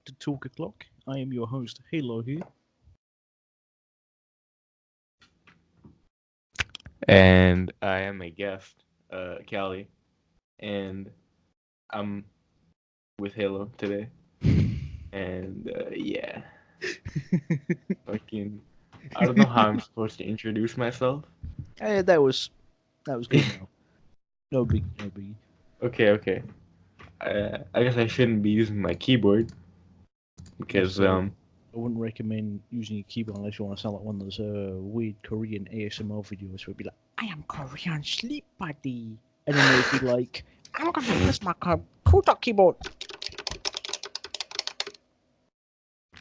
to Talk O'Clock. I am your host, Halo here. And I am a guest, Callie, and I'm with Halo today. And yeah, fucking, I don't know how I'm supposed to introduce myself. That was good enough. No big, no big. Okay. I guess I shouldn't be using my keyboard because Also, I wouldn't recommend using your keyboard unless you want to sound like one of those weird Korean ASMR videos where it'd be like, "I am Korean sleep buddy," and then they'd be like, "I'm gonna use my Kodak keyboard."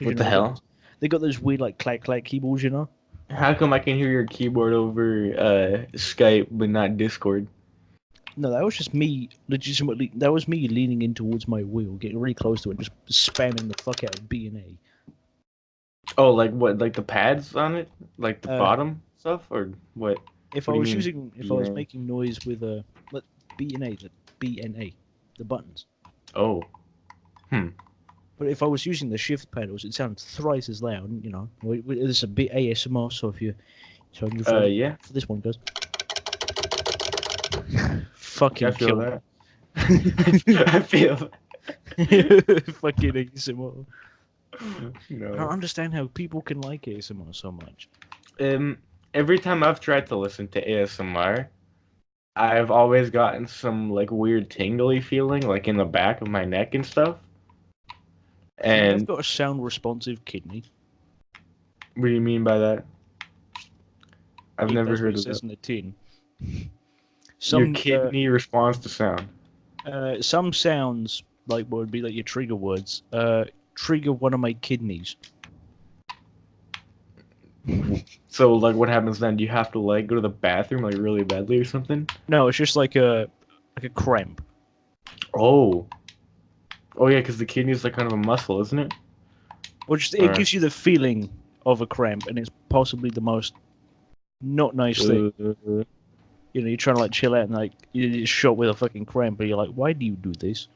what the hell? They got those weird like clack clack keyboards, you know. How come I can hear your keyboard over Skype but not Discord? No, that was just me legitimately. That was me leaning in towards my wheel, getting really close to it, just spamming the fuck out of B and A. Oh, like what? Like the pads on it? Like the Uh, bottom stuff, or what? if I What do you was mean? using, if I was DNA? making noise with B and A, the buttons. Oh, hmm. But if I was using the shift pedals, it sounds thrice as loud. You know, it's a bit ASMR. So if you, so I'm for Yeah. for this one, guys, I fucking feel kill that. me. I feel Fucking ASMR. I don't no. understand how people can like ASMR so much. Um, every time I've tried to listen to ASMR, I've always gotten some like weird tingly feeling, like in the back of my neck and stuff. See, I've And got a sound responsive kidney. what do you mean by that? I've It never does what heard it of says that. in the tin. Your Some kidney responds to sound. some sounds like what would be like your trigger words. Trigger one of my kidneys. So like, what happens then? Do you have to like go to the bathroom like really badly or something? No, it's just like a cramp. Oh, oh yeah, because the kidney is like kind of a muscle, isn't it? Or just it Or gives you the feeling of a cramp, and it's possibly the most not nice thing. uh, You know, you're trying to like chill out, and like you're shot with a fucking cramp, but you're like, why do you do this?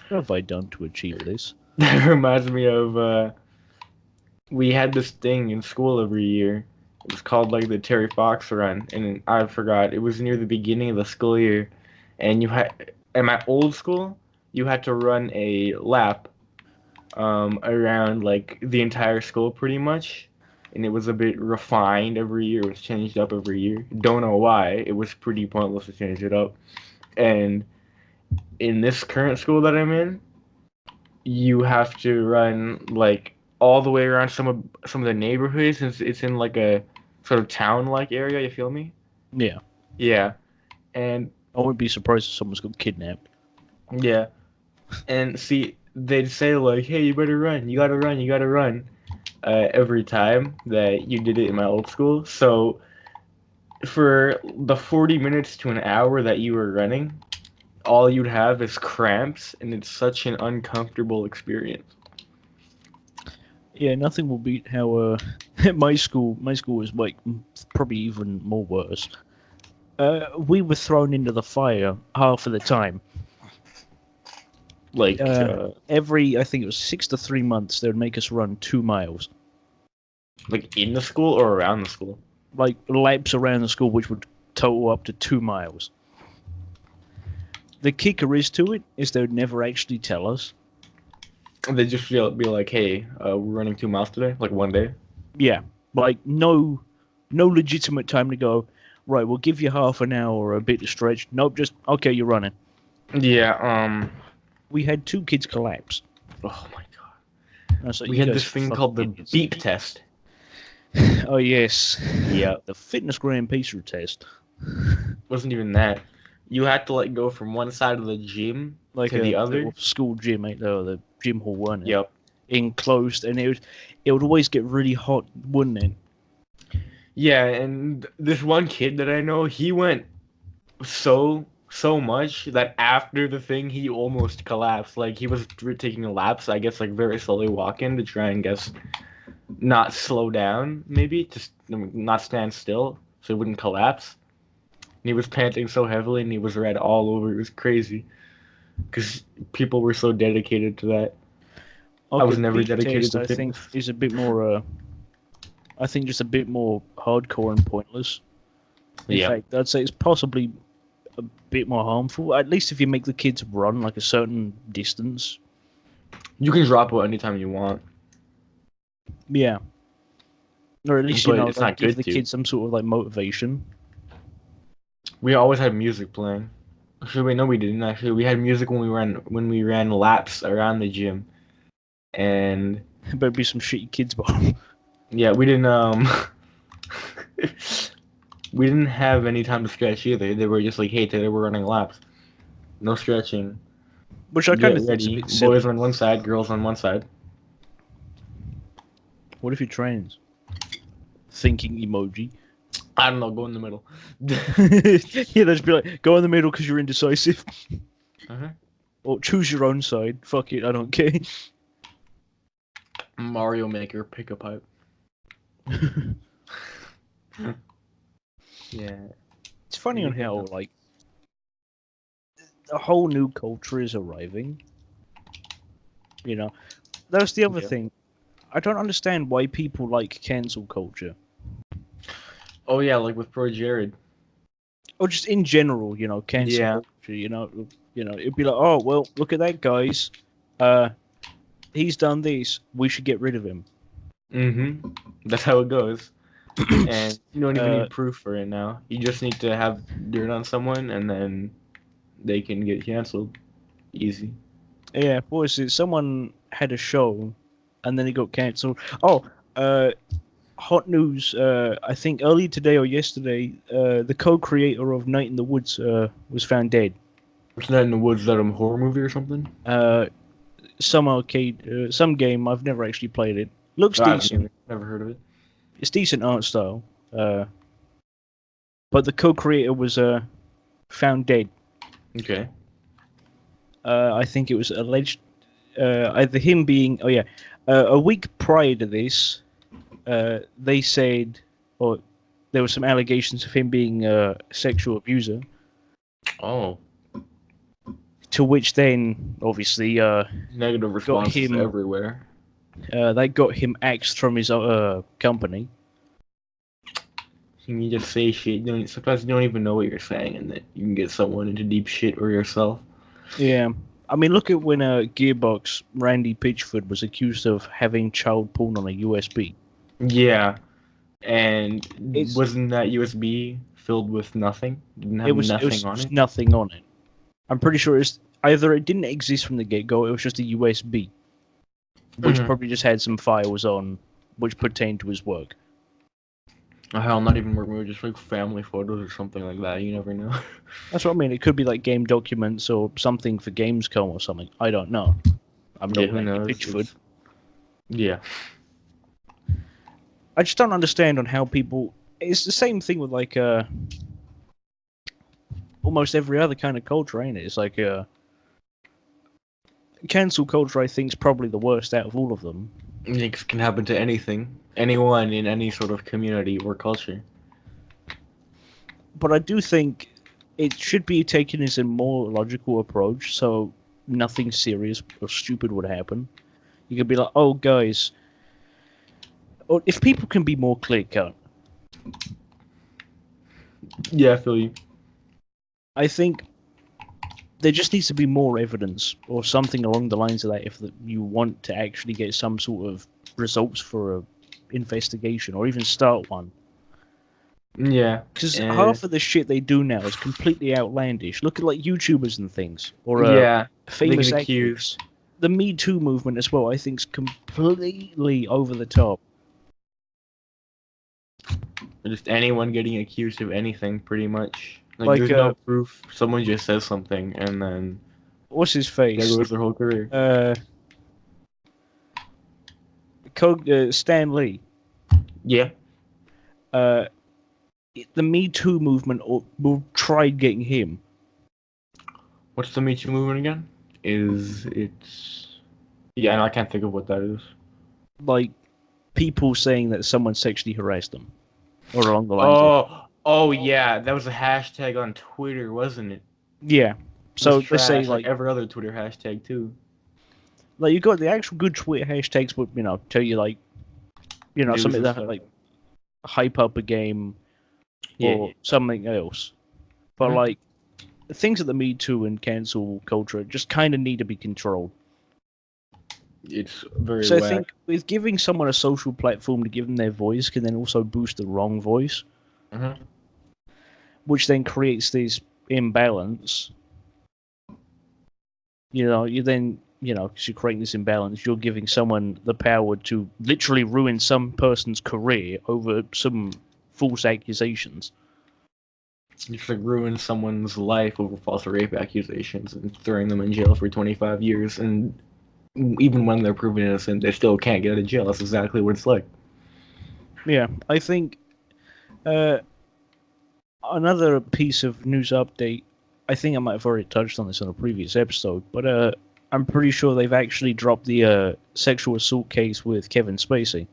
What have I done to achieve this? that reminds me of we had this thing in school every year. It was called like the Terry Fox Run, and I forgot. It was near the beginning of the school year, and you had at my old school you had to run a lap around like the entire school pretty much, and it was a bit refined every year. It was changed up every year. Don't know why. It was pretty pointless to change it up. And in this current school that I'm in, you have to run like all the way around some of the neighborhoods since it's in like a sort of town like area, you feel me? Yeah, Yeah. And I wouldn't be surprised if someone's got kidnapped. yeah. And see they'd say like, hey, you better run, you gotta run every time that you did it in my old school. So for the 40 minutes to an hour that you were running, all you'd have is cramps and it's such an uncomfortable experience. Yeah, nothing will beat how my school was like probably even more worse. We were thrown into the fire half of the time. Like Every I think it was 6 to 3 months they would make us run 2 miles, like in the school or around the school. like laps around the school, which would total up to 2 miles. The kicker is to it is they would never actually tell us. They just be like, "Hey, we're running 2 miles today, like one day." Yeah, like no legitimate time to go. Right, we'll give you half an hour or a bit to stretch. Nope, just okay, you're running. Yeah. We had two kids collapse. Oh my god. And I was like, We you had guys this are thing fucking called the idiots. beep test. Oh yes, Yeah. the fitness grand pizza test, Wasn't even that. You had to like go from one side of the gym like to a the little other. school gym, the gym hall, wasn't it? Yep. Enclosed, and it would always get really hot, wouldn't it? Yeah, and this one kid that I know, he went so much that after the thing he almost collapsed. Like he was taking laps, I guess, like very slowly walking to try and guess not slow down, maybe just not stand still so he wouldn't collapse. And he was panting so heavily and he was red all over. It was crazy because people were so dedicated to that. I was Okay, never beat dedicated test, to I think, fitness. is a bit more. I think just a bit more hardcore and pointless. In Yeah. fact, I'd say it's possibly a bit more harmful. At least if you make the kids run like a certain distance. You can drop it anytime you want, Yeah. Or at least, but it's like not give good the to. kids some sort of like motivation. We always had music playing. Actually, wait, no, we didn't. Actually, we had music when we ran laps around the gym, and Better be some shitty kids ball. yeah, we didn't we didn't have any time to stretch either. They were just like, hey, today we're running laps. No stretching. Which I kind Get of think is a ready. bit silly. Boys on one side, girls on one side. What if you're trans? Thinking emoji. I don't know. Go in the middle. Yeah, they'd just be like, go in the middle because you're indecisive. Uh-huh. Or choose your own side. Fuck it, I don't care. Mario Maker, pick a pipe. Yeah. It's funny on how, like, a whole new culture is arriving. That's the other Yeah. thing. I don't understand why people like cancel culture. Oh yeah, like with Pro Jared. Or just in general, cancel Yeah. culture, it'd be like, oh, well, look at that, guys. He's done this. We should get rid of him. Mm-hmm. That's how it goes. And you don't even Uh, need proof for it now. You just need to have dirt on someone, and then they can get canceled. Easy. yeah, what was it? Someone had a show, and then it got cancelled. Oh, hot news. I think early today or yesterday, the co-creator of Night in the Woods was found dead. Isn't that in the woods? Is that a horror movie or something? Some arcade, some game. I've never actually played it. Looks I haven't decent. either. Never heard of it. It's decent art style. But the co-creator was found dead. Okay. I think it was alleged either him being. Oh yeah, a week prior to this, they said, or there were some allegations of him being a sexual abuser. Oh. To which then, obviously, Negative responses him- everywhere. they got him axed from his company. You can just say shit. Sometimes you don't even know what you're saying, and then you can get someone into deep shit or yourself. Yeah. I mean, look at when Gearbox Randy Pitchford was accused of having child porn on a USB. Yeah. And It's- wasn't that USB filled with nothing? Didn't have It was nothing on just it? nothing on it. I'm pretty sure it's either it didn't exist from the get-go, it was just a USB, which Mhm. probably just had some files on which pertained to his work. Oh, hell, not even work movie, just like family photos or something like that. You never know. That's what I mean. It could be like game documents or something for Gamescom or something. I don't know. I'm Yeah, not who Randy knows? Pitchford. Yeah. I just don't understand on how people. It's the same thing with like almost every other kind of culture, ain't it? It's like cancel culture. I think is probably the worst out of all of them. Things can happen to anything. Anyone in any sort of community or culture. But I do think it should be taken as a more logical approach, so nothing serious or stupid would happen. You could be like, "Oh, guys," or if people can be more clear cut, Yeah, I feel you. I think there just needs to be more evidence or something along the lines of that if you want to actually get some sort of results for a investigation or even start one. Yeah. Because half of the shit they do now is completely outlandish. Look at like YouTubers and things, or Yeah. famous They get actors. accused. The Me Too movement as well, I think, is completely over the top. Just anyone getting accused of anything, pretty much. Like Like, there's no proof. Someone just says something, and then What's his there face? goes their whole career. Stan Lee. Yeah. The Me Too movement tried getting him. What's the Me Too movement again? It's yeah, and I can't think of what that is. Like, people saying that someone sexually harassed them. Or along the lines Oh yeah, that was a hashtag on Twitter, wasn't it? Yeah. So It they was say, trash, like every other Twitter hashtag too. Like, you got the actual good Twitter hashtags would, tell you, like, News something and that, stuff. like, hype up a game or something else. But, Mhm. like, things at the Me Too and cancel culture just kind of need to be controlled. It's very So I whack. think with giving someone a social platform to give them their voice can then also boost the wrong voice, Mhm. which then creates this imbalance. You then, because you're creating this imbalance, you're giving someone the power to literally ruin some person's career over some false accusations. Just like ruin someone's life over false rape accusations and throwing them in jail for 25 years, and even when they're proven innocent, they still can't get out of jail. That's exactly what it's like. Yeah, I think another piece of news update. I think I might have already touched on this on a previous episode, but I'm pretty sure they've actually dropped the sexual assault case with Kevin Spacey.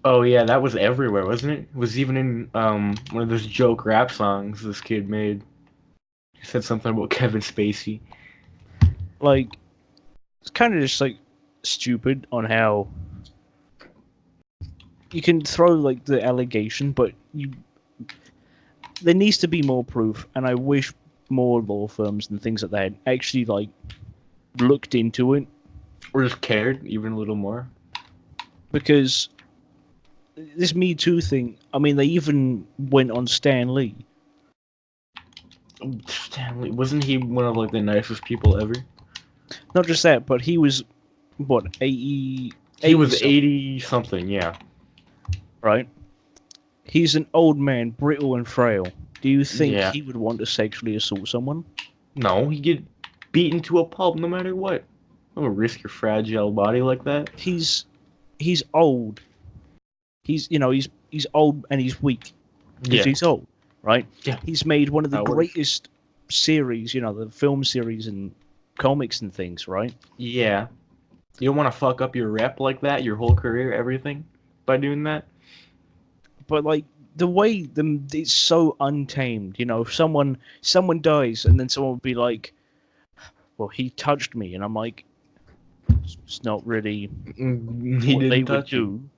Oh yeah, that was everywhere, wasn't it? It was even in one of those joke rap songs this kid made. He said something about Kevin Spacey. Like, it's kind of just like stupid on how you can throw like the allegation, but there needs to be more proof, and I wish more law firms and things like that actually like looked into it, Or just cared even a little more. because this Me Too thing. I mean, they even went on Stan Lee. Stanley, wasn't he one of like the nicest people ever? Not just that, but he was what 80, He was 80 80 something, yeah. right? He's an old man, brittle and frail. Do you think Yeah. he would want to sexually assault someone? No, he get beaten to a pulp no matter what. Don't risk your fragile body like that. He's old. He's old and he's weak because Yeah. he's old, right? Yeah. He's made one of the That works. greatest series, the film series and comics and things, right? Yeah. You don't want to fuck up your rep like that, your whole career, everything, by doing that. But like the way it's so untamed. Someone dies and then someone would be like, "Well, he touched me," and I'm like, it's not really He what they didn't would touch you. do,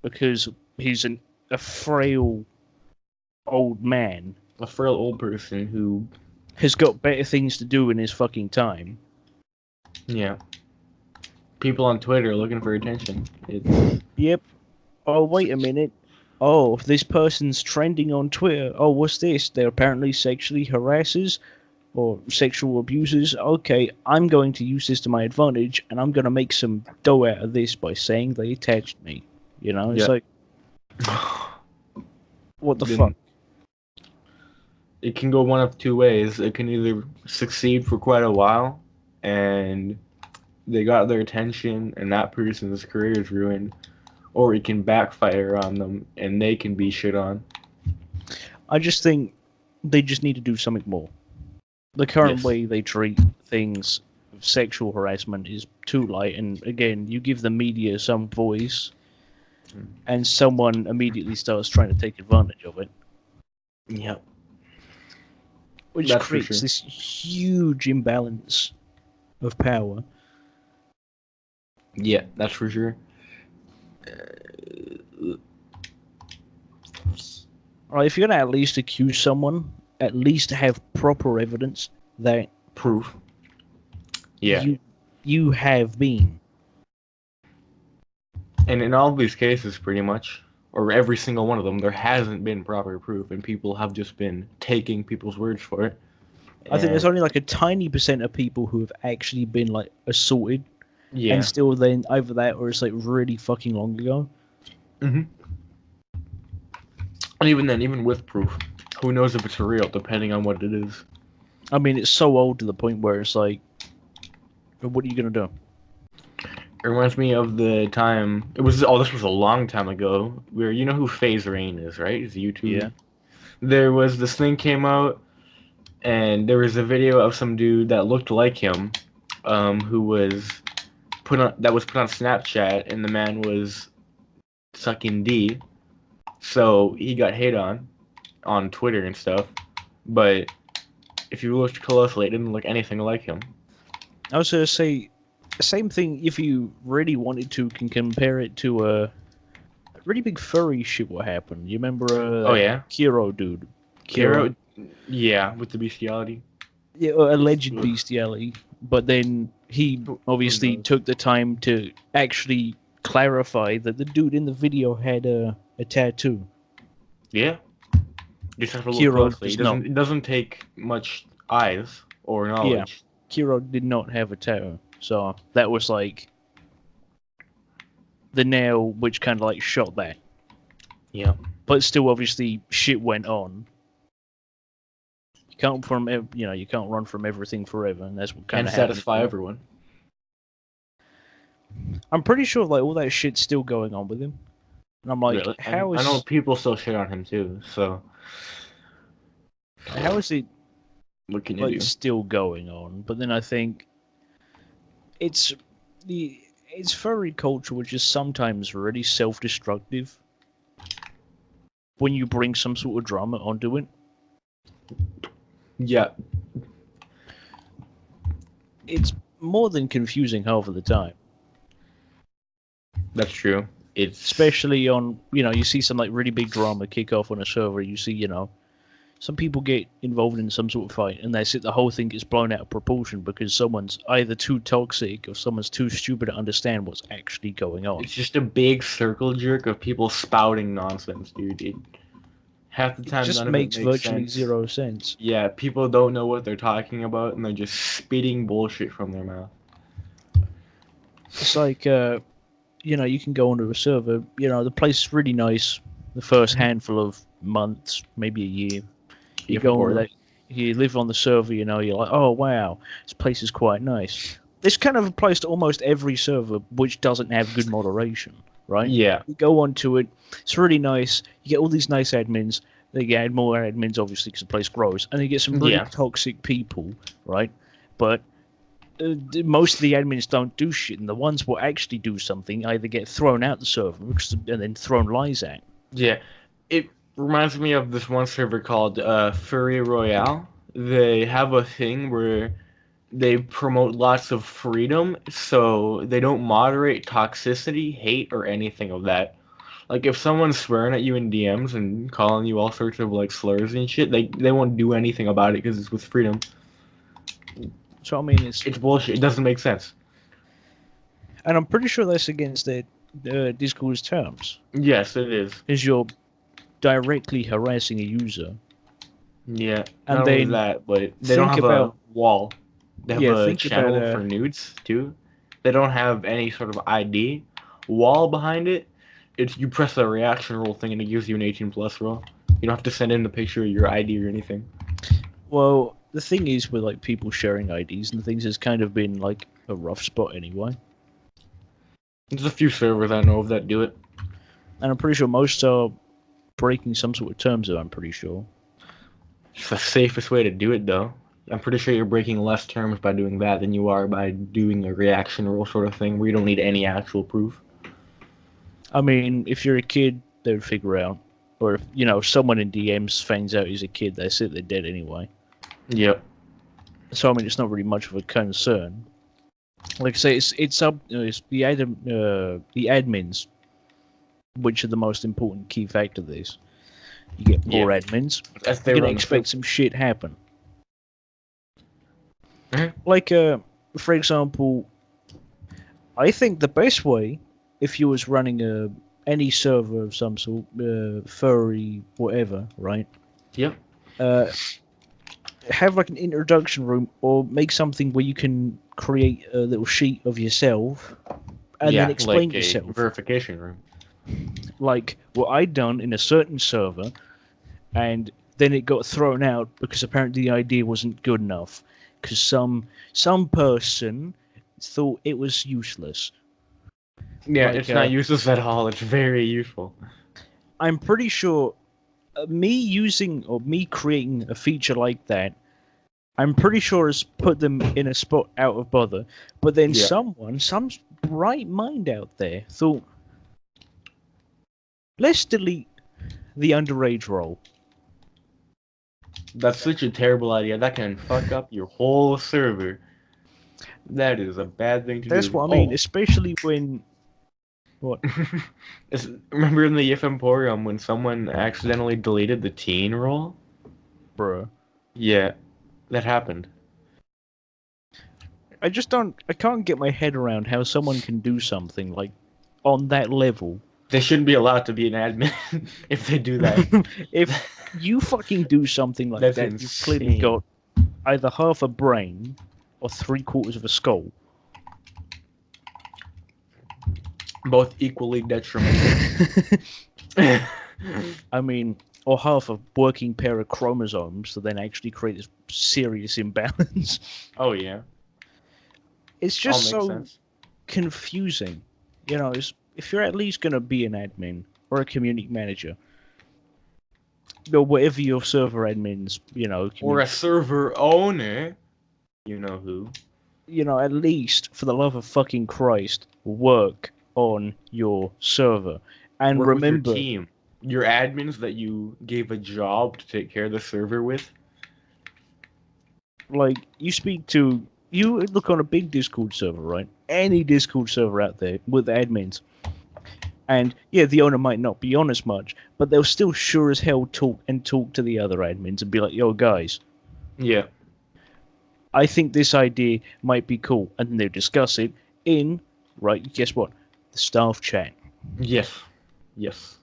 because he's a frail old man, A frail old person who, has got better things to do in his fucking time. yeah. People on Twitter are looking for attention. It's Yep. Oh, wait a minute. Oh, this person's trending on Twitter. Oh, what's this? They're apparently sexually harassers or sexual abusers. Okay, I'm going to use this to my advantage, and I'm going to make some dough out of this by saying they attached me. It's yeah. like, what the Then fuck? it can go one of two ways. It can either succeed for quite a while, and they got their attention, and that person's career is ruined, or it can backfire on them, and they can be shit on. I just think they just need to do something more. The current Yes. way they treat things, sexual harassment, is too light, and again, you give the media some voice, and someone immediately starts trying to take advantage of it, Yep. which That's for creates sure. this huge imbalance of power. Yeah, that's for sure. Right, if you're gonna at least accuse someone, at least have proper evidence that Proof. Yeah. you have been. And in all these cases, pretty much, or every single one of them, there hasn't been proper proof, and people have just been taking people's words for it. I think there's And only like a tiny percent of people who have actually been like assaulted, yeah. and still then over that, or it's like really fucking long ago. hmm And even then, even with proof, who knows if it's real, depending on what it is. I mean, it's so old to the point where it's like, what are you gonna do? It reminds me of the time, this was a long time ago, where you know who FaZe Rain is, right? He's a YouTuber. Yeah. There was this thing came out, and there was a video of some dude that looked like him, who was put on Snapchat, and the man was sucking D. So he got hate on Twitter and stuff. But if you looked closely, it didn't look anything like him. I was gonna say, same thing. If you really wanted to, can compare it to a really big furry shit. What happened? You remember Oh that yeah, Kiro dude? Kiro, Kara. Yeah, with the bestiality. yeah, alleged bestiality. But then he Who obviously knows? took the time to actually clarify that the dude in the video had a tattoo. Yeah, you just have to look Kiro closely. does not. It doesn't take much eyes or Yeah, knowledge. Kiro did not have a tattoo. So that was like the nail which kind of like shot that. Yeah, But still, obviously, shit went on. You can't you can't run from everything forever, and that's what kind and of happened satisfy here. everyone. I'm pretty sure like all that shit's still going on with him, and I'm like, Really, I know people still shit on him too. So how is it what can you like do? still going on? But then I think it's the it's furry culture, which is sometimes really self-destructive when you bring some sort of drama onto it. Yeah, It's more than confusing half of the time. that's true. It's Especially on, you see some like really big drama kick off on a server. You see, some people get involved in some sort of fight, and that's it. The whole thing gets blown out of proportion because someone's either too toxic or someone's too stupid to understand what's actually going on. it's just a big circle jerk of people spouting nonsense, dude. Half the It time, just none of it makes makes virtually sense. zero sense. Yeah, people don't know what they're talking about, and they're just spitting bullshit from their mouth. It's like, you can go onto a server, the place is really nice the first handful of months, maybe a year. You If of go onto course. that, you live on the server, you're like, oh wow, this place is quite nice. This kind of applies to almost every server which doesn't have good moderation, right? Yeah, You go onto it, it's really nice. You get all these nice admins. They add more admins, obviously, because the place grows, and you get some really yeah, toxic people, right? But most of the admins don't do shit, and the ones who actually do something either get thrown out the server and then thrown lies at. yeah. It reminds me of this one server called Furry Royale. They have a thing where they promote lots of freedom, so they don't moderate toxicity, hate, or anything of that. Like if someone's swearing at you in DMs and calling you all sorts of like slurs and shit, they won't do anything about it because it's with freedom. So I mean, It's bullshit. It doesn't make sense. and I'm pretty sure that's against the Discord's terms, Yes, it is. because you're directly harassing a user, Yeah, and not only then that, but they don't think have a about wall. They have a think about channel for nudes too. They don't have any sort of ID wall behind it. It's you press the reaction roll thing and it gives you an 18 plus roll. You don't have to send in a picture of your ID or anything. well, the thing is with like people sharing IDs and things, has kind of been like a rough spot anyway. There's a few servers I know of that do it. And I'm pretty sure most are breaking some sort of terms. I'm pretty sure. It's the safest way to do it, though. I'm pretty sure you're breaking less terms by doing that than you are by doing a reaction roll sort of thing where you don't need any actual proof. I mean, if you're a kid, they'd figure out. Or if, someone in DMs finds out he's a kid, that's it, they're dead anyway. Yep. So, I mean, it's not really much of a concern. Like I say, it's up, it's the admins, which are the most important key factor of this. You get poor admins, As you're they going to run the expect some shit happen. Mhm. Like, for example, I think the best way, if you was running any server of some sort, furry, whatever, right? Yep. Uh, have like an introduction room, or make something where you can create a little sheet of yourself, and then Yeah, explain like a yourself, verification room. like what I'd done in a certain server, and then it got thrown out because apparently the idea wasn't good enough, because some person thought it was useless. Yeah, Like, it's not useless at all. It's very useful. I'm pretty sure me using or me creating a feature like that, I'm pretty sure has put them in a spot out of bother. But then Yeah. some bright mind out there thought, let's delete the underage role. That's such a terrible idea. That can fuck up your whole server. That is a bad thing to That's do. what I mean, especially when what? Remember in the If Emporium when someone accidentally deleted the teen role? Bruh. Yeah, that happened. I can't get my head around how someone can do something like on that level. They shouldn't be allowed to be an admin if they do that. If you fucking do something like That's that, you've clearly insane. got either half a brain or 3/4 of a skull. Both equally detrimental. I mean, or half a working pair of chromosomes to then actually create this serious imbalance. Oh yeah, It's all just makes so sense. confusing. If you're at least going to be an admin or a community manager, or whatever your server admins, Or a server owner, you know who. at least for the love of fucking Christ, work on your server. And Work with your remember, team. Your admins that you gave a job to take care of the server with. like, you look on a big Discord server, right? Any Discord server out there with admins. And yeah, the owner might not be on as much, but they'll still sure as hell talk to the other admins and be like, yo, guys, Yeah. I think this idea might be cool. And then they'll discuss it in, right, guess what? The staff chat. Yes. Yes.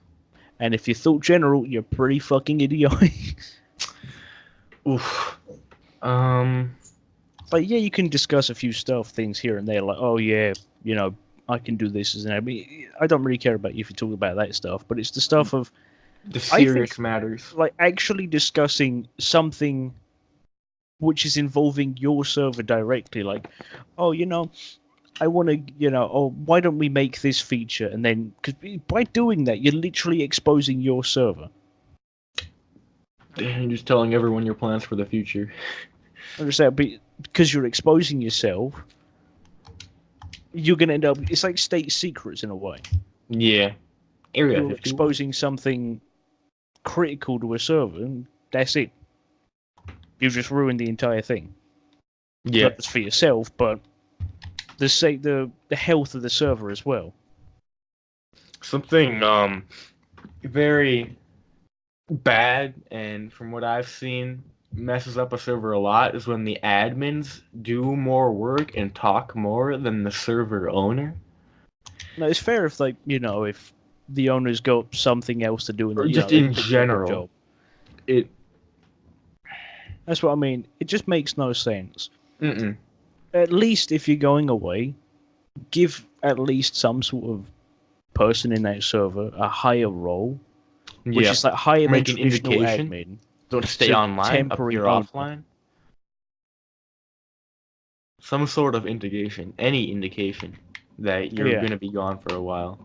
And if you thought general, you're pretty fucking idiotic. Oof. Like, yeah, you can discuss a few stuff things here and there, like, oh yeah, I can do this as an admin. I don't really care about you if you talk about that stuff, but it's the stuff of, The I think, serious matters. like, actually discussing something which is involving your server directly, like, oh, I want to, oh, why don't we make this feature? And then, because by doing that, you're literally exposing your server. And just telling everyone your plans for the future. Understand? Because you're exposing yourself, you're going to end up, it's like state secrets in a way. Yeah. Area You're 51. exposing something critical to a server, and that's it. You've just ruined the entire thing. Yeah. Not just for yourself, but the health of the server as well. Something very bad, and from what I've seen messes up a server a lot, is when the admins do more work and talk more than the server owner. No, it's fair if, like, if the owner's got something else to do and Or that, just they in picked up a general. job. It That's what I mean. It just makes no sense. mm-mm. At least if you're going away, give at least some sort of person in that server a higher role, which is like higher than Make an traditional indication. admin. Don't stay to online, temporary appear owner. offline. Some sort of indication, any indication that you're Yeah. gonna be gone for a while.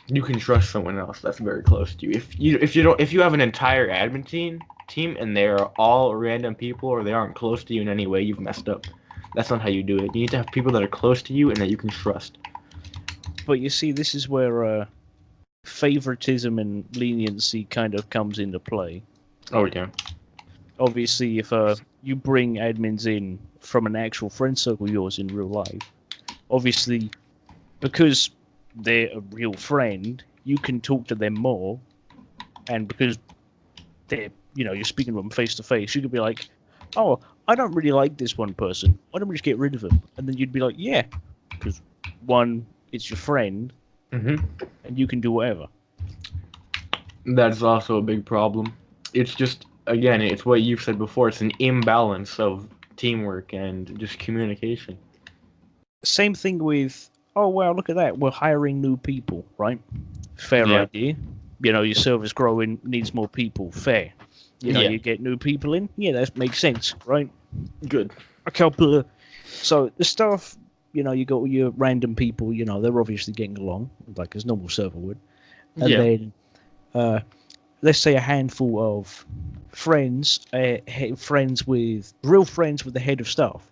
You can trust someone else that's very close to you. If you have an entire admin team and they're all random people or they aren't close to you in any way, you've messed up. That's not how you do it. You need to have people that are close to you and that you can trust. But you see, this is where favoritism and leniency kind of comes into play. Oh yeah. Obviously, if you bring admins in from an actual friend circle of yours in real life, obviously, because they're a real friend, you can talk to them more, and because they're, you're speaking to them face to face, you could be like, oh, I don't really like this one person. Why don't we just get rid of him? And then you'd be like, yeah, because one, it's your friend, Mm-hmm. and you can do whatever. That's also a big problem. It's just, again, it's what you've said before. It's an imbalance of teamwork and just communication. Same thing with, oh, wow, look at that. We're hiring new people, right? Fair Yeah. idea. Your server's growing, needs more people. Fair. You get new people in. Yeah, that makes sense, right? Good. A couple of... So the stuff, you got all your random people, they're obviously getting along, like as normal server would. And then, let's say a handful of friends, real friends with the head of staff.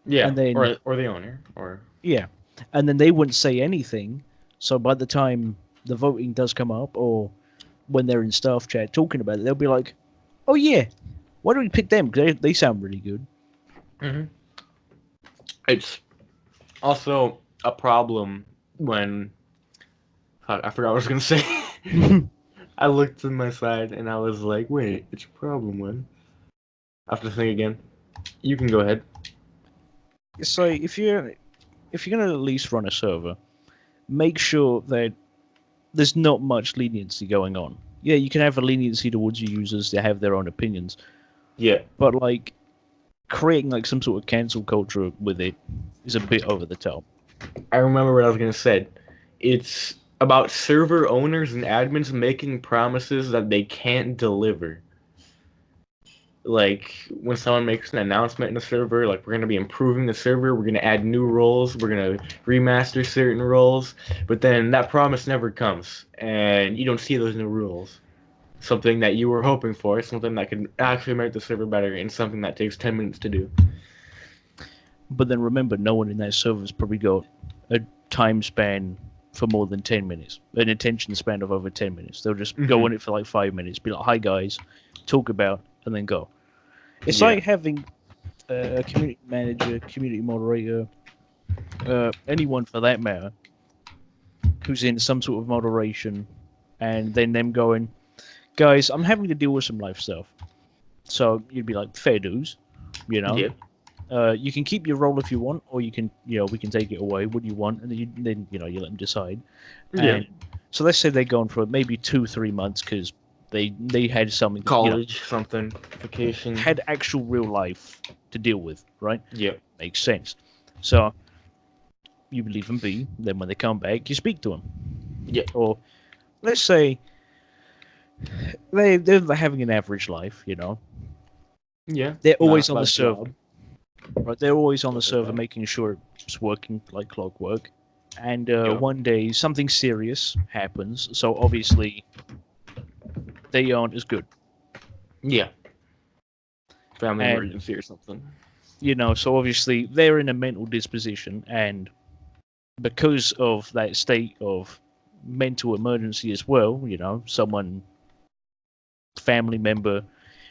Yeah. And then, or the owner. Or yeah. And then they wouldn't say anything. So by the time the voting does come up, or when they're in staff chat talking about it, they'll be like, oh yeah, why don't we pick them? Because they sound really good. mm-hmm. It's also a problem when fuck, I forgot what I was gonna say. I looked to my side and I was like, wait, it's a problem when. I have to think again. You can go ahead. So if you're gonna at least run a server, make sure that there's not much leniency going on. Yeah, you can have a leniency towards your users; they have their own opinions, Yeah. but like creating like some sort of cancel culture with it is a bit over the top. I remember what I was gonna say. It's about server owners and admins making promises that they can't deliver. Like when someone makes an announcement in the server, like we're gonna be improving the server, we're gonna add new roles, we're gonna remaster certain roles, but then that promise never comes, and you don't see those new rules. Something that you were hoping for, something that could actually make the server better, and something that takes 10 minutes to do. But then remember, no one in that server's probably got a time span for more than 10 minutes, an attention span of over 10 minutes. They'll just go on it for like 5 minutes, be like, hi guys, talk about, and then go. It's Yeah. like having a community manager, community moderator, anyone for that matter, who's in some sort of moderation, and then them going, guys, I'm having to deal with some life stuff. So you'd be like, fair dues, you know? Yeah. You can keep your role if you want, or you can, we can take it away. What do you want? And then you let them decide. Yeah. And so let's say they're gone for maybe 2-3 months because they had something, College, something, vacation. had actual real life to deal with, right? Yeah. Makes sense. So you leave them be. Then when they come back, you speak to them. Yeah. Or let's say they're having an average life, Yeah. They're always Not on the bad server. job. Right, they're always on the Stuff like server, that. making sure it's working like clockwork. And Yeah. one day something serious happens, so obviously they aren't as good. Yeah. Family And emergency or something. so obviously they're in a mental disposition, and because of that state of mental emergency as well, someone, family member,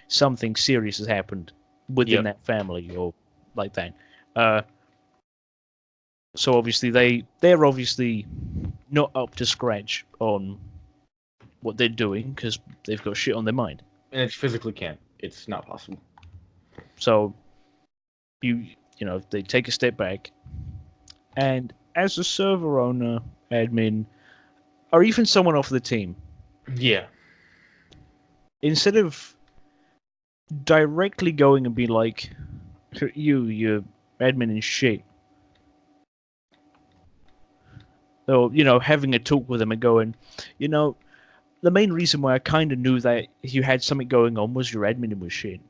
something serious has happened within Yep. that family or like that. Uh, so obviously they're obviously not up to scratch on what they're doing because they've got shit on their mind. And it physically can't. It's not possible. So they take a step back, and as a server owner, admin, or even someone off the team, Yeah. instead of directly going and be like, you're admin and shit, or having a talk with them and going, the main reason why I kind of knew that you had something going on was your admin was shit.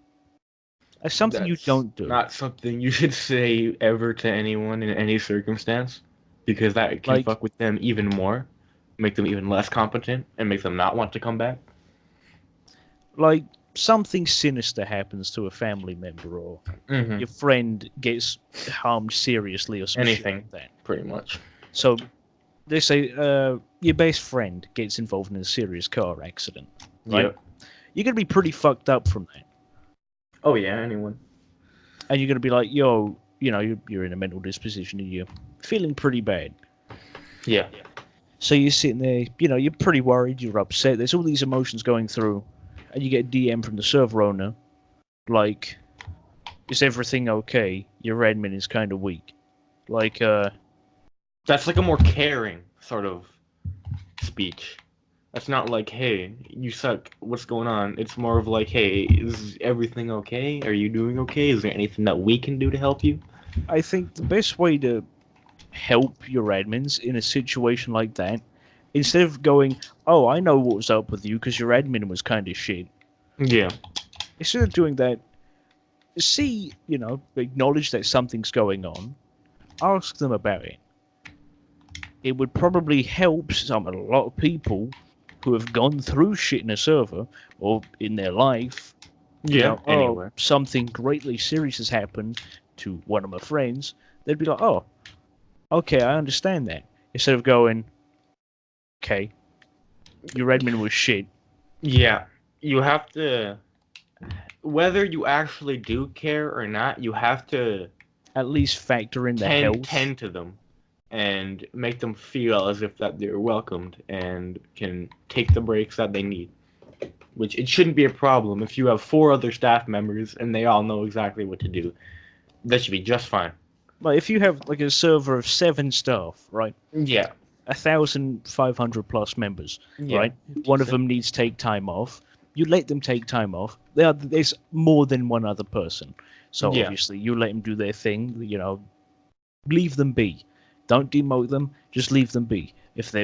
That's something you That's don't do. not something you should say ever to anyone in any circumstance, because that can Like, fuck with them even more, make them even less competent, and make them not want to come back. like something sinister happens to a family member, or Mm-hmm. your friend gets harmed seriously, or some shit Anything, like that. pretty much. So they say your best friend gets involved in a serious car accident, right? Yep. You're gonna be pretty fucked up from that, Oh yeah, anyone. and you're gonna be like, yo, you're in a mental disposition, and you're feeling pretty bad. Yeah. So you're sitting there, you're pretty worried, you're upset. There's all these emotions going through, and you get a DM from the server owner, like, is everything okay? Your admin is kind of weak. Like, That's like a more caring sort of speech. That's not like, hey, you suck. What's going on? It's more of like, hey, is everything okay? Are you doing okay? Is there anything that we can do to help you? I think the best way to help your admins in a situation like that, instead of going, oh, I know what was up with you because your admin was kind of shit, Yeah. instead of doing that, see, acknowledge that something's going on, ask them about it. It would probably help a lot of people who have gone through shit in a server or in their life. Yeah. Oh, Anywhere. something greatly serious has happened to one of my friends. They'd be like, oh, okay, I understand that. Instead of going, okay, your admin was shit. Yeah. You have to, whether you actually do care or not, you have to at least factor in the health. tend to them and make them feel as if that they're welcomed and can take the breaks that they need. Which it shouldn't be a problem if you have 4 other staff members and they all know exactly what to do. That should be just fine. Like if you have like a server of 7 staff, right? Yeah. 1,500 plus members, Yeah. right? One of them needs to take time off. You let them take time off. There's more than one other person, so Yeah. obviously you let them do their thing. You know, leave them be. Don't demote them. Just leave them be.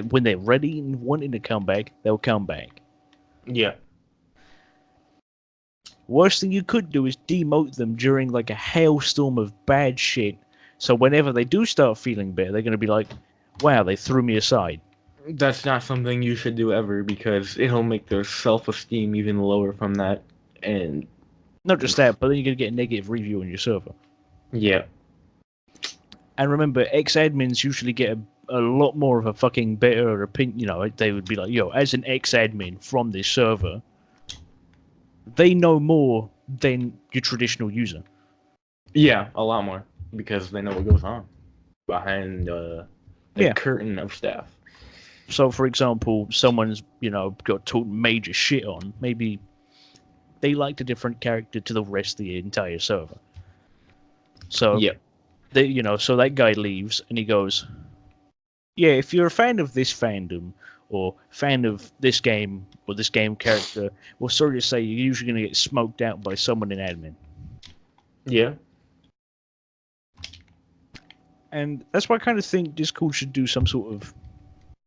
When they're ready and wanting to come back, they'll come back. Yeah. Worst thing you could do is demote them during like a hailstorm of bad shit. So whenever they do start feeling better, they're going to be like, wow, they threw me aside. That's not something you should do ever because it'll make their self-esteem even lower from that. And not just that, but then you're going to get a negative review on your server. Yeah. And remember, ex-admins usually get a lot more of a fucking better opinion. You know, they would be like, yo, as an ex-admin from this server, they know more than your traditional user. Yeah, a lot more because they know what goes on behind the curtain of staff. So, for example, someone's, got taught major shit on. Maybe they liked a different character to the rest of the entire server. So, so that guy leaves and he goes, yeah, if you're a fan of this fandom or fan of this game or this game character, well, sorry to say, you're usually going to get smoked out by someone in admin. Yeah. And that's why I kind of think Discord should do some sort of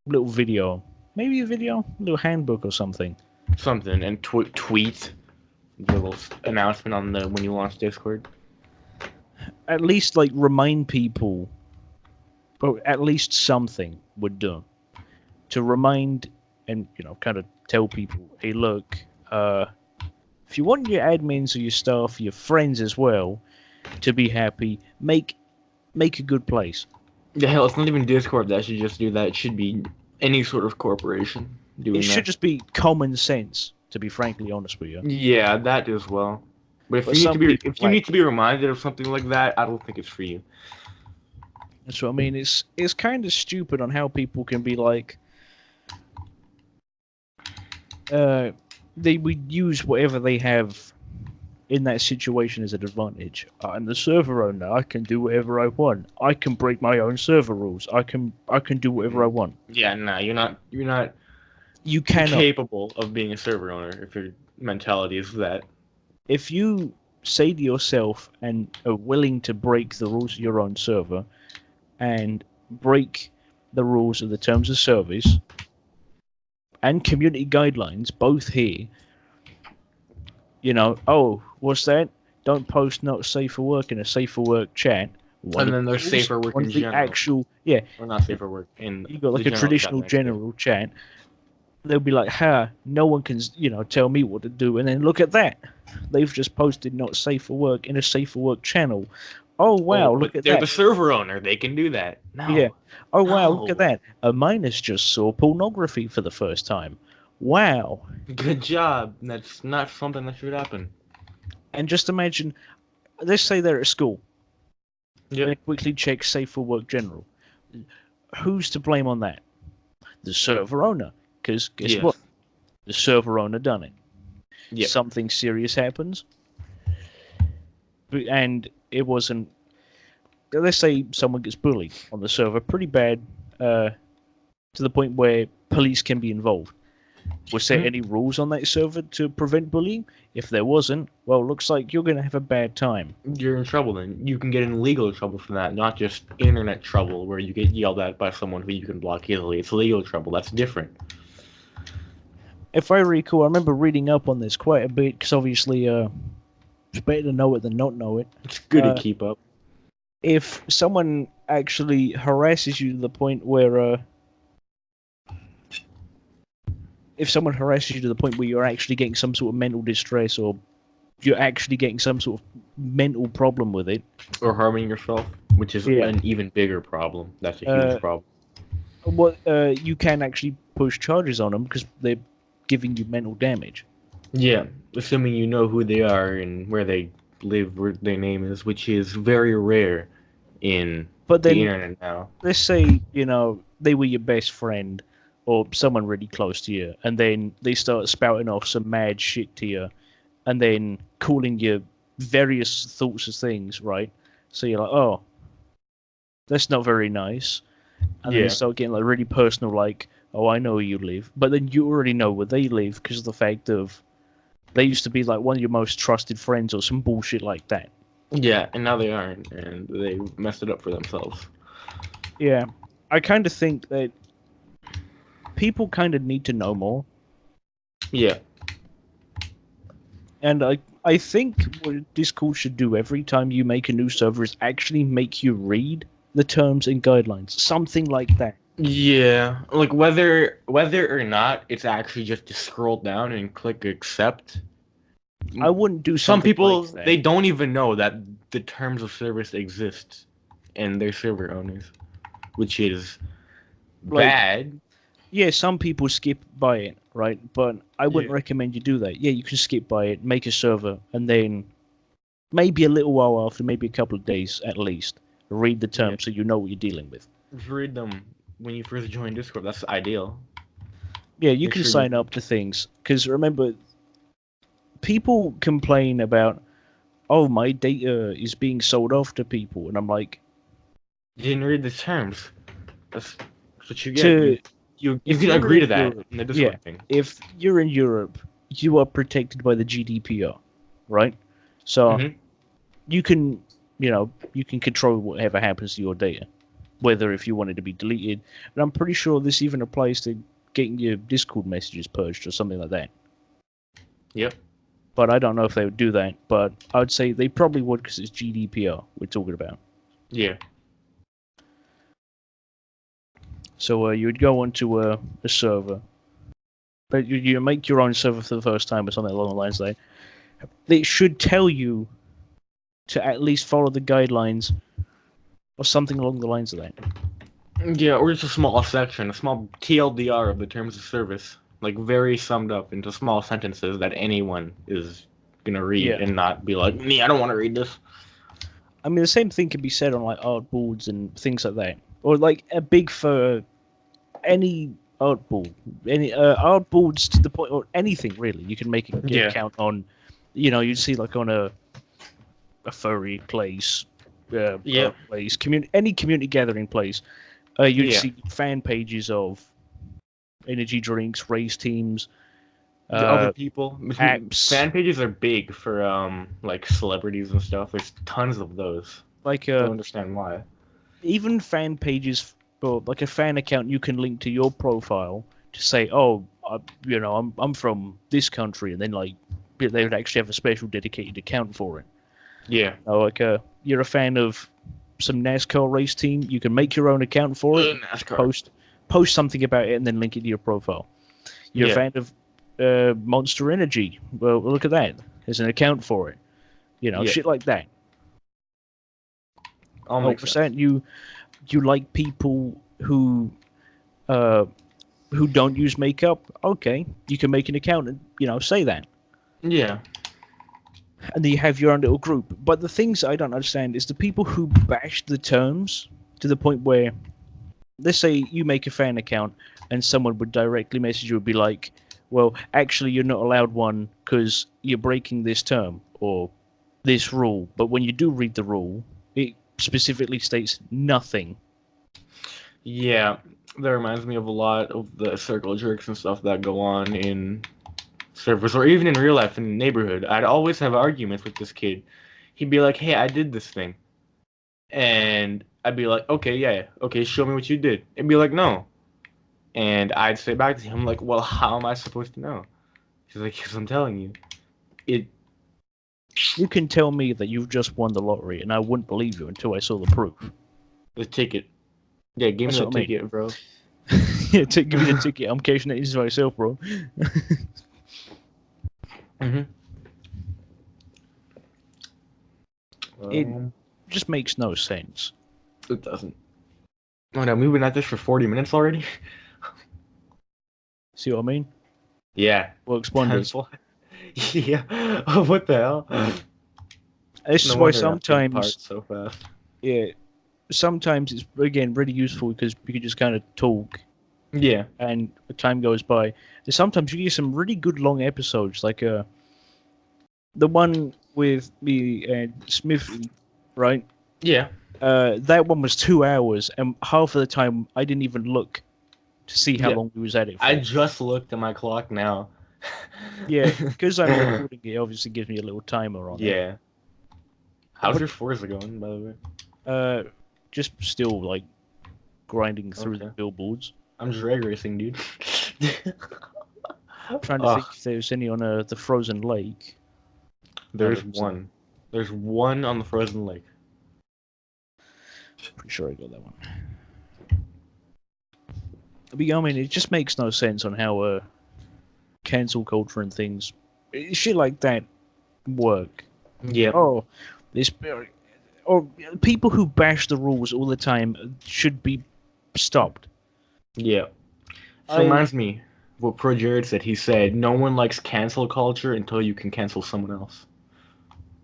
little video. Maybe a little handbook or something. Something, and tweet the little announcement on when you launch Discord. At least, like, remind people, or at least something would do. To remind and, kind of tell people, hey, look, if you want your admins or your staff, your friends as well, to be happy, make a good place. Yeah, hell, it's not even Discord that should just do that. It should be any sort of corporation doing that. It should just be common sense, to be frankly honest with you. Yeah, that as well. But if you need to be reminded of something like that, I don't think it's for you. That's what I mean. It's kind of stupid on how people can be like, they would use whatever they have in that situation as an advantage. I'm the server owner. I can do whatever I want. I can break my own server rules. I can do whatever I want. Yeah, nah, you're not You cannot capable of being a server owner if your mentality is that. If you say to yourself and are willing to break the rules of your own server and break the rules of the terms of service and community guidelines, both here, oh, what's that? Don't post not safe for work in a safe for work chat. And then there's safer work in general. Or not safe for work in you got like a traditional general chat. They'll be like, no one can, tell me what to do. And then look at that. They've just posted not safe for work in a safe for work channel. Oh, wow, look at that. They're the server owner. They can do that. No. Yeah. Oh, wow, look at that. A minus just saw pornography for the first time. Wow. Good job. That's not something that should happen. And just imagine, let's say they're at school. Yeah. They quickly check safe for work general. Who's to blame on that? The server owner. Because guess what? The server owner done it. Yep. Something serious happens. And it wasn't... Let's say someone gets bullied on the server pretty bad to the point where police can be involved. Was there any rules on that server to prevent bullying? If there wasn't, well, looks like you're going to have a bad time. You're in trouble then. You can get in legal trouble for that, not just internet trouble where you get yelled at by someone who you can block easily. It's legal trouble. That's different. If I recall, I remember reading up on this quite a bit, because obviously it's better to know it than not know it. It's good to keep up. If someone actually harasses you to the point where... if someone harasses you to the point where you're actually getting some sort of mental distress or you're actually getting some sort of mental problem with it... Or harming yourself, which is an even bigger problem. That's a huge problem. You can actually push charges on them because they're giving you mental damage. Yeah, assuming you know who they are and where they live where their name is, which is very rare in But the then, internet now. let's say, they were your best friend or someone really close to you, and then they start spouting off some mad shit to you, and then calling you various thoughts of things, right? So you're like, oh, that's not very nice. And then they Yeah. start getting like really personal, like, oh, I know where you live. But then you already know where they live because of the fact of they used to be like one of your most trusted friends or some bullshit like that. Yeah, and now they aren't, and they messed it up for themselves. Yeah. I kind of think that people kind of need to know more. Yeah. And I think what Discord should do every time you make a new server is actually make you read the terms and guidelines. Something like that. Yeah, like whether or not it's actually just to scroll down and click accept. I wouldn't do Some something people like that. they don't even know that the terms of service exist and they're server owners, which is Like, bad. yeah, some people skip by it, right? But I Yeah. wouldn't recommend you do that. Yeah, you can skip by it, make a server, and then maybe a little while after, maybe a couple of days at least, read the Yeah. terms so you know what you're dealing with. Just read them when you first join Discord. That's ideal. Yeah, you Make can sure sign up to things because remember, people complain about, oh, my data is being sold off to people, and I'm like, you didn't read the terms. That's what you get. to You if can you're agree to in that Europe, in the yeah, Discord thing. if you're in Europe, you are protected by the GDPR, right? So Mhm. you can, you can control whatever happens to your data, whether if you want it to be deleted. And I'm pretty sure this even applies to getting your Discord messages purged or something like that. Yep. But I don't know if they would do that. But I would say they probably would because it's GDPR we're talking about. Yeah. So you would go onto a server, but you make your own server for the first time or something along the lines like that. It should tell you to at least follow the guidelines or something along the lines of that. Yeah, or just a small section, a small TLDR of the terms of service, like very summed up into small sentences that anyone is gonna read Yeah. and not be like, me, I don't want to read this. I mean, the same thing can be said on like artboards and things like that, or like a big for any artboard, any artboards to the point, or anything really. You can make a Yeah. account on, you'd see like on a furry place, Yeah. art place, any community gathering place. You'd Yeah. see fan pages of energy drinks, race teams, The other people, apps, fan pages are big for like celebrities and stuff. There's tons of those. like Don't understand why. even fan pages or like a fan account you can link to your profile to say, oh, I'm from this country, and then like they would actually have a special dedicated account for it. Yeah. Like you're a fan of some NASCAR race team, you can make your own account for it, NASCAR. post something about it, and then link it to your profile. You're Yeah. a fan of Monster Energy. Well, look at that. There's an account for it. Yeah. Shit like that. All Oh, makes for sense. saying you like people who don't use makeup. Okay, you can make an account and say that, Yeah. and then you have your own little group. But the things I don't understand is the people who bash the terms to the point where, let's say you make a fan account and someone would directly message you and be like, well, actually you're not allowed one because you're breaking this term or this rule. But when you do read the rule, it specifically states nothing. Yeah, that reminds me of a lot of the circle jerks and stuff that go on in servers or even in real life in the neighborhood. I'd always have arguments with this kid. He'd be like, "Hey, I did this thing," and I'd be like, "Okay, yeah, okay, show me what you did." It'd be like, "No," and I'd say back to him like, "Well, how am I supposed to know?" He's like, "Cause I'm telling you, it." You can tell me that you've just won the lottery, and I wouldn't believe you until I saw the proof. The ticket. Yeah, give me That's the what I mean. ticket, bro. Yeah, give me the ticket. I'm cashing it in myself, bro. Mhm. It just makes no sense. It doesn't. Oh no, we've been at this for 40 minutes already. See what I mean? Yeah. Works wonders. Yeah. Oh, what the hell? This No is why wonder that thing sometimes, parts so fast. yeah, sometimes it's again really useful because you can just kind of talk Yeah. and time goes by. And sometimes you get some really good long episodes, like the one with me and Smithy, right? Yeah. That one was 2 hours, and half of the time I didn't even look to see how Yeah. long we was at it I for. just looked at my clock now. Yeah, because I'm recording it, obviously gives me a little timer on it. Yeah. How's But your Forza going, by the way? just still like grinding through the Okay. billboards. I'm just drag racing, dude. Trying to Ugh, think if there's any on the frozen lake. No, there's there isn't. one. There's one on the frozen lake. Pretty sure I got that one. But yeah, I mean, it just makes no sense on how cancel culture and things, shit like that, work. Yep. Oh, this or people who bash the rules all the time should be stopped. Yep. This I reminds me of what Pro Jared said. He said, no one likes cancel culture until you can cancel someone else.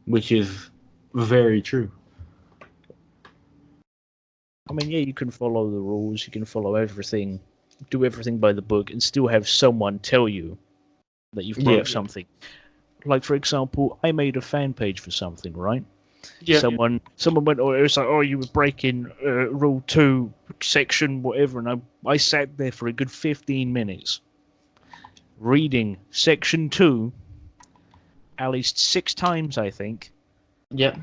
Which is very true. mean, yeah, you can follow the rules, you can follow everything, do everything by the book, and still have someone tell you that you've broke Yeah. something. Like, for example, I made a fan page for something, right? Yeah. Someone went, oh, it was like, oh, you were breaking rule 2, section whatever, and I sat there for a good 15 minutes reading section 2 at least 6 times, I think. Yep.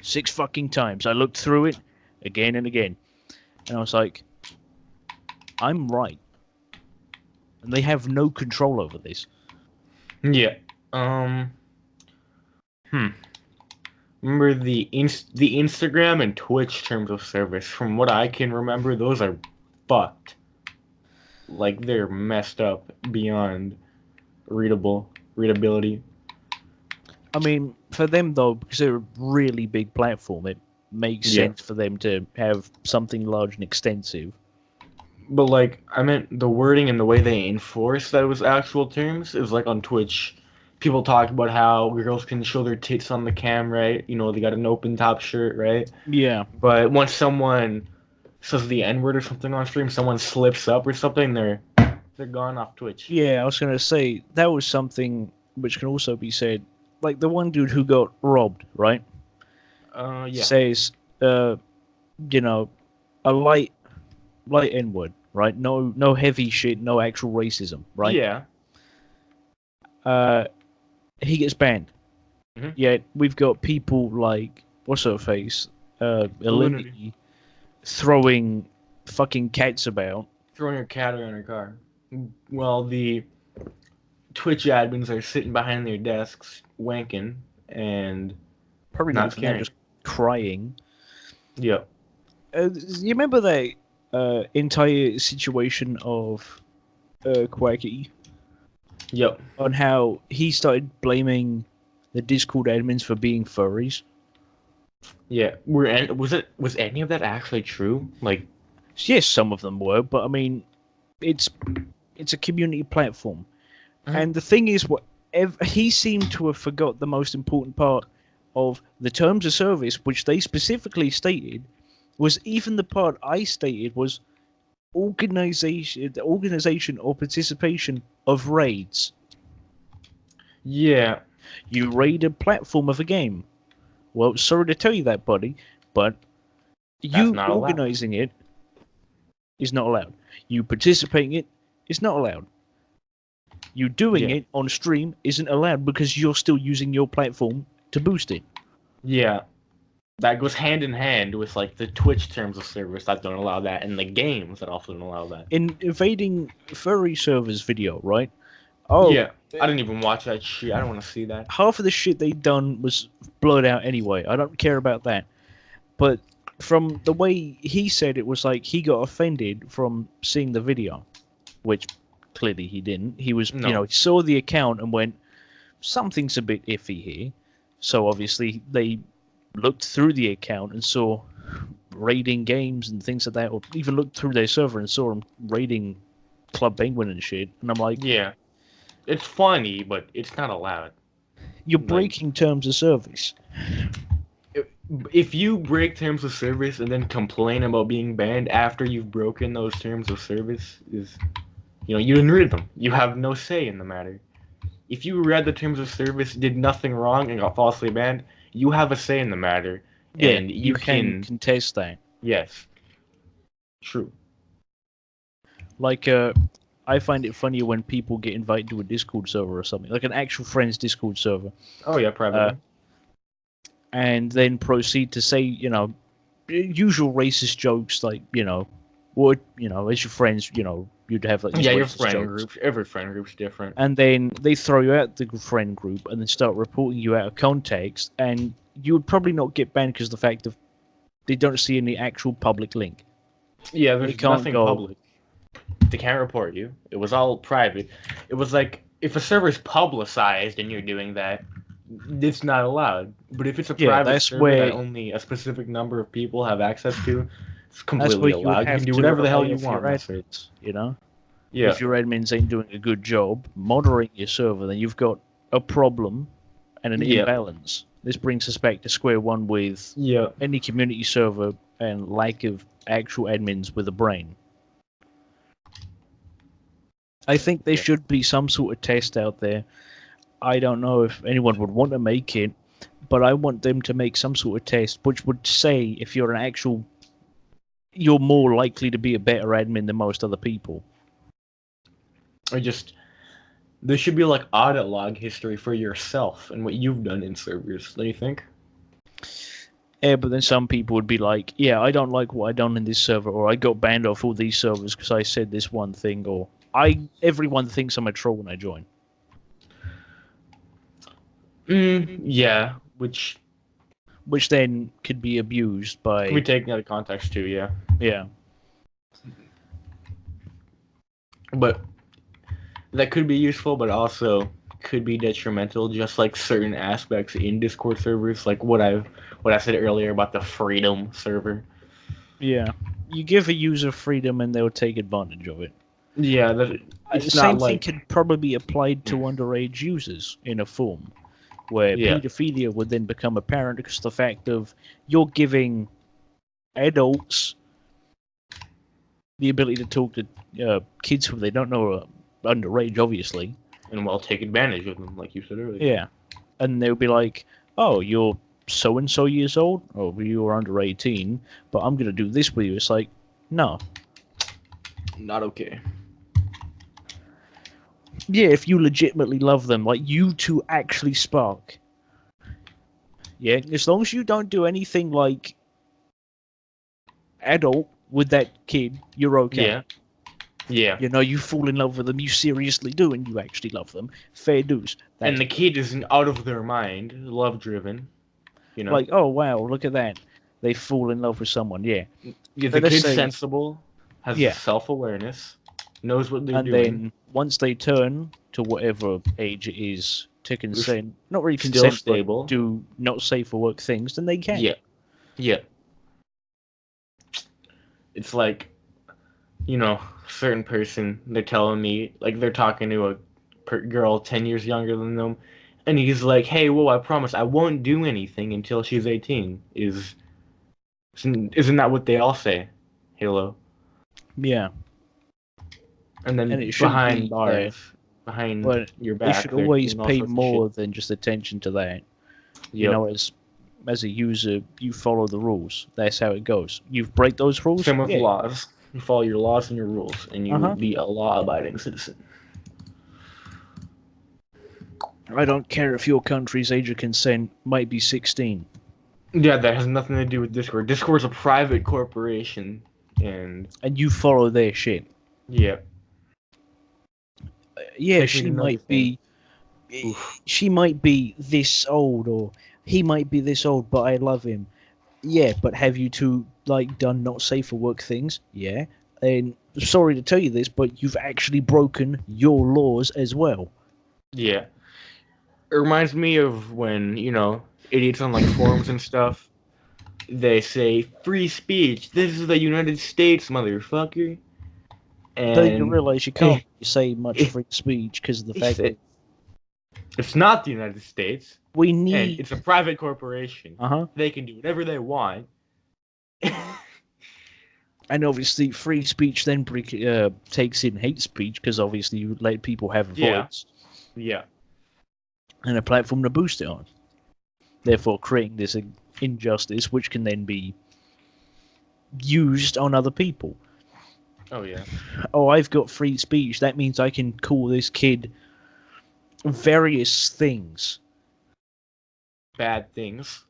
6 fucking times. I looked through it again and again, and I was like, I'm right. And they have no control over this. Yeah. Hmm. Remember the Instagram and Twitch terms of service? From what I can remember, those are fucked. Like they're messed up beyond readability. I mean, for them though, because they're a really big platform, it makes Yeah. sense for them to have something large and extensive. But like I meant the wording and the way they enforce that was actual terms is like on Twitch. People talk about how girls can show their tits on the cam, right? You know, they got an open top shirt, right? Yeah. But once someone says the N word or something on stream, someone slips up or something, they're gone off Twitch. Yeah, I was going to say, that was something which can also be said. Like the one dude who got robbed, right? Yeah. Says, uh, you know, a light N word, right? No heavy shit, no actual racism, right? Yeah. Uh, he gets banned. Mhm. Yet we've got people like what's her face, Alinity, throwing fucking cats about. Throwing your cat around her car. Well, the Twitch admins are sitting behind their desks wanking and Probably not not looking out, caring. just crying. Yep. You remember that entire situation of Quacky Yep. on how he started blaming the Discord admins for being furries? Yeah. Was any of that actually true? Like, Yes, some of them were, but I mean, it's a community platform, and the thing is, he seemed to have forgot the most important part of the terms of service, which they specifically stated was even the part I stated was organization or participation of raids. yeah, You raid a platform of a game. Well, sorry to tell you that, buddy, but that's you not allowed. organizing it is not allowed. You participating it is not allowed. You doing Yeah. it on stream isn't allowed because you're still using your platform to boost it. Yeah. That goes hand in hand with like the Twitch terms of service that don't allow that, and the games that also don't allow that. In invading furry servers video, right? Oh, Yeah. I didn't even watch that shit. I don't want to see that. half of the shit they done was blurred out anyway. I don't care about that. But from the way he said it was like he got offended from seeing the video, which clearly he didn't. He was, No. he saw the account and went, something's a bit iffy here. So obviously they looked through the account and saw raiding games and things like that, or even looked through their server and saw them raiding Club Penguin and shit. And I'm like, Yeah. It's funny, but it's not allowed. You're Like, breaking terms of service. if you break terms of service and then complain about being banned after you've broken those terms of service, you didn't read them. You have no say in the matter. If you read the terms of service, did nothing wrong, and got falsely banned, you have a say in the matter, Yeah, and you can contest that. yes, true. Like, I find it funny when people get invited to a Discord server or something, like an actual friend's Discord server, Oh yeah, privately. and then proceed to say, usual racist jokes, like, as your friends, you'd have like these Yeah, your racist friend jokes. group. Every friend group's different. And then they throw you out the friend group and then start reporting you out of context, and you would probably not get banned because of the fact of they don't see any actual public link. Yeah, They there's can't nothing go, public. They can't report you. It was all private. It was like if a server's publicized and you're doing that, it's not allowed. But if it's a Yeah, private that's server that where only a specific number of people have access to, it's that's completely where you would allowed. You have can do to whatever the hell lay you off your want. That's it. admins, Yeah. If your admins ain't doing a good job moderating your server, then you've got a problem and an Yeah. imbalance. This brings us back to square one with Yeah. any community server and lack of actual admins with a brain. I think there should be some sort of test out there. I don't know if anyone would want to make it, but I want them to make some sort of test which would say if you're you're more likely to be a better admin than most other people. Or there should be like audit log history for yourself and what you've done in servers. Don't you think? Yeah, but then some people would be like, yeah, I don't like what I done in this server, or I got banned off all these servers because I said this one thing, or everyone thinks I'm a troll when I join. Yeah, which then could be abused by... can be taken out of context too, yeah. Yeah. But that could be useful, but also could be detrimental, just like certain aspects in Discord servers, like what I said earlier about the freedom server. Yeah. You give a user freedom and they'll take advantage of it. Yeah, The it's same not thing like could probably be applied to underage users in a form, where pedophilia would then become apparent because of the fact of you're giving adults the ability to talk to kids who they don't know are underage, obviously. And well, take advantage of them, like you said earlier. Yeah. And they'll be like, oh, you're so-and-so years old? Oh, you're under 18, but I'm going to do this with you. It's like, no. Not okay. Yeah, if you legitimately love them, like you two actually spark. Yeah, as long as you don't do anything like adult with that kid, you're okay. Yeah. Yeah. You fall in love with them, you seriously do, and you actually love them. Fair dues. And the kid isn't out of their mind, love-driven. Like, oh, wow, look at that. They fall in love with someone, yeah. Yeah, the kid's sensible, has self-awareness, knows what they're doing. And then once they turn to whatever age it is to consent, not really consent, stable. But do not safe for work things, then they can. Yeah. Yeah. It's like, certain person, they're telling me, like they're talking to a girl 10 years younger than them, and he's like, hey, whoa, I promise I won't do anything until she's 18. Isn't that what they all say? Halo. Yeah. And then behind bars, behind your back, they should always pay more than just attention to that. Yep. As a user, you follow the rules. That's how it goes. You break those rules. Same with laws. You follow your laws and your rules, and you will be a law-abiding citizen. I don't care if your country's age of consent might be 16. Yeah, that has nothing to do with Discord. Discord's a private corporation, and you follow their shit. Yeah. Yeah, she might be this old, or he might be this old, but I love him. Yeah, but have you two done not safe for work things? Yeah. And sorry to tell you this, but you've actually broken your laws as well. Yeah. It reminds me of when, idiots on forums and stuff, they say free speech. This is the United States, motherfucker. And then you realize you can't say much free speech because of the fact that It's not the United States, We and need. it's a private corporation. Uh-huh. They can do whatever they want. And obviously, free speech then takes in hate speech, because obviously you let people have a Yeah. voice Yeah. and a platform to boost it on. Therefore, creating this injustice, which can then be used on other people. Oh, yeah. Oh, I've got free speech. That means I can call this kid various things. Bad things.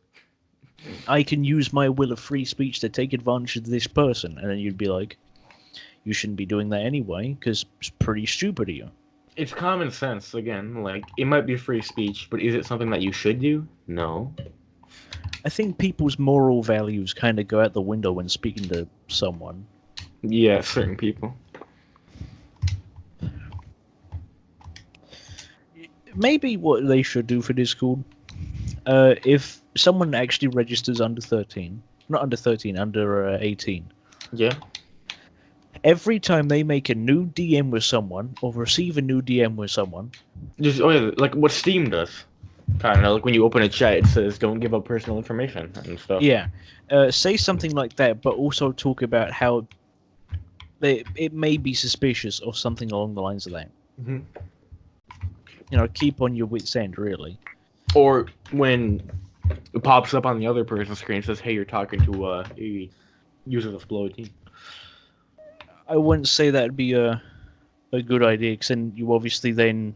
I can use my will of free speech to take advantage of this person. And then you'd be like, you shouldn't be doing that anyway, because it's pretty stupid of you. It's common sense, again. Like, it might be free speech, but is it something that you should do? No. I think people's moral values kind of go out the window when speaking to someone. Yeah, certain people. Maybe what they should do for Discord, if someone actually registers under 13, not under 13, under 18, Yeah. every time they make a new DM with someone or receive a new DM with someone, Just, oh yeah, like what Steam does. Kind of like when you open a chat, it says don't give up personal information and stuff. yeah, say something like that, but also talk about how it may be suspicious or something along the lines of that. Mm-hmm. You know, keep on your wits' end, really. Or when it pops up on the other person's screen, it says, "Hey, you're talking to a user that's below 18." I wouldn't say that'd be a good idea, because then you obviously then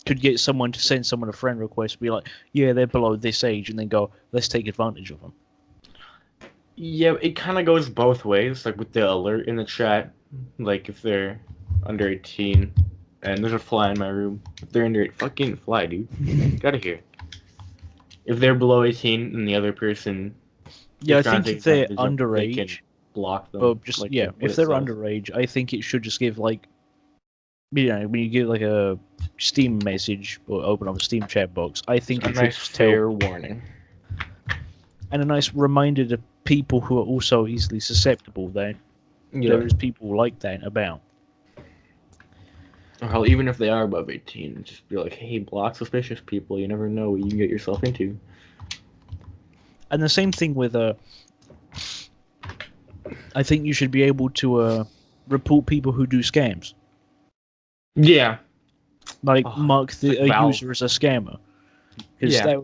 could get someone to send someone a friend request, be like, yeah, they're below this age, and then go, let's take advantage of them. Yeah, it kind of goes both ways. Like with the alert in the chat, like if they're under 18, and there's a fly in my room. If they're under fucking fly, dude, get out of here. If they're below 18 and the other person, Yeah, I is trying think to take if they're advantage of them, they can underage, block them. or just, like yeah, what if it they're says. underage, I think it should just give, like, you know, when you get, like, a Steam message or open up a Steam chat box, I think a it should nice just tell, fair warning. and a nice reminder to people who are also easily susceptible that there is people like that about. Hell, even if they are above 18, just be like, hey, block suspicious people. You never know what you can get yourself into. And the same thing with, I think you should be able to report people who do scams. Yeah. Like, mark like a Valve. user as a scammer. Yeah.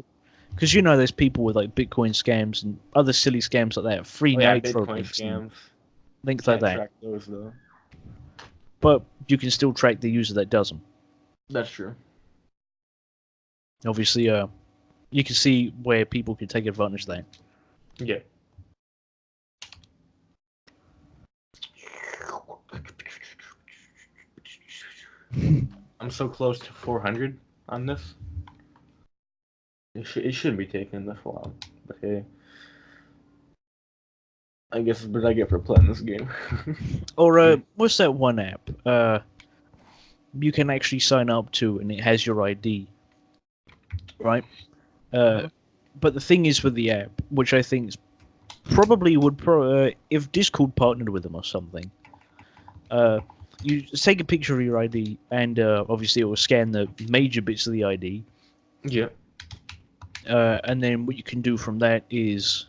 Because you know there's people with like Bitcoin scams and other silly scams like that, free Nitro Bitcoin links, scams. links like Can't that. track those though. But you can still track the user that does them. That's true. Obviously, you can see where people can take advantage of that. Yeah. I'm so close to 400 on this. It shouldn't be taking this long, but hey. I guess it's what I get for playing this game. Or what's that one app? You can actually sign up to, and it has your ID, right? But the thing is with the app, which I think is probably would if Discord partnered with them or something. You take a picture of your ID, and obviously it will scan the major bits of the ID. Yeah. And then what you can do from that is,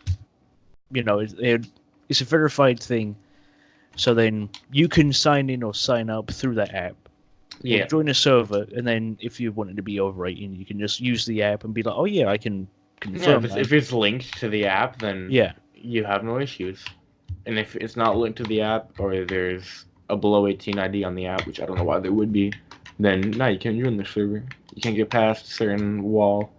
you know, it's a verified thing. So then you can sign in or sign up through that app. Yeah. Or join a server, and then if you wanted to be over 18, you can just use the app and be like, oh yeah, I can confirm that. If it's linked to the app, then yeah, you have no issues. And if it's not linked to the app, or there's a below 18 ID on the app, which I don't know why there would be, then no, you can't join the server. You can't get past a certain wall.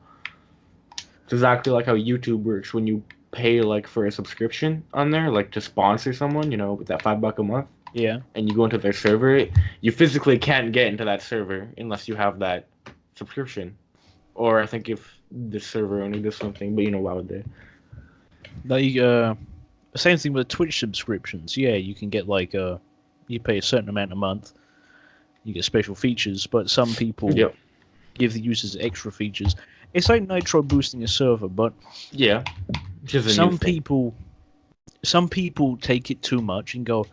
It's exactly like how YouTube works when you pay like for a subscription on there, like to sponsor someone, you know, with that $5 a month. yeah. And you go into their server, you physically can't get into that server unless you have that subscription. Or I think if the server only does something, but you know why would they? Like same thing with Twitch subscriptions. Yeah, you can get like you pay a certain amount a month, you get special features, but some people give the users extra features. It's like Nitro boosting a server, but yeah, some people take it too much and go,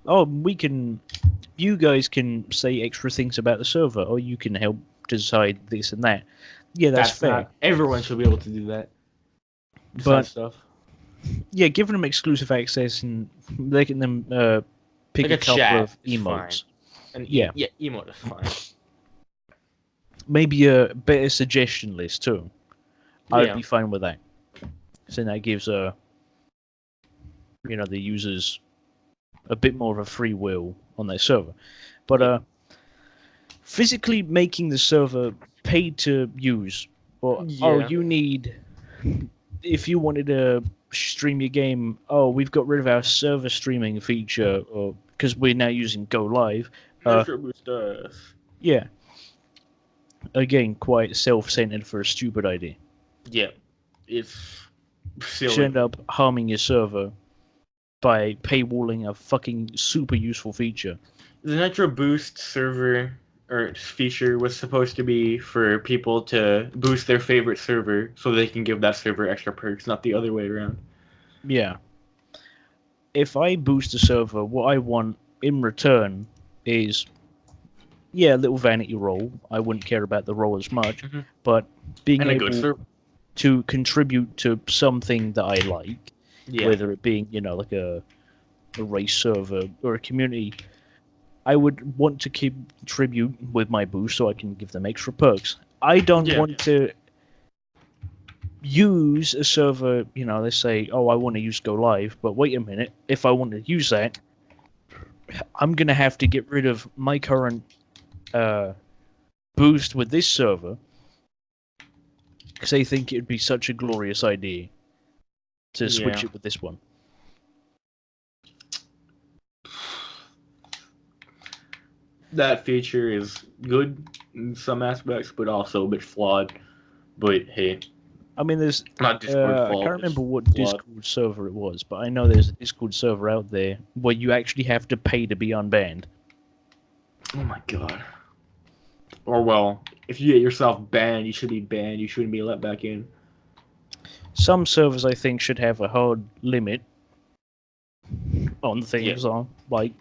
oh, you guys can say extra things about the server, or you can help to decide this and that. Yeah, that's fair. Not, everyone should be able to do that. But Stuff. yeah, giving them exclusive access and letting them pick Like a couple chat of is emotes. And yeah, emote is fine. Maybe a better suggestion list too. I'd Yeah. be fine with that. So that gives the users a bit more of a free will on their server. But physically making the server paid to use, or you need, if you wanted to stream your game, we've got rid of our server streaming feature, or because we're now using Go Live. Yeah. Again, quite self-centered for a stupid idea. Yeah, it's silly. You end up harming your server by paywalling a fucking super useful feature. The Nitro Boost server or feature was supposed to be for people to boost their favorite server so they can give that server extra perks, not the other way around. Yeah. If I boost a server, what I want in return is, a little vanity roll. I wouldn't care about the roll as much, but being able to contribute to something that I like, whether it being, like a race server or a community, I would want to contribute with my boost so I can give them extra perks. I don't want to use a server, let's say, I want to use Go Live, but wait a minute, if I want to use that, I'm going to have to get rid of my current boost with this server because they think it would be such a glorious idea to switch it with this one. That feature is good in some aspects, but also a bit flawed. But hey, I mean, there's not Discord I can't remember what Discord server it was, but I know there's a Discord server out there where you actually have to pay to be unbanned. Oh my god. Or well, if you get yourself banned, you should be banned. You shouldn't be let back in. Some servers, I think, should have a hard limit on things. Like,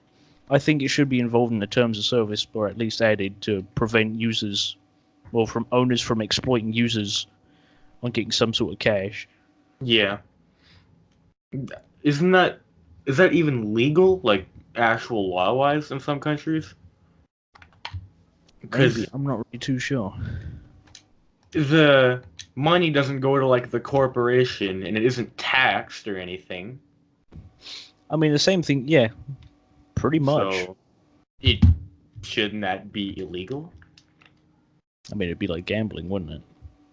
I think it should be involved in the terms of service, or at least added to prevent users, or from owners from exploiting users on getting some sort of cash. Yeah. Is that even legal? Like, actual law-wise in some countries? Maybe. I'm not really too sure. The money doesn't go to, like, the corporation, and it isn't taxed or anything. I mean, the same thing, yeah. Pretty much. So, shouldn't that be illegal? I mean, it'd be like gambling, wouldn't it?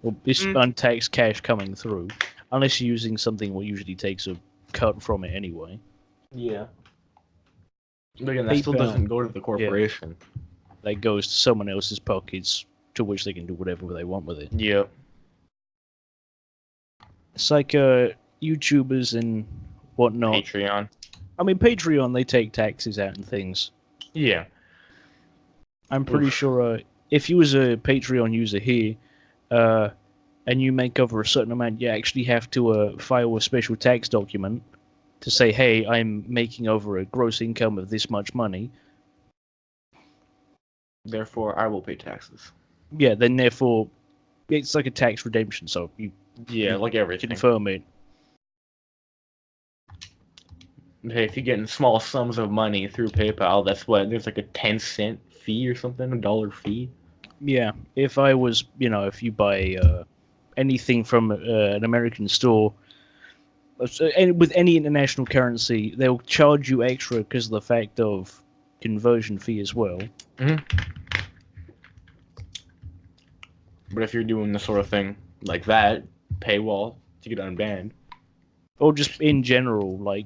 Well, it's untaxed cash coming through. Unless you're using something what usually takes a cut from it anyway. Yeah. But again, that still doesn't go to the corporation. Yeah. That goes to someone else's pockets, to which they can do whatever they want with it. Yeah. It's like YouTubers and whatnot. Patreon. I mean, Patreon, they take taxes out and things. Yeah. I'm pretty sure if you was a Patreon user here, and you make over a certain amount, you actually have to file a special tax document to say, hey, I'm making over a gross income of this much money. Therefore, I will pay taxes. Yeah, then therefore, it's like a tax redemption, so you like everything. Confirm it. Hey, if you're getting small sums of money through PayPal, that's what, there's like a 10-cent fee or something, $1 fee. Yeah, if I was, if you buy anything from an American store, with any international currency, they'll charge you extra because of the fact of conversion fee as well. But if you're doing the sort of thing like that, paywall to get unbanned. Or just in general, like,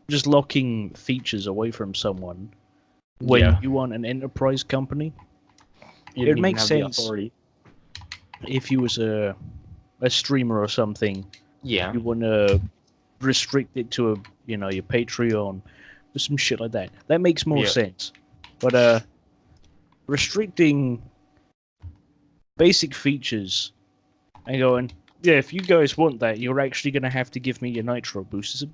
just locking features away from someone when you want an enterprise company. It makes sense if you was a streamer or something. Yeah. You want to restrict it to your Patreon or some shit like that. That makes more sense. But restricting basic features and going, if you guys want that, you're actually going to have to give me your Nitro boosters.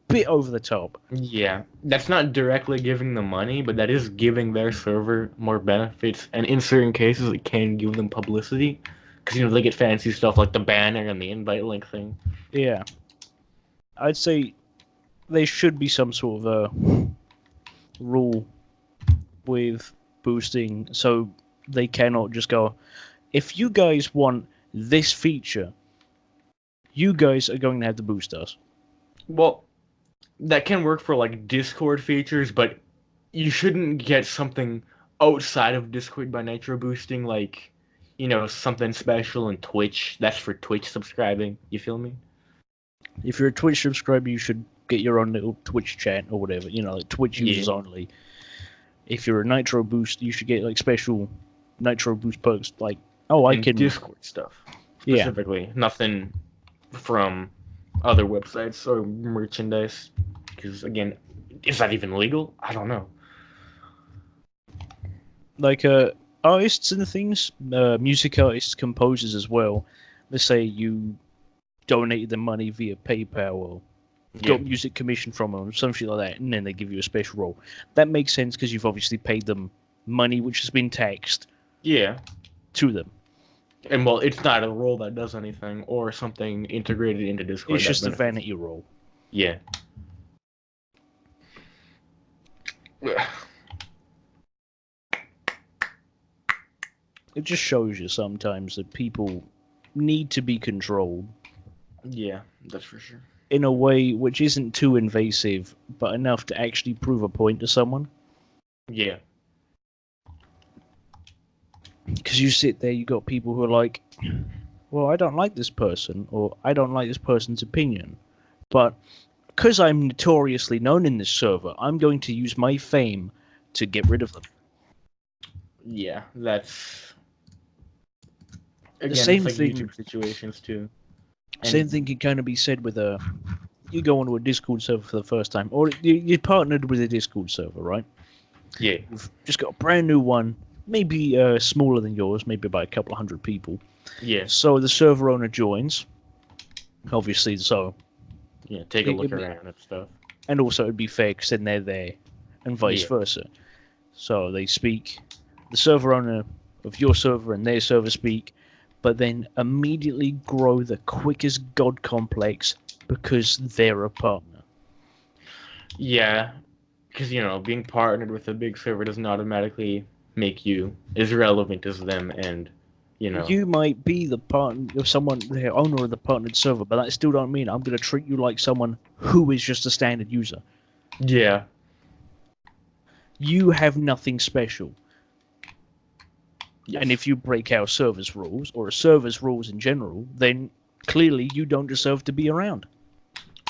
bit over the top. Yeah, that's not directly giving them money, but that is giving their server more benefits, and in certain cases, it can give them publicity, because they get fancy stuff like the banner and the invite link thing. Yeah. I'd say there should be some sort of a rule with boosting, so they cannot just go, if you guys want this feature, you guys are going to have to boost us. Well, that can work for like Discord features, but you shouldn't get something outside of Discord by nitro boosting, like, something special in Twitch. That's for Twitch subscribing. You feel me? If you're a Twitch subscriber, you should get your own little Twitch chat or whatever, like Twitch users only. If you're a nitro boost, you should get like special nitro boost perks, like, I can Discord stuff specifically. Nothing from other websites or merchandise, because again, is that even legal? I don't know. Like artists and things, music artists, composers as well. Let's say you donated the money via PayPal or got music commission from them, something like that, and then they give you a special role. That makes sense because you've obviously paid them money which has been taxed. Yeah. To them. And well, it's not a role that does anything or something integrated into Discord. It's just a vanity role. Yeah. It just shows you sometimes that people need to be controlled. Yeah, that's for sure. In a way which isn't too invasive, but enough to actually prove a point to someone. Yeah. Because you sit there, you got people who are like, well, I don't like this person, or I don't like this person's opinion, but because I'm notoriously known in this server, I'm going to use my fame to get rid of them. Yeah, that's again, the same it's like thing. YouTube situations too. Same thing can kind of be said with you go onto a Discord server for the first time, or you partnered with a Discord server, right? Yeah. You've just got a brand new one, maybe smaller than yours, maybe by a couple of hundred people. Yeah. So the server owner joins, obviously, so... Yeah, take a look around and stuff. And also it'd be fair because then they're there, and vice versa. So they speak, the server owner of your server and their server speak, but then immediately grow the quickest god complex because they're a partner. Yeah, because, being partnered with a big server doesn't automatically make you as relevant as them, and, You might be the partner of someone, the owner of the partnered server, but that still don't mean I'm going to treat you like someone who is just a standard user. Yeah. You have nothing special. Yes. And if you break our server's rules, or a server's rules in general, then clearly you don't deserve to be around.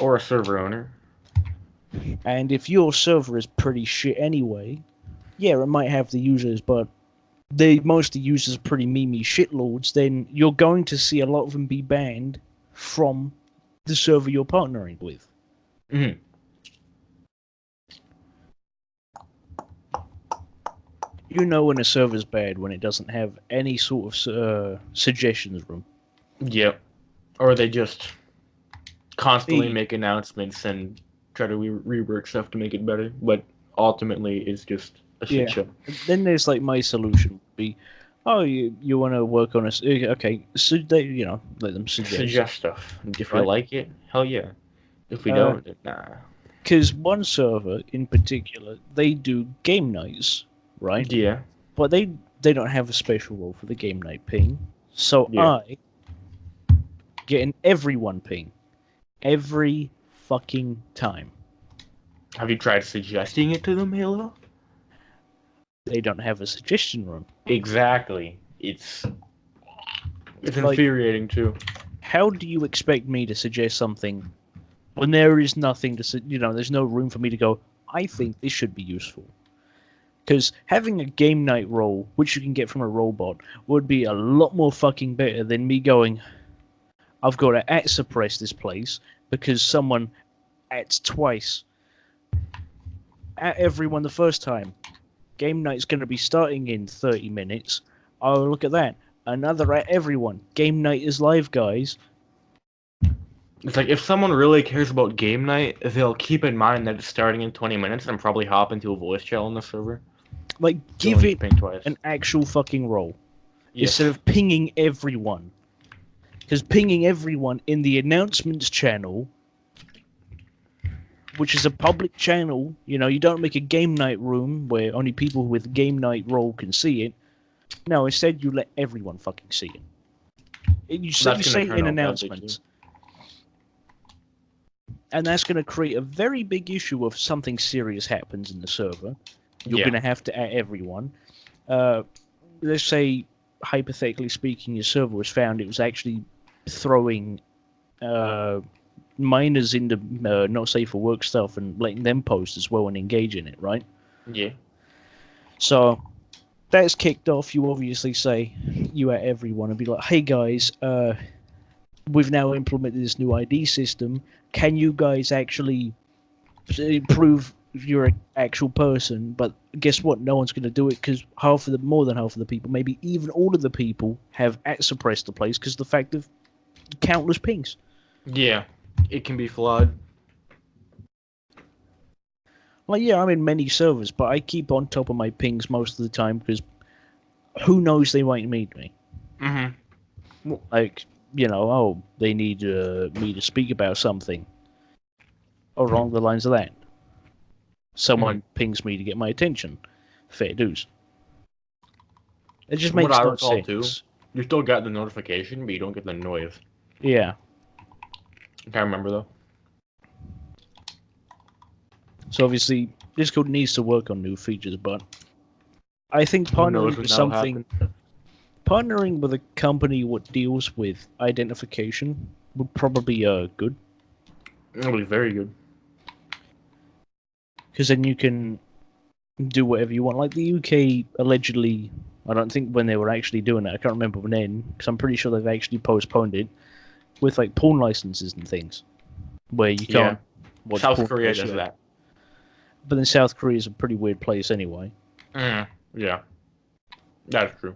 Or a server owner. And if your server is pretty shit anyway, yeah, it might have the users, but most of the users are pretty memey shitlords, then you're going to see a lot of them be banned from the server you're partnering with. Mm-hmm. You know when a server's bad when it doesn't have any sort of suggestions room. Yep. Or they just constantly make announcements and try to rework stuff to make it better, but ultimately it's just a shit show. Then there's like my solution would be, you want to work on a okay, so they let them suggest stuff. And if we like it, hell yeah. If we don't, then nah. Because one server in particular, they do game nights, right? Yeah. But they don't have a special role for the game night ping, so I get an everyone ping every fucking time. Have you tried suggesting it to them, Halo? They don't have a suggestion room. Exactly. It's like, infuriating too. How do you expect me to suggest something when there is nothing to there's no room for me to go, I think this should be useful? Because having a game night role, which you can get from a robot, would be a lot more fucking better than me going, I've got to suppress this place because someone twice. At everyone the first time. Game night's going to be starting in 30 minutes. Oh, look at that. Another at everyone. Game night is live, guys. It's like if someone really cares about game night, they'll keep in mind that it's starting in 20 minutes and probably hop into a voice chat on the server. Like, Don't give need to it ping twice. an actual fucking role Yes. instead of pinging everyone. Because pinging everyone in the announcements channel, which is a public channel, you know, you don't make a game night room where only people with game night role can see it. No, instead you let everyone fucking see it. You say it in announcements. And that's going to create a very big issue if something serious happens in the server. You're going to have to add everyone. Let's say, hypothetically speaking, your server was found it was actually throwing minors into not safe for work stuff and letting them post as well and engage in it, right? Yeah. So that's kicked off. You obviously say you at everyone and be like, hey guys, we've now implemented this new ID system. Can you guys actually prove you're an actual person? But guess what? No one's going to do it because more than half of the people, maybe even all of the people, have suppressed the place because of the fact of countless pings. Yeah, it can be flawed. Like, yeah, I'm in many servers, but I keep on top of my pings most of the time because who knows, they might need me. Mm-hmm. Like, you know, oh, they need me to speak about something. Or along the lines of that. Someone pings me to get my attention. Fair dues. It just makes no sense. Too, you still got the notification, but you don't get the noise. Yeah. I can't remember, though. So obviously, Discord needs to work on new features, but I think partnering with a company what deals with identification would probably be good. It'll be very good. Because then you can do whatever you want. Like the UK allegedly, I don't think when they were actually doing it, I can't remember when, because I'm pretty sure they've actually postponed it, with like porn licenses and things, where you can't watch porn. South Korea does that. But then South Korea is a pretty weird place anyway. Yeah. That's true.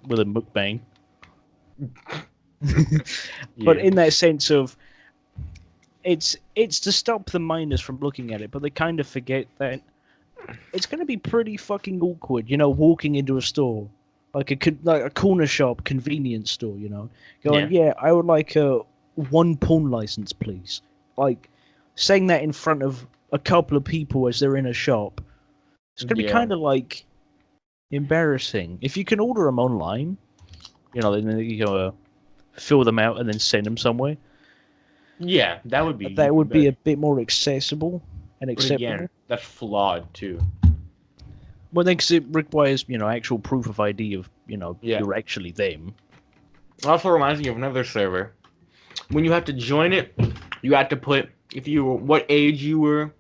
With a mukbang. But in that sense of, it's to stop the minors from looking at it, but they kind of forget that it's going to be pretty fucking awkward, you know, walking into a store, like a corner shop, convenience store, you know, going, I would like one porn license, please. Like, saying that in front of a couple of people as they're in a shop, it's going to be kind of like embarrassing. If you can order them online, you know, then you go fill them out and then send them somewhere. Yeah, that would be. That would be a bit more accessible and acceptable. But again, that's flawed too. Well, then, because it requires, you know, actual proof of ID of, you know, you're actually them. It also reminds me of another server. When you have to join it, you have to put what age you were.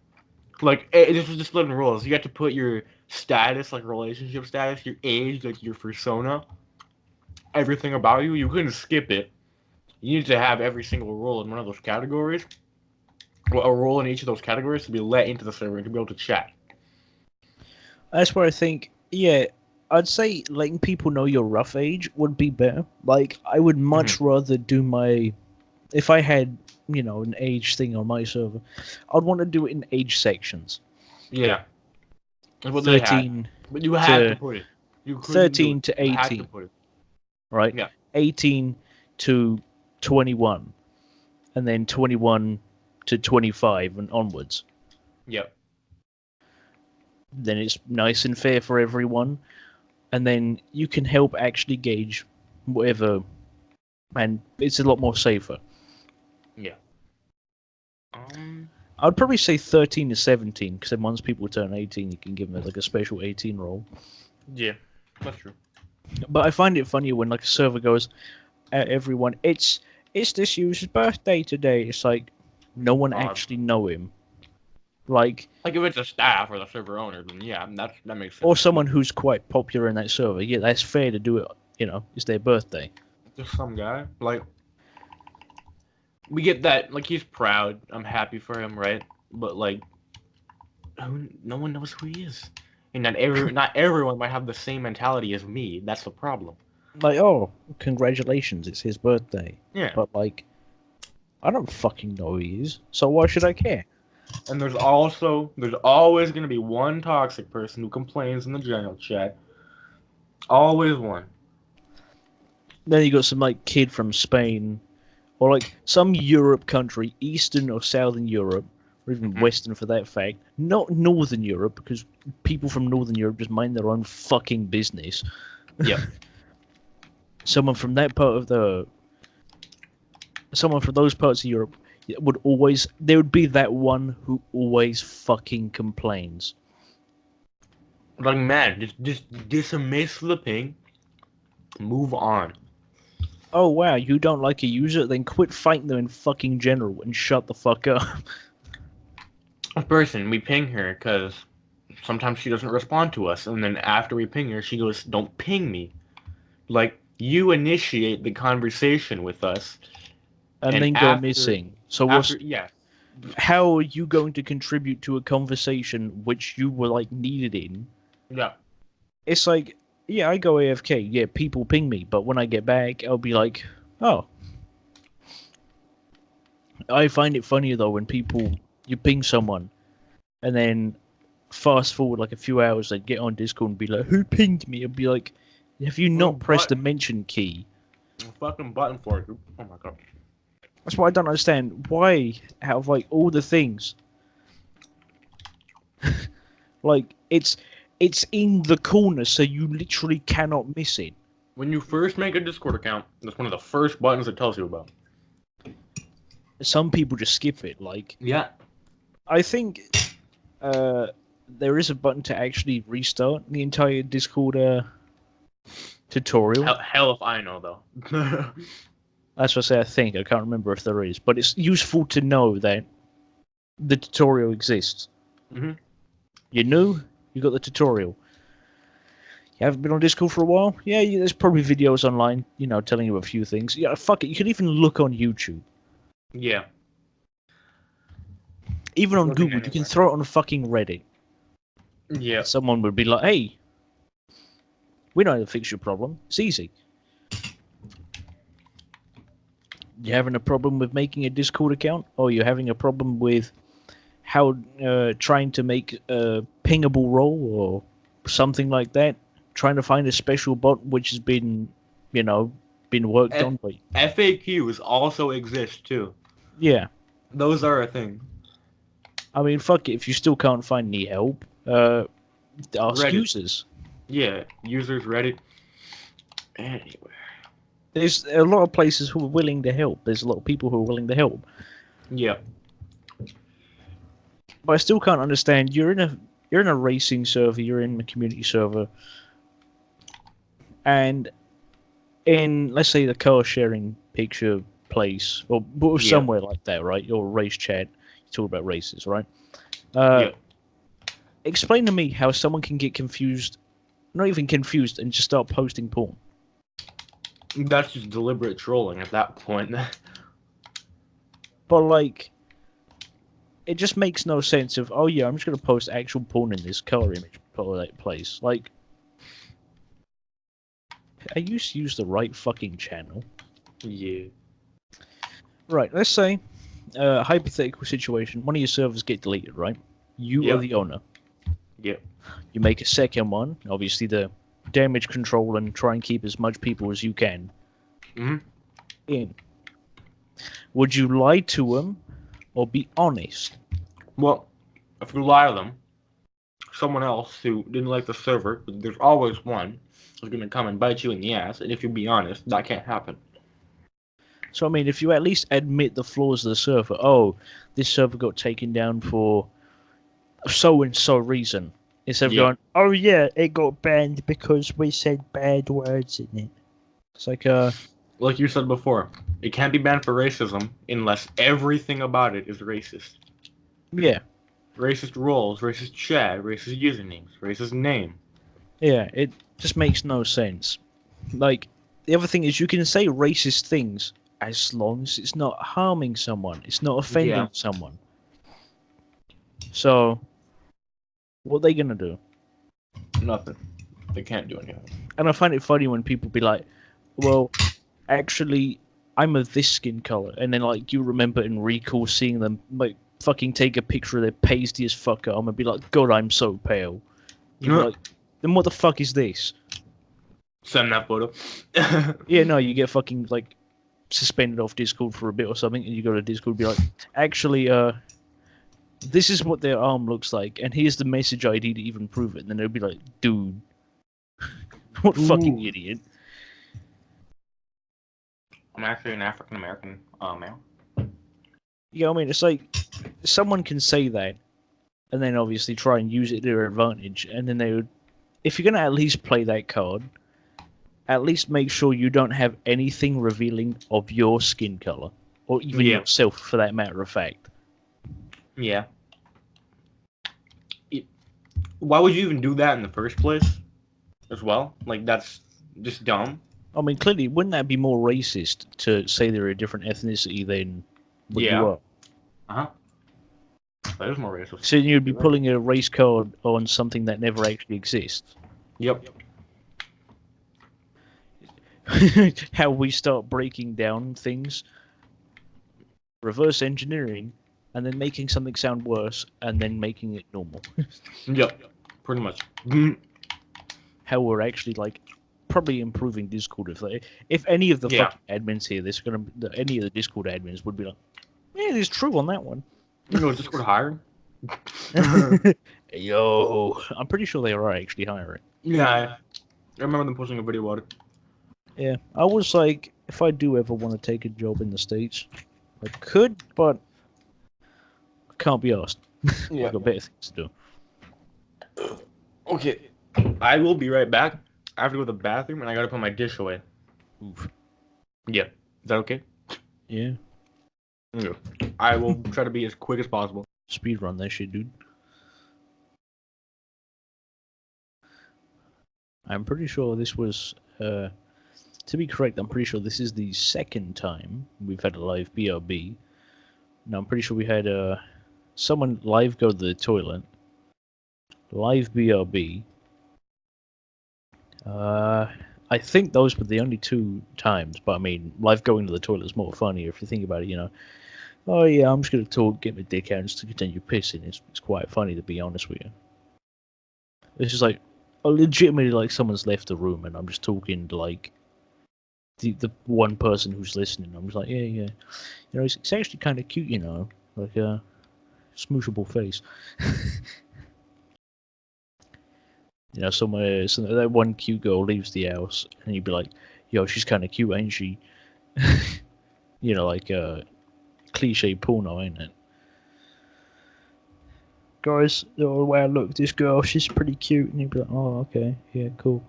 Like, this was just little rules. You have to put your status, like relationship status, your age, like your persona, everything about you. You couldn't skip it. You need to have every single role in one of those categories. Well, a role in each of those categories to be let into the server and to be able to chat. That's where I think, I'd say letting people know your rough age would be better. Like, I would much rather do if I had, you know, an age thing on my server, I'd want to do it in age sections. Yeah. That's what 13 but you have to put it. 13 to 18. You have to put it. Right? Yeah. 18 to 21. And then 21 to 25 and onwards. Yep. Then it's nice and fair for everyone. And then you can help actually gauge whatever. And it's a lot more safer. Yeah. I'd probably say 13 to 17, because then once people turn 18, you can give them like a special 18 role. Yeah, that's true. But I find it funny when like a server goes, everyone, it's this user's birthday today. It's like, no one actually know him. Like if it's a staff or the server owner, then that makes sense. Or someone who's quite popular in that server. Yeah, that's fair to do it, you know, it's their birthday. Just some guy. Like, we get that, like, he's proud. I'm happy for him, right? But, like, no one knows who he is. And not everyone might have the same mentality as me. That's the problem. Like, oh, congratulations, it's his birthday. Yeah. But, like, I don't fucking know who he is, so why should I care? And there's always going to be one toxic person who complains in the general chat. Always one. Then you got some like kid from Spain, or like some Europe country, Eastern or Southern Europe, or even Western for that fact. Not Northern Europe, because people from Northern Europe just mind their own fucking business. Yep. Someone from those parts of Europe there would be that one who always fucking complains. Like, man, just dismiss the ping. Move on. Oh wow, you don't like a user? Then quit fighting them in fucking general and shut the fuck up. A person, we ping her because sometimes she doesn't respond to us, and then after we ping her, she goes, "Don't ping me." Like, you initiate the conversation with us, And and then go missing. So yeah. how are you going to contribute to a conversation which you were like needed in? Yeah. It's like, yeah, I go AFK. Yeah, people ping me, but when I get back, I'll be like, oh. I find it funnier though when you ping someone, and then fast forward like a few hours, they get on Discord and be like, "Who pinged me?" I'd be like, "Have you not pressed the mention key?" Fucking button for it. Oh my god. That's why I don't understand. Why, out of like all the things, like it's in the corner, so you literally cannot miss it. When you first make a Discord account, that's one of the first buttons it tells you about. Some people just skip it. Like, Yeah. I think there is a button to actually restart the entire Discord tutorial. Hell if I know though. That's what I say. I think I can't remember if there is, but it's useful to know that the tutorial exists. Mm-hmm. You're new, you got the tutorial. You haven't been on Discord for a while? Yeah, there's probably videos online, telling you a few things. Yeah, fuck it. You can even look on YouTube. Yeah. Even on Looking Google, you can anywhere. throw it on fucking Reddit. Yeah. Someone would be like, "Hey, we know how to fix your problem. It's easy. You having a problem with making a Discord account, or you're having a problem with how trying to make a pingable role or something like that? Trying to find a special bot which has been, been worked on by FAQs also exist too. Yeah. Those are a thing. I mean, fuck it. If you still can't find any help, ask Reddit. users. Yeah, users, Reddit, anywhere. There's a lot of places who are willing to help. There's a lot of people who are willing to help. Yeah. But I still can't understand. You're in a racing server. You're in a community server, and in, let's say, the car sharing picture place or somewhere like that, right? Your race chat. You talk about races, right? Explain to me how someone can get confused, not even confused, and just start posting porn. That's just deliberate trolling at that point. But like, it just makes no sense of, oh yeah, I'm just gonna post actual porn in this car image place. Like, I used to use the right fucking channel. Yeah. Right, let's say, hypothetical situation, one of your servers get deleted, right? You are the owner. Yep. You make a second one, obviously the damage control and try and keep as much people as you can in. Would you lie to them or be honest? Well, if you lie to them, someone else who didn't like the server, there's always one, is going to come and bite you in the ass, and if you be honest, that can't happen. So, I mean, if you at least admit the flaws of the server, oh, this server got taken down for so-and-so reason, instead of going, oh yeah, it got banned because we said bad words in it. It's like, like you said before, it can't be banned for racism unless everything about it is racist. Yeah. Racist roles, racist chat, racist usernames, racist name. Yeah, it just makes no sense. Like, the other thing is you can say racist things as long as it's not harming someone, it's not offending someone. So, what are they gonna do? Nothing. They can't do anything. And I find it funny when people be like, well, actually, I'm of this skin color, and then like you remember and recall seeing them like fucking take a picture of their pasty as fuck arm and be like, God, I'm so pale. You'd be like, then what the fuck is this? Send that photo. Yeah, no, you get fucking like suspended off Discord for a bit or something, and you go to Discord and be like, actually, this is what their arm looks like, and here's the message ID to even prove it. And then they'll be like, dude, what fucking idiot. I'm actually an African American male. Yeah, I mean, it's like someone can say that, and then obviously try and use it to their advantage, and then they would, if you're gonna at least play that card, at least make sure you don't have anything revealing of your skin color, or even yourself, for that matter of fact. Yeah. Why would you even do that in the first place? As well, like that's just dumb. I mean, clearly, wouldn't that be more racist to say they're a different ethnicity than what you are? Uh-huh. That is more racist. So you'd be pulling a race card on something that never actually exists. Yep. How we start breaking down things. Reverse engineering, and then making something sound worse, and then making it normal. Yep. Pretty much. How we're actually like probably improving Discord if any of the fucking admins here, any of the Discord admins would be like, yeah, it's true on that one. You know, Discord hiring. Yo, I'm pretty sure they are actually hiring. Yeah, I remember them posting a video about it. Yeah, I was like, if I do ever want to take a job in the States, I could, but I can't be asked. Yeah, I've got better things to do. Okay, I will be right back. I have to go to the bathroom and I gotta put my dish away. Oof. Yeah, is that okay? Yeah. Yeah. I will try to be as quick as possible. Speed run that shit, dude. I'm pretty sure this was, to be correct, I'm pretty sure this is the second time we've had a live BRB. Now, I'm pretty sure we had someone live go to the toilet. Live BRB. I think those were the only 2 times, but I mean, live going to the toilet is more funny if you think about it, you know. Oh yeah, I'm just going to talk, get my dick out just to continue pissing. It's quite funny, to be honest with you. It's just like, legitimately like someone's left the room and I'm just talking to like the one person who's listening. I'm just like, yeah, you know, it's actually kind of cute, you know, like a smooshable face. You know, so that one cute girl leaves the house and you'd be like, yo, she's kind of cute, ain't she? You know, like cliche porno, ain't it? Guys, the way I look, this girl, she's pretty cute, and you'd be like, oh, okay, yeah, cool.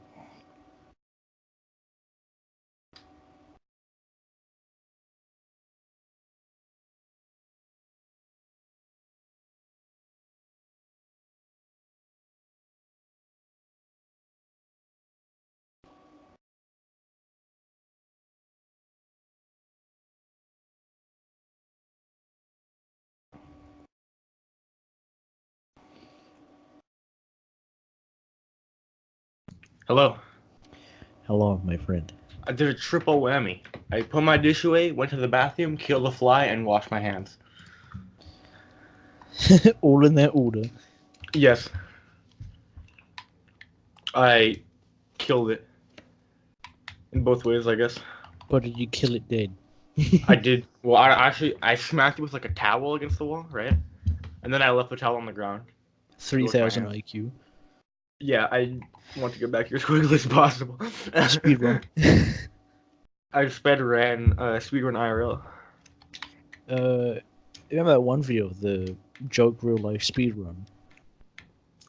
Hello. Hello, my friend. I did a triple whammy. I put my dish away, went to the bathroom, killed a fly, and washed my hands. All in that order. Yes. I killed it. In both ways, I guess. But did you kill it dead? I did. Well, I smacked it with like a towel against the wall, right? And then I left the towel on the ground. 3,000 IQ. Yeah, I want to get back here as quickly as possible. Speedrun. I speedrun IRL. Remember that one video of the joke real life speedrun?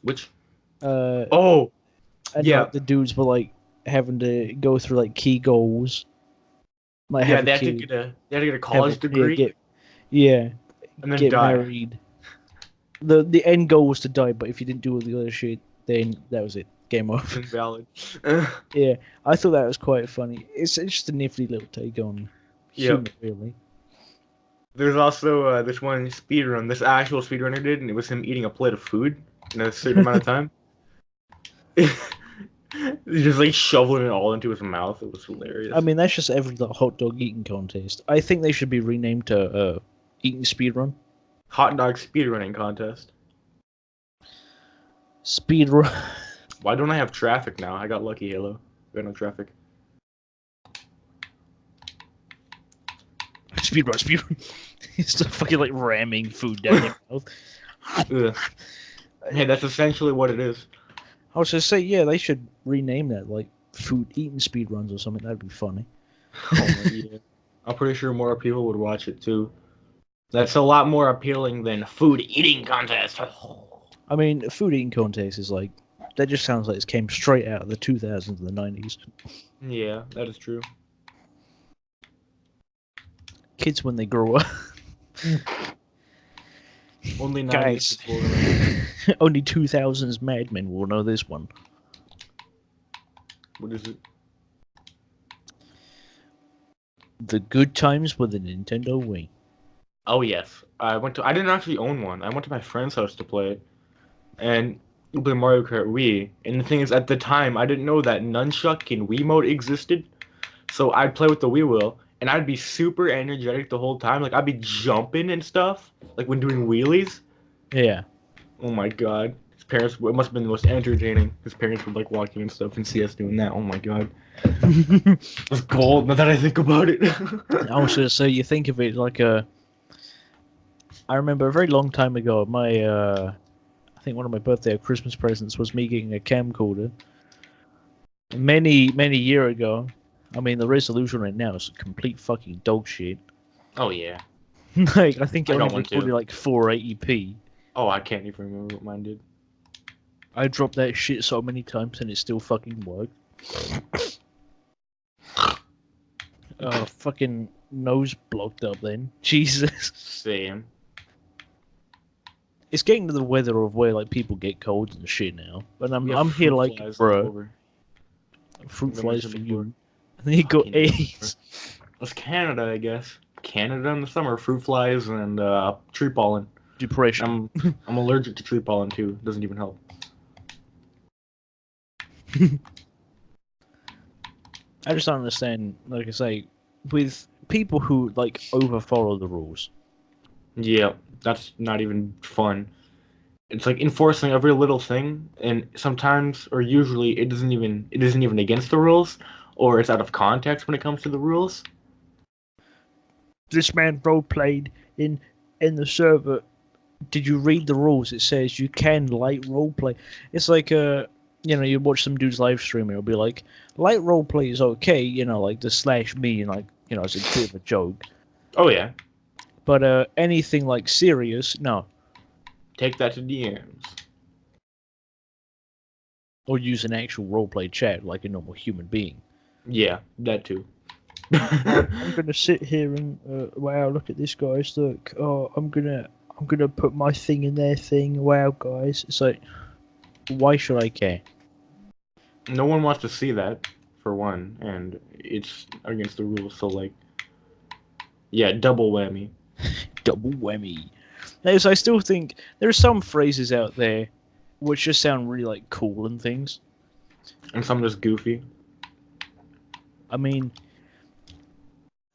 Which? And yeah. Like, the dudes were like having to go through like key goals. Like, yeah, they had to get a college degree. And then get die. Married. The end goal was to die, but if you didn't do all the other shit, then that was it. Game over. Invalid. Yeah, I thought that was quite funny. It's just a nifty little take on humor, really. There's also this one speedrun, this actual speedrunner did, and it was him eating a plate of food in a certain amount of time. He's just like shoveling it all into his mouth. It was hilarious. I mean, that's just every hot dog eating contest. I think they should be renamed to eating speedrun. Hot dog speedrunning contest. Speedrun. Why don't I have traffic now? I got lucky, Halo. I got no traffic. Speedrun. It's just fucking like ramming food down your mouth. Ugh. Hey, that's essentially what it is. I was gonna say, yeah, they should rename that like food eating speedruns or something. That'd be funny. Yeah. I'm pretty sure more people would watch it too. That's a lot more appealing than food eating contest. I mean, food eating contest is like that. Just sounds like it came straight out of the 2000s and the 90s. Yeah, that is true. Kids when they grow up. Only 90s Guys, people remember. only 2000s Mad Men will know this one. What is it? The Good Times with the Nintendo Wii. Oh yes, I didn't actually own one. I went to my friend's house to play it, and play Mario Kart Wii. And the thing is, at the time, I didn't know that nunchuck and Wii mode existed. So I'd play with the Wii wheel, and I'd be super energetic the whole time. Like I'd be jumping and stuff, like when doing wheelies. Yeah. Oh my god, his parents. It must have been the most entertaining. His parents would like walking and stuff and see us doing that. Oh my god, it's gold. Now that I think about it. Also, so you think of it like a. I remember a very long time ago, my I think one of my birthday or Christmas presents was me getting a camcorder. Many year ago. I mean, the resolution right now is complete fucking dog shit. Oh yeah. Like, I think it I got only one recorded too. like 480p. Oh, I can't even remember what mine did. I dropped that shit so many times and it still fucking worked. Oh, fucking nose blocked up then. Jesus. Same. It's getting to the weather of where like people get colds and shit now. But We I'm have here fruit like, flies all bruh, over. fruit Like I flies mentioned for before. you. And then you got Fucking AIDS. That's Canada, I guess. Canada in the summer, fruit flies and tree pollen. Depression. I'm allergic to tree pollen too. Doesn't even help. I just don't understand, like I say, with people who like over follow the rules. Yeah, that's not even fun. It's like enforcing every little thing, and sometimes or usually it isn't even against the rules, or it's out of context when it comes to the rules. This man role played in the server. Did you read the rules? It says you can light roleplay. It's like you know, you watch some dude's live stream, it'll be like light roleplay is okay, you know, like the slash me and like, you know, it's a bit of a joke. Oh yeah, But anything like serious, no. take that to DMs. Or use an actual roleplay chat like a normal human being. Yeah, that too. I'm gonna sit here and wow, look at this guys, look. Oh, I'm gonna put my thing in their thing. Wow, guys, it's like, why should I care? No one wants to see that, for one, and it's against the rules. So like, yeah, double whammy. Double whammy. As I still think there are some phrases out there which just sound really like cool and things. And some just goofy. I mean,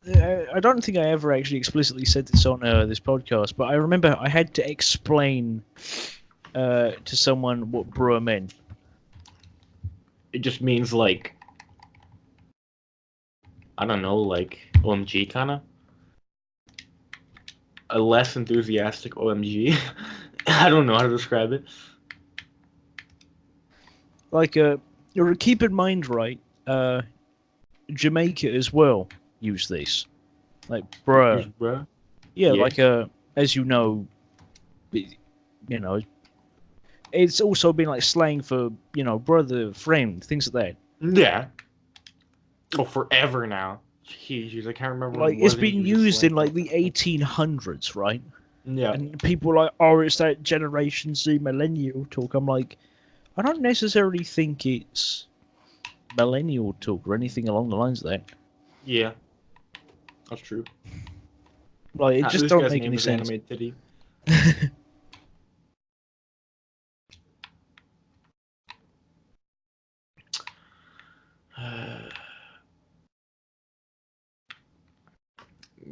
I don't think I ever actually explicitly said this on this podcast, but I remember I had to explain to someone what bro meant. It just means like, I don't know, like OMG kind of. A less enthusiastic OMG. I don't know how to describe it. Like, keep in mind, right? Jamaica as well use this. Like, bruh. Bruh. Yeah, Yeah. like, as you know, it's also been like slang for, you know, brother, friend, things like that. Yeah. Oh, forever now. Jeez, I can't remember when Like, it it's was. been used in like the 1800s, right? Yeah. And people are like, oh, it's that Generation Z millennial talk. I'm like, I don't necessarily think it's millennial talk or anything along the lines of that. Yeah. That's true. Like, it just This don't guy's make name any is sense. Anime Titty.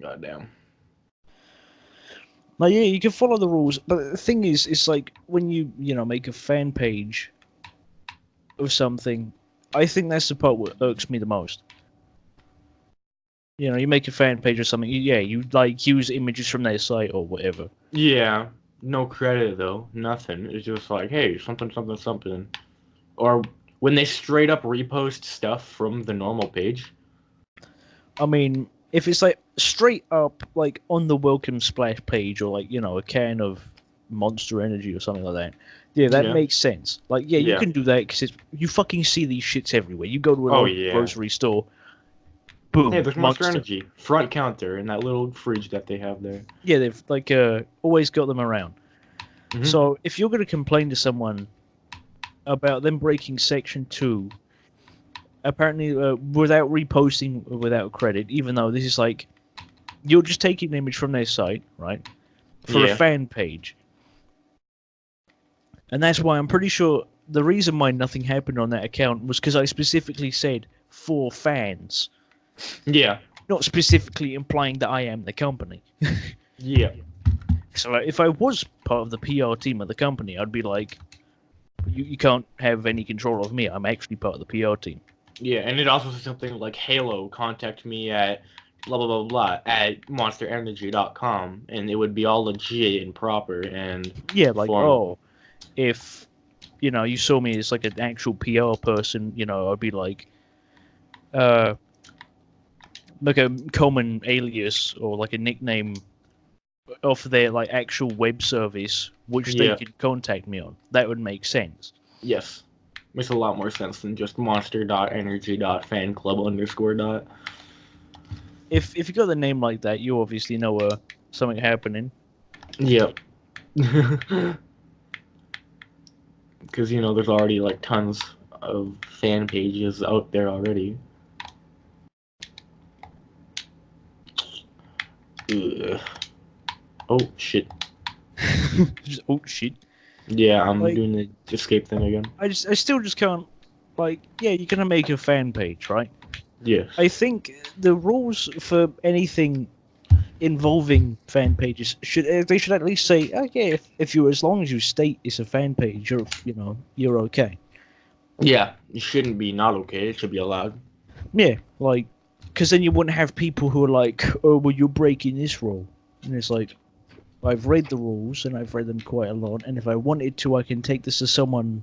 Goddamn. Like, yeah, you can follow the rules, but the thing is, it's like when you make a fan page of something. I think that's the part what irks me the most. You make a fan page or something. You like use images from their site or whatever. Yeah. No credit though. Nothing. It's just like, hey, something, something, something. Or when they straight up repost stuff from the normal page. I mean, if it's like straight up like on the welcome splash page or like a can of Monster Energy or something like that, yeah, that Yeah. makes sense. Like, yeah, you Yeah. can do that because you fucking see these shits everywhere. You go to a Oh local yeah. grocery store, Hey, boom, there's Monster Monster. Energy. Front counter in that little fridge that they have there. Yeah, they've like always got them around. Mm-hmm. So if you're going to complain to someone about them breaking Section 2, apparently without reposting or without credit, even though this is like you're just taking an image from their site, right, for a Yeah. fan page. And that's why I'm pretty sure the reason why nothing happened on that account was because I specifically said for fans, Yeah. not specifically implying that I am the company. Yeah. So like, if I was part of the PR team of the company, I'd be like, you can't have any control of me. I'm actually part of the PR team. Yeah, and it also says something like Halo, contact me at blah blah blah blah at monsterenergy.com, and it would be all legit and proper and Yeah, like, formal. oh, if you saw me as like an actual PR person, I'd be uh like a common alias or like a nickname off their like actual web service, which they Yeah. could contact me on. That would make sense. Yes. Makes a lot more sense than just monster.energy.fanclub underscore dot. If you got the name like that, you obviously know something happening. Yep. Because, there's already like tons of fan pages out there already. Ugh. Oh, shit. Just, oh shit! Yeah, I'm Like doing the escape thing again. I still just can't. Like, yeah, you're gonna make a fan page, right? Yes. I think the rules for anything involving fan pages they should at least say, okay, if you as long as you state it's a fan page, you're okay. Yeah, it shouldn't be not okay. It should be allowed. Yeah, like, because then you wouldn't have people who are like, oh, well, you're breaking this rule, and it's like, I've read the rules and I've read them quite a lot, and if I wanted to, I can take this to someone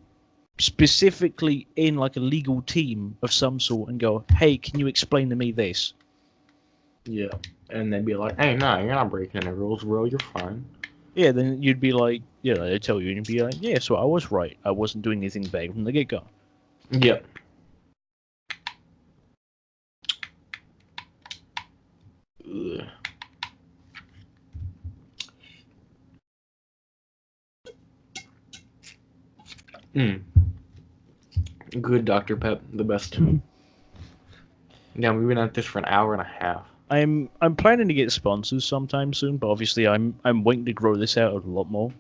specifically in like a legal team of some sort and go, hey, can you explain to me this? Yeah. And they'd be like, hey, no, you're not breaking any rules, bro. You're fine. Yeah, then you'd be like, they tell you, and you'd be like, yeah, so I was right. I wasn't doing anything bad from the get go. Yep. Ugh. Mm. Good Dr. Pep, the best. Yeah, we've been at this for an hour and a half. I'm planning to get sponsors sometime soon, but obviously I'm waiting to grow this out a lot more.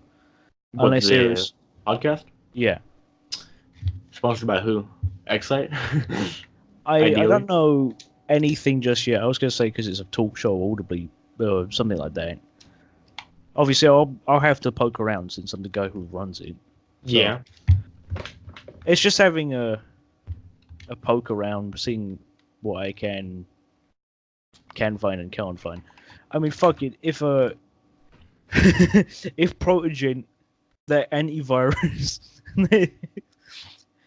What, Unless the there's podcast? yeah, Sponsored by who? Excite? I Ideally? don't know anything just yet. I was gonna say because it's a talk show, audibly, or something like that. Obviously, I'll have to poke around since I'm the guy who runs it. So Yeah. it's just having a poke around, seeing what I can find and can't find. I mean, fuck it. If if Protogen, that antivirus,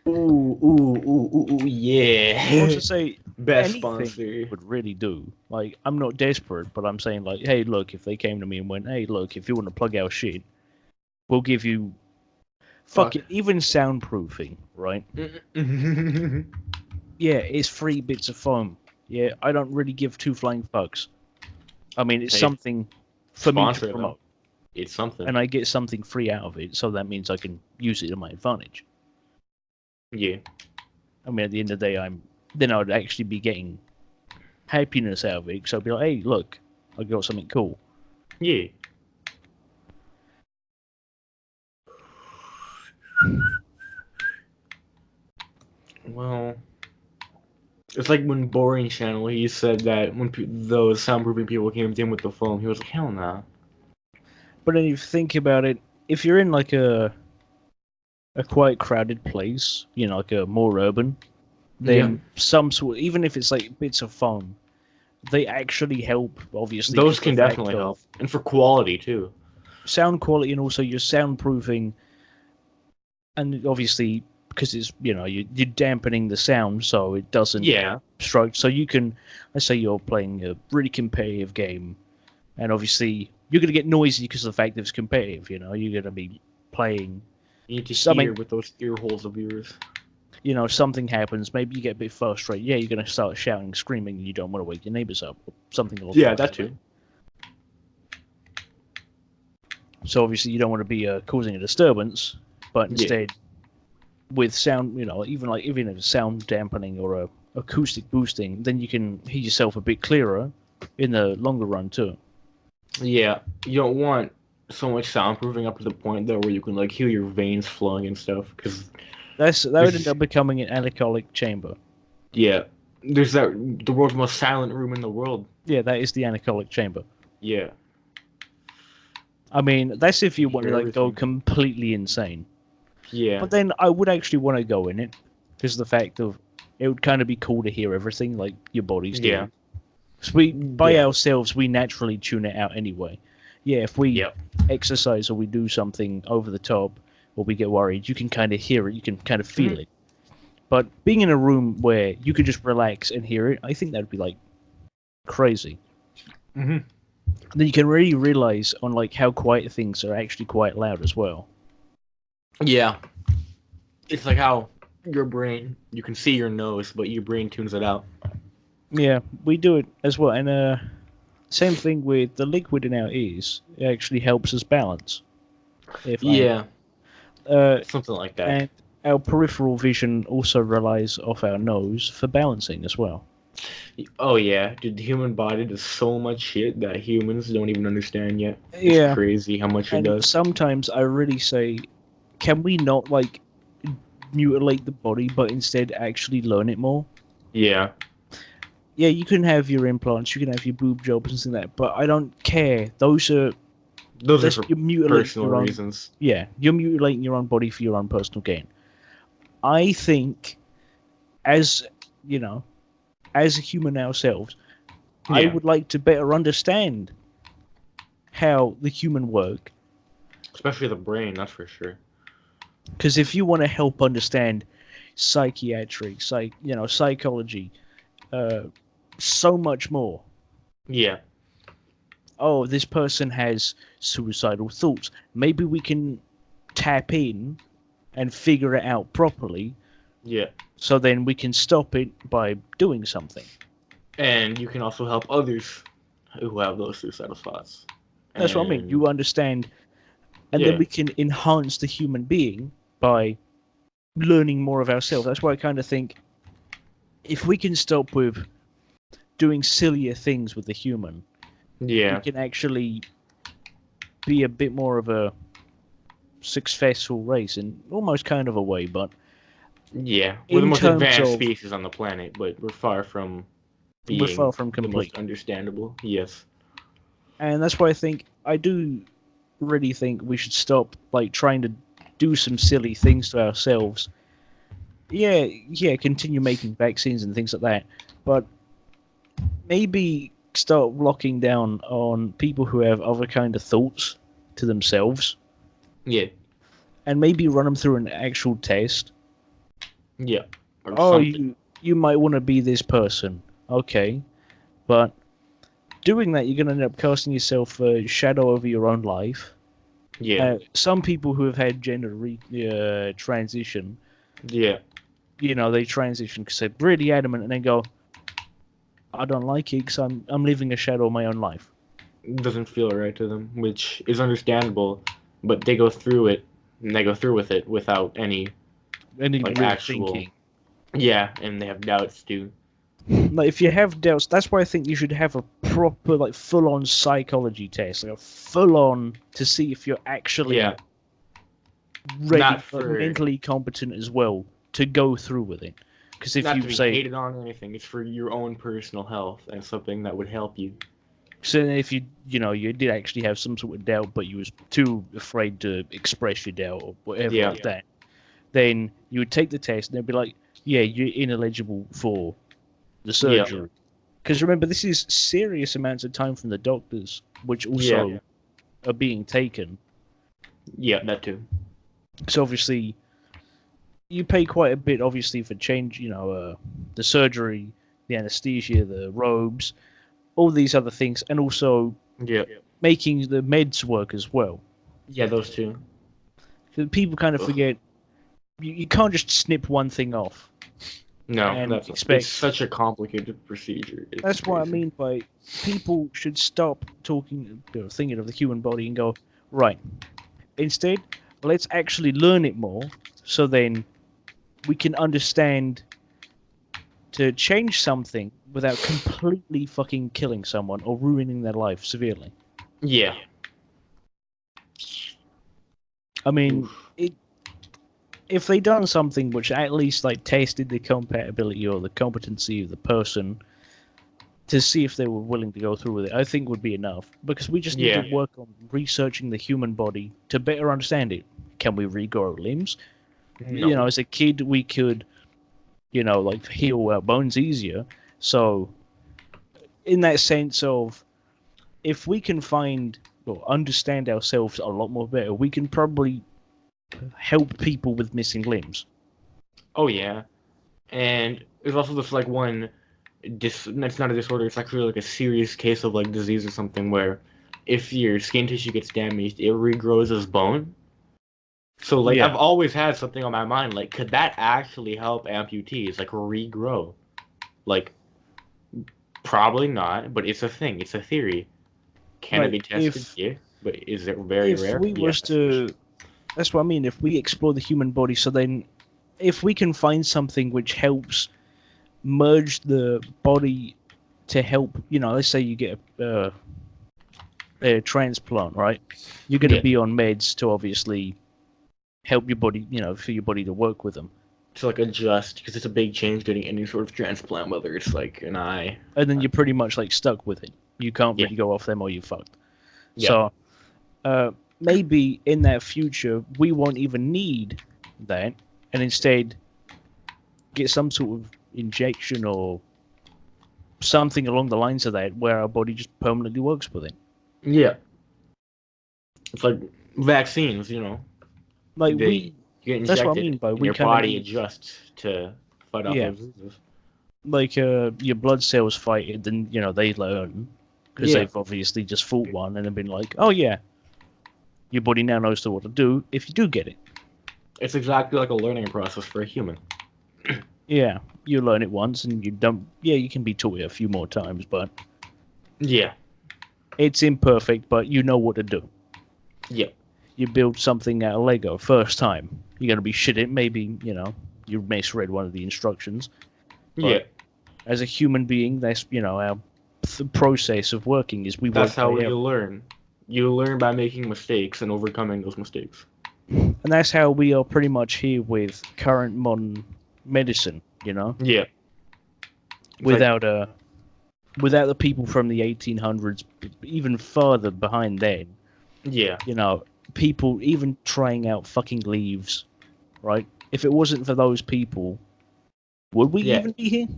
Ooh, I was yeah. to say Best anything sponsor. would really do. Like, I'm not desperate, but I'm saying like, hey, look, if they came to me and went, hey, look, if you want to plug our shit, we'll give you fuck Fuck. it, even soundproofing, right? Yeah, it's 3 bits of foam. Yeah, I don't really give two flying fucks. I mean, it's Hey, something for me to sponsor though. promote, It's something. and I get something free out of it, so that means I can use it to my advantage. Yeah. I mean, at the end of the day, then I'd actually be getting happiness out of it. So I'd be like, hey, look, I got something cool. Yeah. Well, It's like when Boring Channel, he said that when those soundproofing people came in with the phone, he was like, hell no. But then if you think about it, if you're in like a quite crowded place, you know, like a more urban, Yeah. then some sort, even if it's like bits of foam, they actually help. Obviously, Those because the can fact definitely of help. And for quality, too. sound quality and also your soundproofing, and obviously because it's you're dampening the sound so it doesn't Yeah. strike. So you can, let's say you're playing a really competitive game, and obviously you're going to get noisy because of the fact that it's competitive. You know, you're going to be playing You need to hear something. with those ear holes of yours. You know, something happens. Maybe you get a bit frustrated. Yeah, you're going to start shouting, screaming, and you don't want to wake your neighbors up, or something along Yeah, those that lines. too. So obviously you don't want to be causing a disturbance, but Yeah. instead with sound, even if it's sound dampening or acoustic boosting, then you can hear yourself a bit clearer in the longer run too. Yeah. You don't want so much soundproofing up to the point though where you can like hear your veins flowing and stuff. Because That would end there's up becoming an anechoic chamber. yeah, there's that the world's most silent room in the world. Yeah, that is the anechoic chamber. Yeah. I mean, that's if you You want to hear like go everything. completely insane. Yeah. But then I would actually want to go in it because the fact of it would kind of be cool to hear everything like your body's Yeah. doing. So we, by Yeah. ourselves, we naturally tune it out anyway. Yeah, if we Yep. exercise or we do something over the top or we get worried, you can kind of hear it, you can kind of feel it. But being in a room where you could just relax and hear it, I think that would be like crazy. Mm-hmm. Then you can really realize on like how quiet things are actually quite loud as well. Yeah. It's like how your brain, you can see your nose, but your brain tunes it out. Yeah, we do it as well. And same thing with the liquid in our ears. It actually helps us balance. If I Yeah. uh, Something like that. and our peripheral vision also relies off our nose for balancing as well. Oh yeah, dude, the human body does so much shit that humans don't even understand yet. It's Yeah, crazy how much it and does. sometimes I really say, can we not like mutilate the body, but instead actually learn it more? Yeah, Yeah, you can have your implants, you can have your boob jobs and things like that, but I don't care. those are That's for you're mutilating personal your own. reasons. Yeah, you're mutilating your own body for your own personal gain. I think, as you know, as a human ourselves, I Yeah, would like to better understand how the human work. especially the brain, that's for sure. Because if you want to help understand psychology, uh, so much more. Yeah, Oh, this person has suicidal thoughts. Maybe we can tap in and figure it out properly, yeah, so then we can stop it by doing something. and you can also help others who have those suicidal thoughts. That's what I mean. And You understand, and then yeah, we can enhance the human being by learning more of ourselves. That's why I kind of think if we can stop with doing sillier things with the human, we yeah, can actually be a bit more of a successful race in almost kind of a way. But yeah. We're the in most terms advanced of, species on the planet, but we're far from we're far being from the most complete. understandable. Yes. And that's why I do really think we should stop like trying to do some silly things to ourselves. Yeah, continue making vaccines and things like that, but maybe start locking down on people who have other kind of thoughts to themselves, Yeah, and maybe run them through an actual test. yeah, or Oh, something. you might want to be this person, okay, but doing that, you're going to end up casting yourself a shadow over your own life. Yeah, Some people who have had gender transition, yeah. they transition because they're really adamant, and then go, I don't like it because I'm living a shadow of my own life. Doesn't feel right to them, which is understandable, but they go through it and they go through with it without any Any like real actual thinking. yeah, and they have doubts too. Like if you have doubts, that's why I think you should have a proper, like, full-on psychology test, like a full-on to see if you're actually Yeah, not ready, like for mentally competent as well to go through with it. Because if Not you to be say, hated on or anything. It's for your own personal health and something that would help you. so if you did actually have some sort of doubt, but you was too afraid to express your doubt or whatever Yeah. like that, then you would take the test and they'd be like, yeah, you're ineligible for the Yeah. surgery. Because remember, this is serious amounts of time from the doctors, which also Yeah. are being taken. Yeah, that too. So obviously, you pay quite a bit, obviously, for change. The surgery, the anesthesia, the robes, all these other things, and also Yeah. making the meds work as well. Yeah, those two. People kind of Ugh. forget you can't just snip one thing off No, and it's expect. such a complicated procedure. It's That's what I crazy. mean by people should stop thinking of the human body and go, right, instead, let's actually learn it more so then we can understand to change something without completely fucking killing someone or ruining their life severely. Yeah. I mean, Oof. if they done something which at least like tested the compatibility or the competency of the person to see if they were willing to go through with it, I think would be enough. Because we just need to Yeah. work on researching the human body to better understand it. Can we regrow limbs? No. As a kid, we could, like heal our bones easier. So, in that sense of, if we can find or understand ourselves a lot more better, we can probably help people with missing limbs. Oh yeah. And there's also this like one it's not a disorder, it's actually like a serious case of like disease or something where if your skin tissue gets damaged, it regrows as bone. So like Yeah. I've always had something on my mind, like could that actually help amputees like regrow? Like probably not, but it's a thing, it's a theory. Can it Like be tested? Yeah. But is it very if rare? we was Yes. to, that's what I mean. If we explore the human body, so then if we can find something which helps merge the body to help, let's say you get a transplant, right? You're going to Yeah. be on meds to obviously help your body, for your body to work with them. To like adjust because it's a big change getting any sort of transplant, whether it's like an eye. And then you're pretty much like stuck with it. You can't Yeah. really go off them or you're fucked. Yeah. So maybe in that future we won't even need that, and instead get some sort of injection or something along the lines of that, where our body just permanently works with it. Yeah. It's like vaccines, you know. Like They get that's what I injected mean by and we your kind of body need, adjusts to fight off yeah, those diseases. like your blood cells fight it, then they learn because Yeah. they've obviously just fought one and then been like, oh yeah, your body now knows what to do if you do get it. It's exactly like a learning process for a human. Yeah, you learn it once and you don't. Yeah, you can be taught it a few more times, but Yeah. it's imperfect. But you know what to do. Yeah. You build something out of Lego first time. You're gonna be shit at maybe you misread one of the instructions, Yeah. but as a human being, that's our process of working is we That's work how by you learn. You learn by making mistakes and overcoming those mistakes. and that's how we are pretty much here with current modern medicine. Yeah. It's like Without without the people from the 1800s, even farther behind then, yeah. people even trying out fucking leaves, right? If it wasn't for those people, would we Yeah. even be here?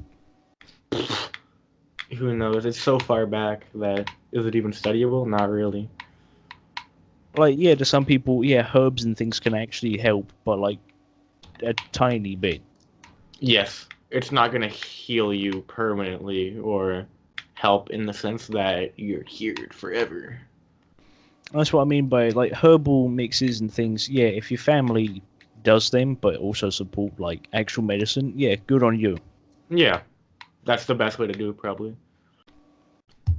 Who knows? It's so far back that is it even studyable? Not really. Like, yeah, to some people, yeah, herbs and things can actually help, but like a tiny bit. Yes. It's not gonna heal you permanently or help in the sense that you're cured forever. That's what I mean by like herbal mixes and things. Yeah, if your family does them, but also support like actual medicine, yeah, good on you. Yeah. That's the best way to do it, probably.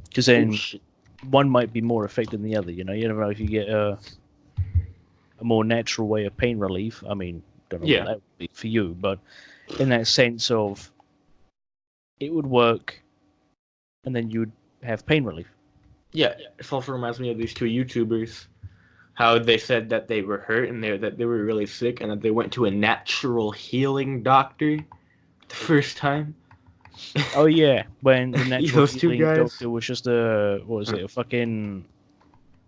Because Oh then shit. one might be more effective than the other. You never know if you get a more natural way of pain relief. I mean, don't know what Yeah. that would be for you, but in that sense of it would work, and then you would have pain relief. Yeah. It also reminds me of these two YouTubers. How they said that they were hurt and that they were really sick and that they went to a natural healing doctor The first time. Oh yeah, when the natural Those two healing guys. doctor was just a what was it? A fucking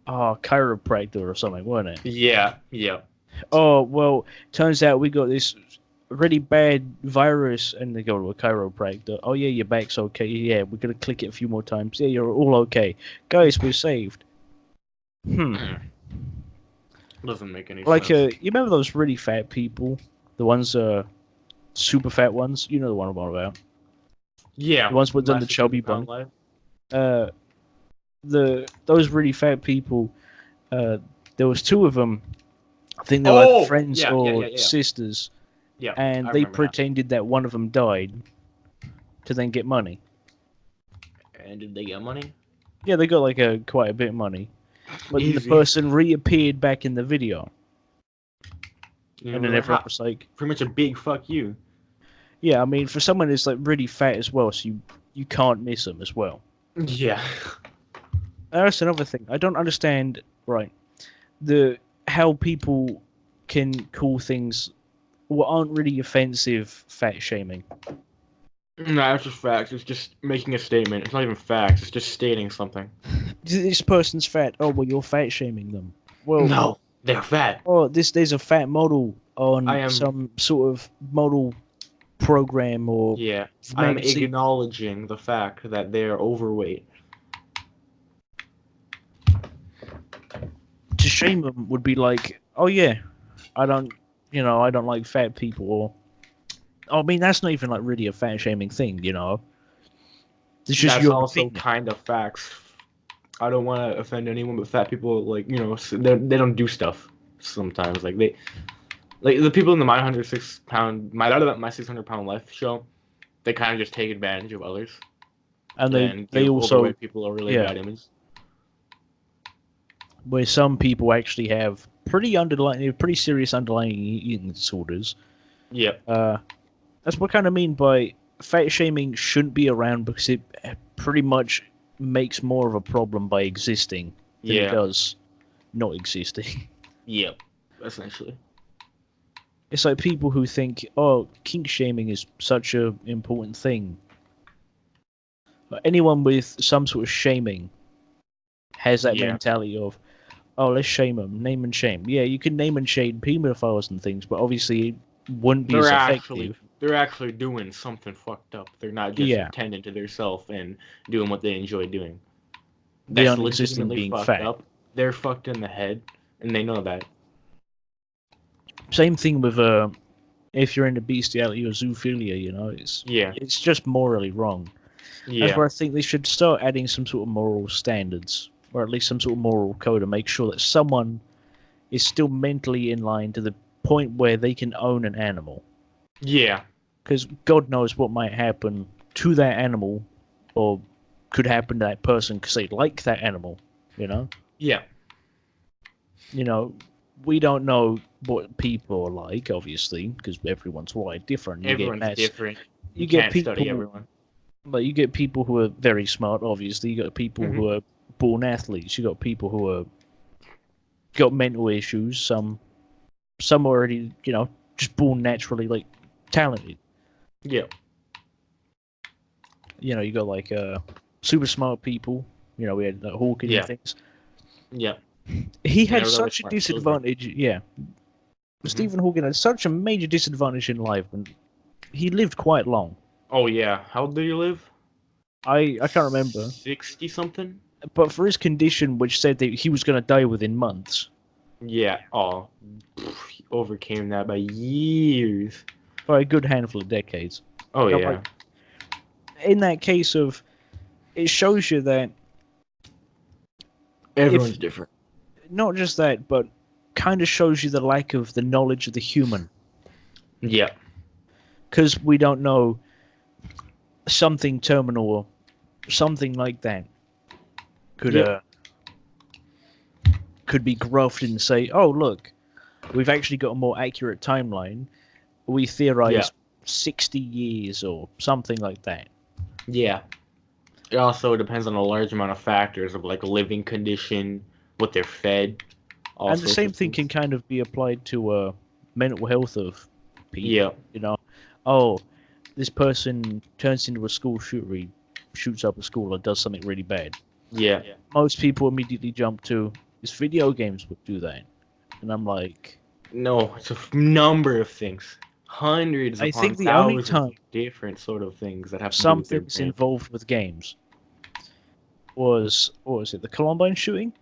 chiropractor or something, wasn't it? Yeah, yeah. Oh well, turns out we got this really bad virus, and they go to a chiropractor. Oh yeah, your back's okay. Yeah, we're gonna click it a few more times. Yeah, you're all okay, guys. We're saved. Doesn't make any Like sense. you remember those really fat people, the ones super fat ones? You know the one I'm on about. Yeah, The ones with done my the chubby 600-pound bun. life. Uh, those really fat people. Uh, there was two of them. I think they were either Oh, friends yeah, yeah, or yeah, yeah. sisters, Yeah, and I they remember now. pretended that one of them died to then get money. And did they get money? Yeah, they got like quite a bit of money, but then the Easy. person reappeared back in the video, You and know, then like, everyone was like, pretty much a big fuck you. "Yeah, I mean, for someone that's like really fat as well, so you can't miss them as well." Yeah. That's another thing I don't understand. Right, the how people can call things what aren't really offensive fat shaming. No, it's just facts. It's just making a statement. It's not even facts. It's just stating something. This person's fat. Oh well, you're fat shaming them. Well, No, they're fat. oh, there's a fat model I on am. some sort of model program or Yeah, I'm magazine. acknowledging the fact that they're overweight. To shame them would be like, oh yeah, I don't, I don't like fat people. Or, I mean, that's not even like really a fat shaming thing, It's just That's your also opinion. kind of facts. I don't want to offend anyone, but fat people, like, they don't do stuff sometimes. Like the people in the my 600-pound life show, they kind of just take advantage of others And and they give also, overweight people a really yeah, bad image. where some people actually have pretty serious underlying eating disorders. Yep. That's what I kind of mean by fat shaming shouldn't be around because it pretty much makes more of a problem by existing than it Yeah. does not existing. Yep. Essentially. It's like people who think, oh, kink shaming is such a important thing. Anyone with some sort of shaming has that Yeah. mentality of, oh, let's shame them, name and shame. Yeah, you can name and shame pedophiles and things, but obviously it wouldn't be as effective. They're actually doing something fucked up. They're not just Yeah, attending to themselves and doing what they enjoy doing. they That's aren't existing legitimately being fucked fat. up. They're fucked in the head, and they know that. Same thing with if you're into bestiality or zoophilia, Yeah. it's just morally wrong. That's Yeah. where I think they should start adding some sort of moral standards, or at least some sort of moral code, to make sure that someone is still mentally in line to the point where they can own an animal. Yeah. Because God knows what might happen to that animal, or could happen to that person because they like that animal. Yeah. We don't know what people are like, obviously, because everyone's wired different. Everyone's different. You You get can't study people, everyone. like you get people who are very smart. Obviously, you got people who are born athletes. You got people who are got mental issues. Some already, just born naturally like talented. Yeah. You got like super smart people. We had Hawking Yeah. and things. Yeah. He had Never really such a smart children. disadvantage. Yeah, Stephen Hawking had such a major disadvantage in life, and he lived quite long. Oh yeah. How old do you live? I can't remember, 60 something? but for his condition, which said that he was going to die within months, Yeah. Oh. He overcame that by years. by a good handful of decades. Oh But, yeah. like, in that case of, it shows you that Everyone's different. not just that, but kind of shows you the lack of the knowledge of the human, Yeah. because we don't know something terminal or something like that could Yep. could be grafted and say, oh look, we've actually got a more accurate timeline. We theorize 60 years or something like that. Yeah. It also depends on a large amount of factors of like living condition, what they're fed, all And the sorts same of thing things. can kind of be applied to mental health of people. Yeah. Oh, this person turns into a school shooter, he shoots up a school or does something really bad. Yeah. Most people immediately jump to, it's video games would do that. And I'm like, No, it's a number of things. Hundreds I upon think the only thousands time of different sort of things that have to do with their something's brain. involved with games was, what was it, the Columbine shooting?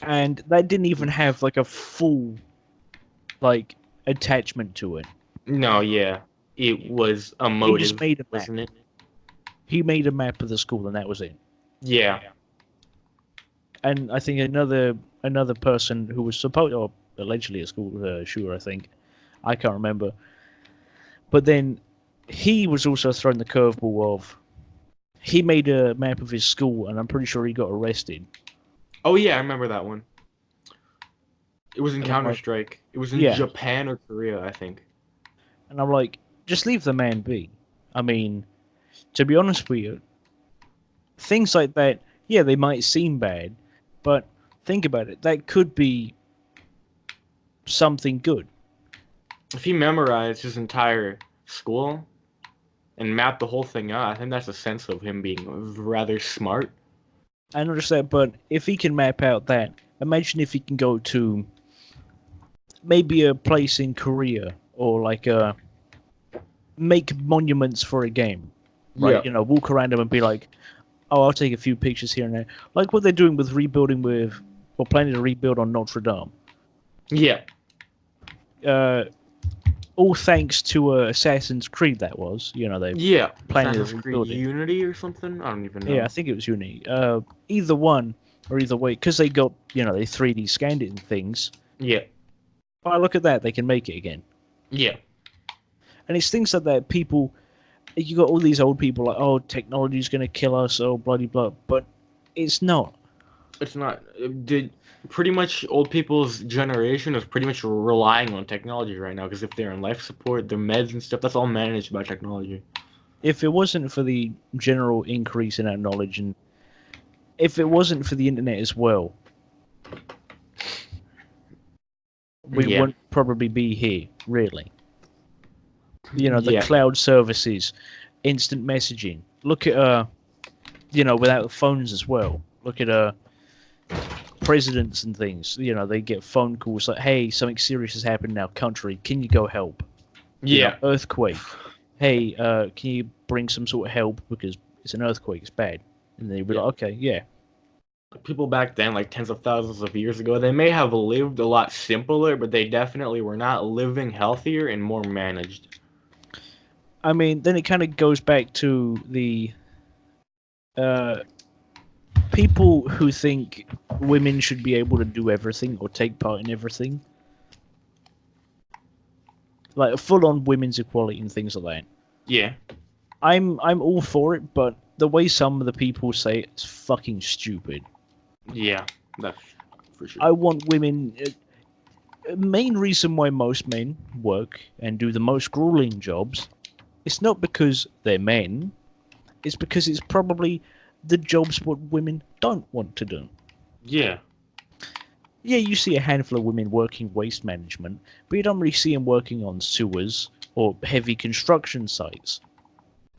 And that didn't even have like a full, like, attachment to it. No, yeah. It was a He motive, just made a map. wasn't it? He made a map of the school, and that was it. Yeah. And I think another person who was supposed, or allegedly a school shooter, I think, I can't remember. But then he was also thrown the curveball of, he made a map of his school, and I'm pretty sure he got arrested. Oh yeah, I remember that one. It was in And I'm like, Counter-Strike. It was in yeah. Japan or Korea, I think. And I'm like, just leave the man be. I mean, to be honest with you, things like that, yeah, they might seem bad, but think about it. That could be something good. If he memorized his entire school and mapped the whole thing out, I think that's a sense of him being rather smart. I understand, but if he can map out that, imagine if he can go to maybe a place in Korea or like make monuments for a game, right? Yeah. You know, walk around them and be like, "Oh, I'll take a few pictures here and there," like what they're doing with rebuilding with, or planning to rebuild on Notre Dame. Yeah. All thanks to Assassin's Creed. That was, you know, they Yeah. planning to Assassin's Creed rebuild it. Unity or something? I don't even know. Yeah, I think it was Uni. Either one or either way, because they got, you know, they 3D scanned it and things. Yeah. Oh, look at that, they can make it again. Yeah. And it's things like that. People, you got all these old people like, oh, technology's going to kill us, oh, bloody blah. But it's not. It's not. Pretty much old people's generation is pretty much relying on technology right now because if they're in life support, their meds and stuff, that's all managed by technology. If it wasn't for the general increase in our knowledge, and if it wasn't for the internet as well, we wouldn't probably be here, really. You know, the cloud services, instant messaging. Look at, you know, without the phones as well. Look at presidents and things. You know, they get phone calls like, "Hey, something serious has happened in our country. Can you go help?" You know, earthquake. Hey, can you bring some sort of help because it's an earthquake. It's bad. And they'd be like, "Okay, yeah." People back then, like tens of thousands of years ago, they may have lived a lot simpler, but they definitely were not living healthier and more managed. I mean, then it kind of goes back to the people who think women should be able to do everything or take part in everything. Like full-on women's equality and things like that. Yeah. I'm all for it, but the way some of the people say it's fucking stupid. Yeah, that's for sure. I want women. Main reason why most men work and do the most grueling jobs, it's not because they're men. It's because it's probably the jobs what women don't want to do. Yeah. Yeah, you see a handful of women working waste management, but you don't really see them working on sewers or heavy construction sites.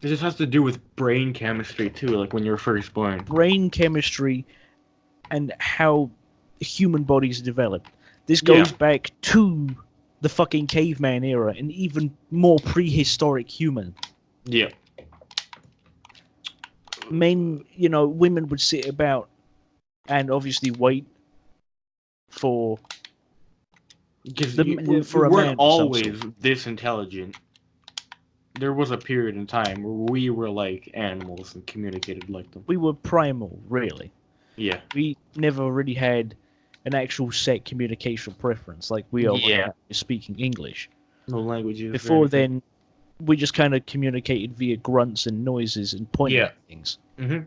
It just has to do with brain chemistry too, like when you're first born. Brain chemistry and how human bodies develop. This goes back to the fucking caveman era and even more prehistoric human. Yeah. Men, you know, women would sit about and obviously wait for Because we weren't always this intelligent. There was a period in time where we were like animals and communicated like them. We were primal, really. Yeah. We never really had an actual set communication preference like we are speaking English. No languages. Before then, we just kind of communicated via grunts and noises and pointing at things. Mm-hmm.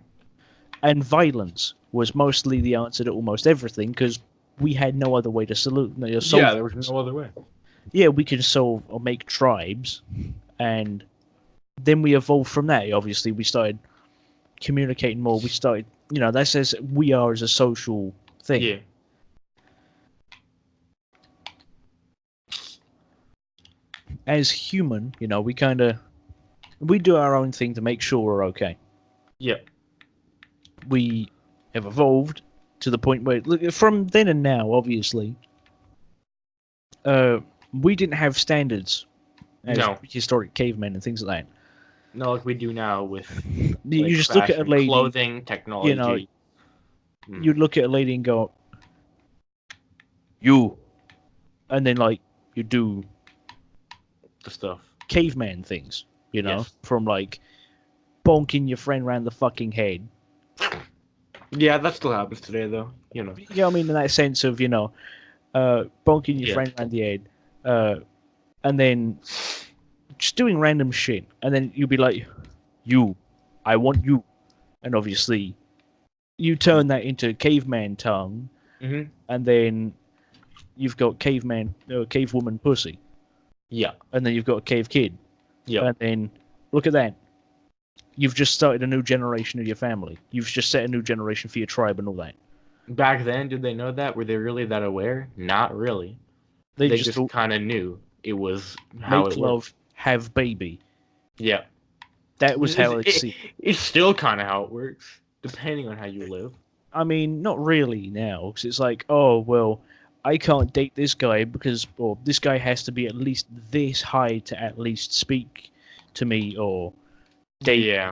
And violence was mostly the answer to almost everything because we had no other way to solve. Yeah, there was no other way. Yeah, we could solve or make tribes, and then we evolved from that. Obviously, we started communicating more. We started, you know, that says we are as a social thing. Yeah. As human, you know, we kind of We do our own thing to make sure we're okay. Yeah. We have evolved to the point where, look, from then and now, obviously, we didn't have standards as No. prehistoric cavemen and things like that. No, like we do now with You like just look at a fashion, lady, clothing, you know, technology. you'd look at a lady and go, you, and then like you do The stuff. caveman things, Yes. from like bonking your friend around the fucking head. Yeah, that still happens today, though. You know what I mean? In that sense of, bonking your Yeah. friend around the head, and then just doing random shit, and then you'll be like, you, I want you, and obviously you turn that into caveman tongue, Mm-hmm. and then you've got cave woman pussy, Yeah. and then you've got a cave kid, Yeah. and then look at that. You've just started a new generation of your family. You've just set a new generation for your tribe and all that. Back then, did they know that? Were they really that aware? Not really. They They just just thought, kind of knew it was how make it worked. love, have baby. Yeah. That was how it seemed. It's still kind of how it works, depending on how you live. I mean, not really now, because it's like, oh, well, I can't date this guy because, or this guy has to be at least this high to at least speak to me or date. Yeah.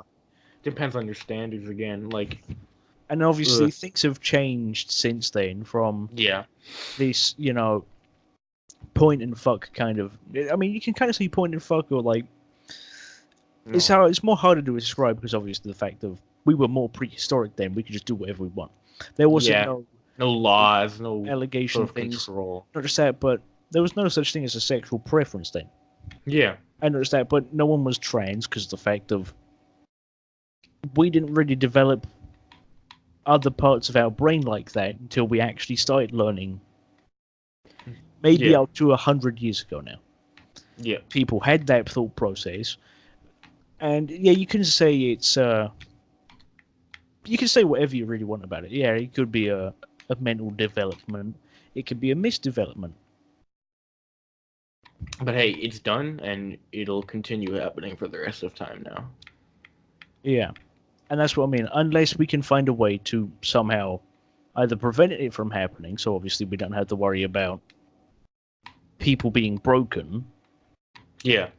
Depends on your standards again. Like, And obviously, ugh. things have changed since then from Yeah. this, point and fuck kind of. I mean, you can kind of see point and fuck or like. It's No. it's more harder to describe because obviously the fact of we were more prehistoric then. We could just do whatever we want. There wasn't Yeah. No laws, no allegation sort of things. control. Not just that, but there was no such thing as a sexual preference then. Yeah. I noticed that, but no one was trans because the fact of we didn't really develop other parts of our brain like that until we actually started learning. Maybe Yeah. up to 100 years ago now. Yeah. People had that thought process, and yeah, you can say it's you can say whatever you really want about it. Yeah, it could be a mental development. It could be a misdevelopment. But hey, it's done, and it'll continue happening for the rest of time now. Yeah, and that's what I mean. Unless we can find a way to somehow either prevent it from happening, so obviously we don't have to worry about people being broken Yeah.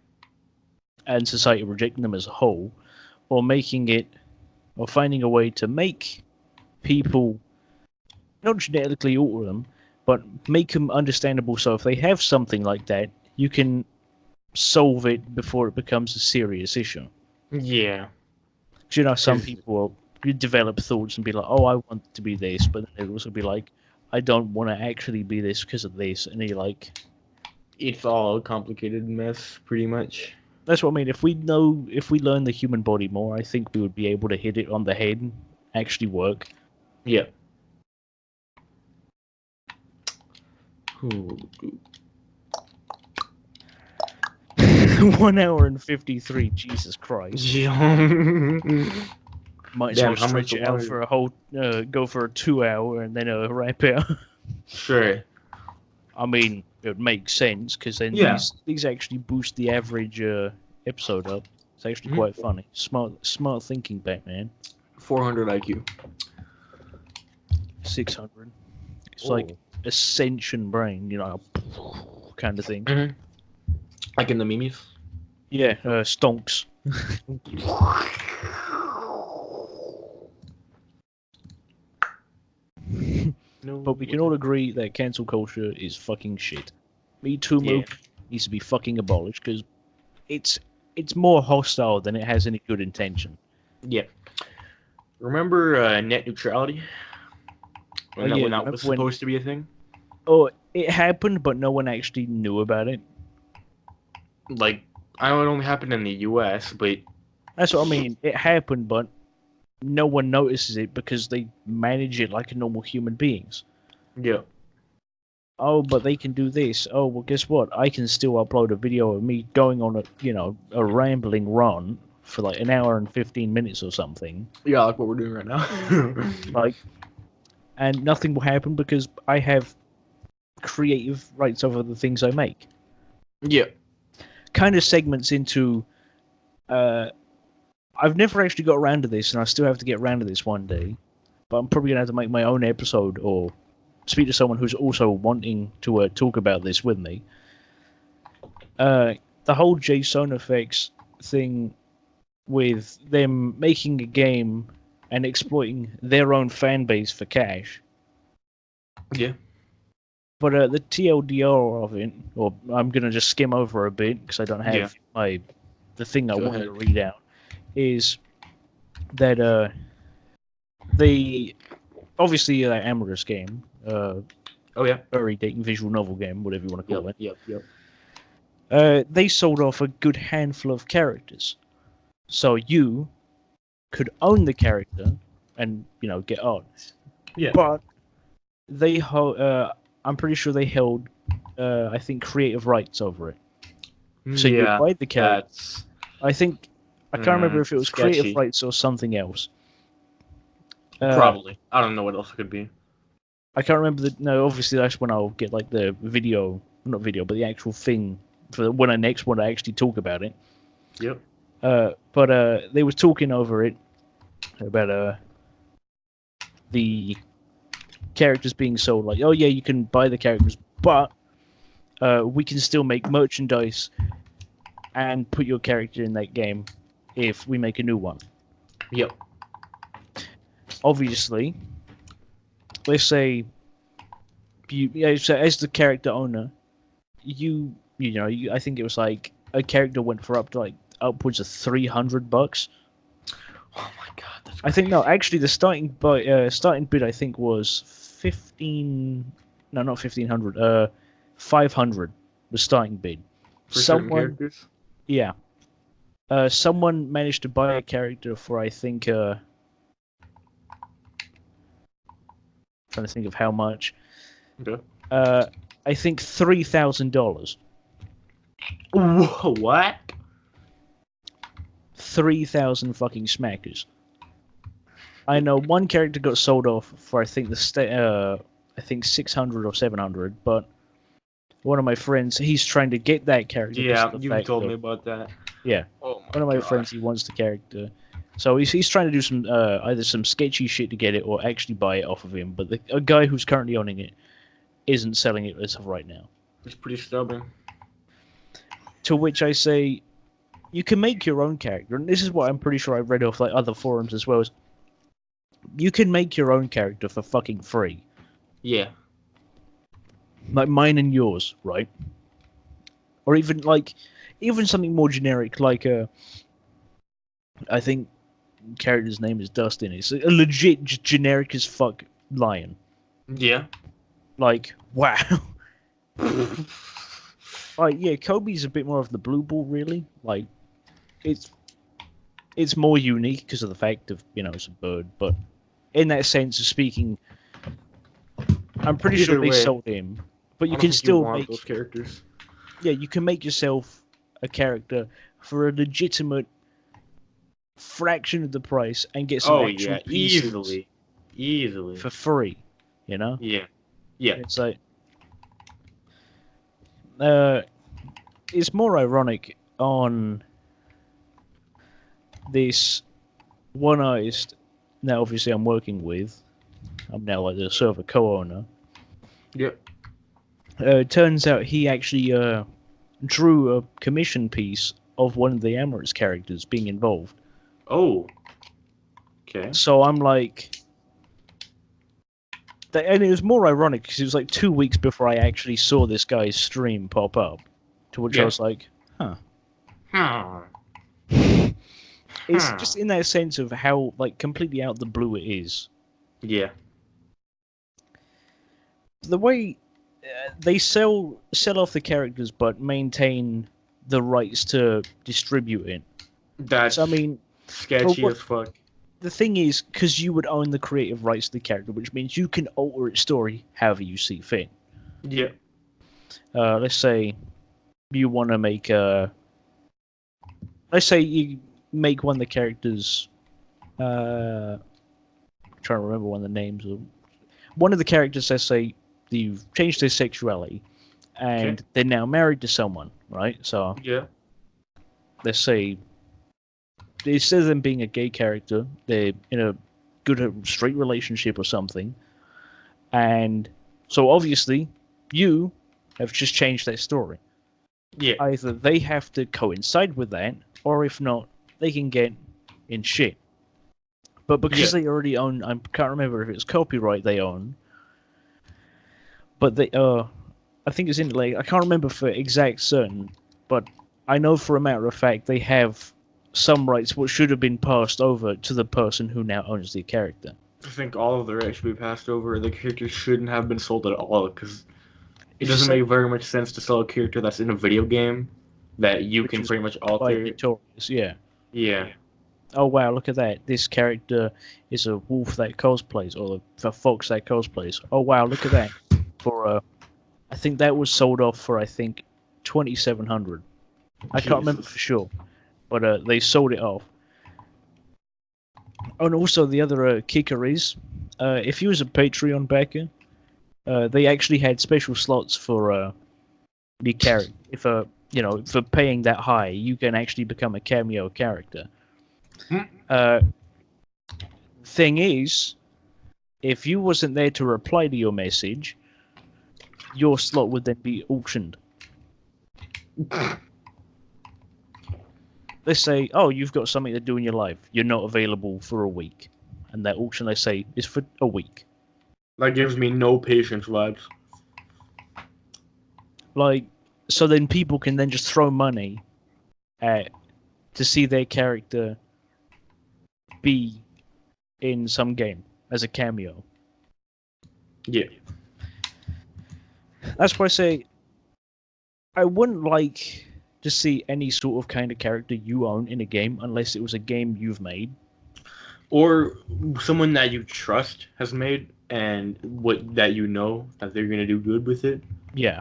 and society rejecting them as a whole, or making it, or finding a way to make people not genetically alter them, but make them understandable. So if they have something like that, you can solve it before it becomes a serious issue. Yeah. Some 'Cause- people will develop thoughts and be like, "Oh, I want to be this," but then they'll also be like, "I don't want to actually be this because of this," and you're like, It's all a complicated mess, pretty much. that's what I mean. If we learn the human body more, I think we would be able to hit it on the head and actually work. Yeah. Ooh. 1 hour and 53. Jesus Christ. Might as Damn, well how much stretch it out water- for a whole, go for a 2 hour and then wrap it up. Sure. I mean, it would make sense because then Yeah. these actually boost the average episode up. It's actually quite funny. Smart thinking, Batman. 400 IQ. 600. It's like ascension brain, kind of thing. Mm-hmm. Like in the memes? Yeah, stonks. No. But we can all agree that cancel culture is fucking shit. Me Too movement needs to be fucking abolished because it's more hostile than it has any good intention. Yeah. Remember net neutrality? When that was supposed to be a thing? Oh, it happened, but no one actually knew about it. Like, I know it only happened in the US, but... That's what I mean. It happened, but no one notices it because they manage it like normal human beings. Yeah. Oh, but they can do this. Oh, well, guess what? I can still upload a video of me going on a rambling run for like an hour and 15 minutes or something. Yeah, like what we're doing right now. And nothing will happen because I have creative rights over the things I make. Yeah. Kind of segments into I've never actually got around to this, and I still have to get around to this one day. But I'm probably gonna have to make my own episode or speak to someone who's also wanting to talk about this with me. The whole JSON effects thing with them making a game and exploiting their own fan base for cash. Yeah. But the TLDR of it, or I'm gonna just skim over a bit because I don't have the thing I Go wanted ahead. to read out, is that they obviously amorous game, Oh yeah. very dating visual novel game, whatever you want to call it. Yep. They sold off a good handful of characters, so you could own the character and get on. Yeah. But they I'm pretty sure they held I think creative rights over it. So you buy the character. That's I think I can't remember if it was sketchy. creative rights or something else. Probably. I don't know what else it could be. I can't remember no. Obviously, that's when I'll get like the video, not video, but the actual thing for when I next want to actually talk about it. Yep. But they was talking over it about the characters being sold. Like, oh yeah, you can buy the characters, but we can still make merchandise and put your character in that game if we make a new one. Yep. Obviously, let's say so as the character owner, I think it was like a character went for up to like upwards of $300. Oh my god, that's I think no, actually the starting bid I think was 15. No, not 1500. 500 was starting bid. for certain characters. Yeah. Someone managed to buy a character for I think trying to think of how much. Okay. I think $3,000. What? 3,000 fucking smackers. I know one character got sold off for I think I think 600 or 700, but one of my friends, he's trying to get that character. Yeah, you told me about that. Yeah. Oh One of my friends, he wants the character. So he's trying to do some either some sketchy shit to get it or actually buy it off of him. But a guy who's currently owning it isn't selling it as of right now. He's pretty stubborn. To which I say, you can make your own character, and this is what I'm pretty sure I read off like other forums as well. As you can make your own character for fucking free. Yeah. Like mine and yours, right? Or even something more generic, like I think character's name is Dustin. It's a legit generic as fuck lion. Yeah. Like, wow. Like, yeah, Kobe's a bit more of the blue ball, really. Like, it's more unique because of the fact of it's a bird, but in that sense of speaking, I'm pretty sure they sold him. But you can still make those characters. Yeah, you can make yourself a character for a legitimate fraction of the price and get some actual pieces easily for free. Yeah. It's like it's more ironic on this one artist. Now, obviously, I'm working with. I'm now like the server co-owner. Yep. Turns out he actually drew a commission piece of one of the Amorous characters being involved. Oh. Okay. So I'm like... And it was more ironic because it was like 2 weeks before I actually saw this guy's stream pop up. To which I was like, huh. It's just in that sense of how like completely out the blue it is. Yeah. The way they sell off the characters but maintain the rights to distribute it. That's sketchy as fuck. The thing is, because you would own the creative rights to the character, which means you can alter its story however you see fit. Yeah. Let's say you want to make let's say you make one of the characters. I'm trying to remember one of the names of one of the characters. Let's say you've changed their sexuality, and they're now married to someone, right? So yeah. Let's say instead of them being a gay character, they're in a good straight relationship or something. And so obviously, you have just changed that story. Yeah. Either they have to coincide with that, or if not, they can get in shit. But because they already own, I can't remember if it's copyright they own, but they I think it's in like I can't remember for exact certain, but I know for a matter of fact they have some rights which should have been passed over to the person who now owns the character. I think all of the rights should be passed over. The character shouldn't have been sold at all because it It's doesn't just like, make very much sense to sell a character that's in a video game that you which can is pretty much quite alter. notorious, yeah. Yeah. Oh wow, look at that! This character is a wolf that cosplays, or a fox that cosplays. Oh wow, look at that! For I think that was sold off for 2,700. I can't remember Jesus. for sure, but they sold it off. Oh, and also the other kicker is, if you was a Patreon backer, they actually had special slots for the character. If for paying that high, you can actually become a cameo character. Uh, thing is, if you wasn't there to reply to your message, your slot would then be auctioned. Let's say, oh, you've got something to do in your life. You're not available for a week. And that auction, they say, is for a week. That gives me no patience vibes. Like, so then people can then just throw money at to see their character be in some game as a cameo. Yeah. That's why I say I wouldn't like to see any sort of kind of character you own in a game unless it was a game you've made. Or someone that you trust has made and that you know that they're gonna do good with it. Yeah.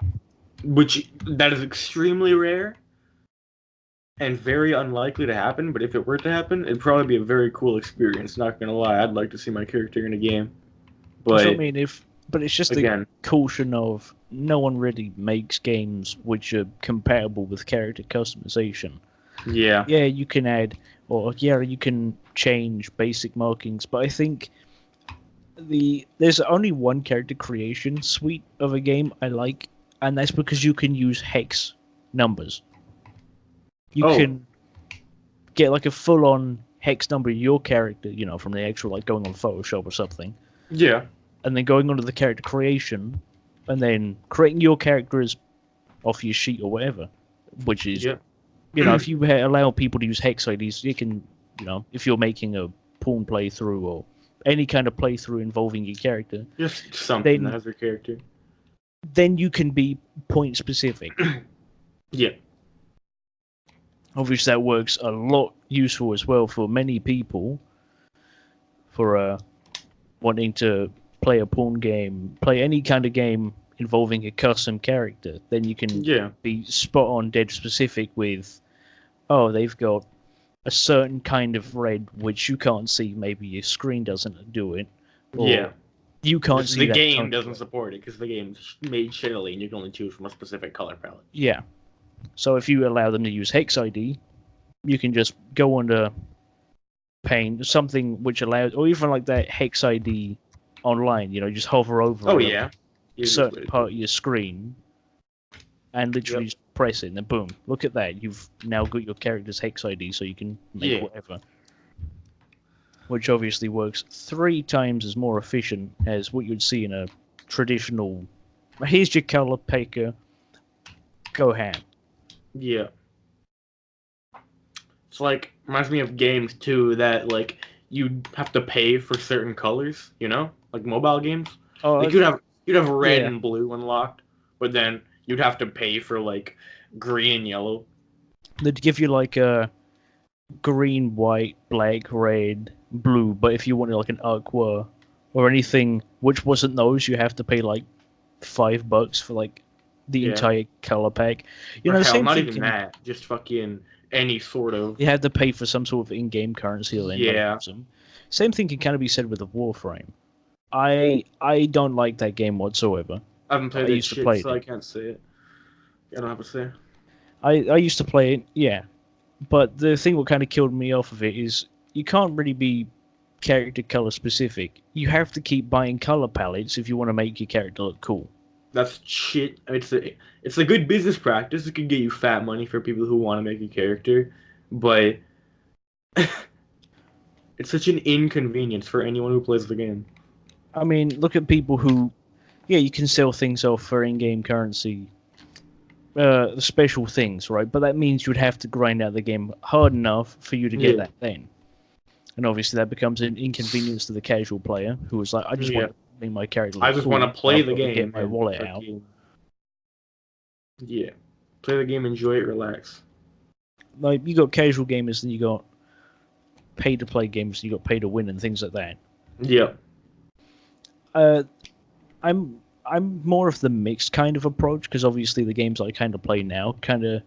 Which that is extremely rare and very unlikely to happen, but if it were to happen, it'd probably be a very cool experience, not gonna lie. I'd like to see my character in a game. That's what I But mean, but it's just again, the caution of no one really makes games which are compatible with character customization. yeah. Yeah, you can add, or yeah, you can change basic markings, but I think there's only one character creation suite of a game I like, and that's because you can use hex numbers. You can get like a full-on hex number of your character, from the actual like going on Photoshop or something. Yeah. And then going on to the character creation, and then creating your characters off your sheet or whatever, which is, if you allow people to use hex IDs, you can, if you're making a porn playthrough or any kind of playthrough involving your character, just something that has your character. Then you can be point specific. Yeah. Obviously, that works a lot useful as well for many people for wanting to play a porn game, play any kind of game involving a custom character. Then you can be spot on, dead specific with, oh, they've got a certain kind of red which you can't see. Maybe your screen doesn't do it. Or you can't see the that game doesn't support it because the game's made shittily and you can only choose from a specific color palette. Yeah. So if you allow them to use Hex ID, you can just go under Paint, something which allows, or even like that Hex ID online, just hover over a certain part of your screen and literally just press it, and then boom, look at that. You've now got your character's Hex ID, so you can make whatever. Which obviously works 3 times as more efficient as what you'd see in a traditional, here's your color picker, go ham. Yeah. It's like, reminds me of games too that like you have to pay for certain colors, like mobile games. Like you'd have red and blue unlocked, but then you'd have to pay for like green and yellow. They'd give you like a green, white, black, red, blue, but if you wanted like an aqua or anything which wasn't those, you have to pay like $5 for like the entire color pack. The same not even that, just fucking any sort of. You had to pay for some sort of in-game currency or Same thing can kind of be said with the Warframe. I don't like that game whatsoever. I haven't played it shit, so I can't say it. I don't have to say. I used to play it, yeah. But the thing what kind of killed me off of it is you can't really be character color specific. You have to keep buying color palettes if you want to make your character look cool. That's shit. It's a good business practice. It could get you fat money for people who want to make a character, but it's such an inconvenience for anyone who plays the game. I mean, look at people who, yeah, you can sell things off for in-game currency, special things, right? But that means you'd have to grind out the game hard enough for you to get Yeah. that then. And obviously that becomes an inconvenience to the casual player who is like, I just want to make my character look I just cool. want to play I've the got to game. get my and wallet out. Yeah. Play the game, enjoy it, relax. Like, you got casual gamers, and you got pay-to-play gamers, you got pay-to-win and things like that. Yeah. I'm more of the mixed kind of approach, because obviously the games I kind of play now kind of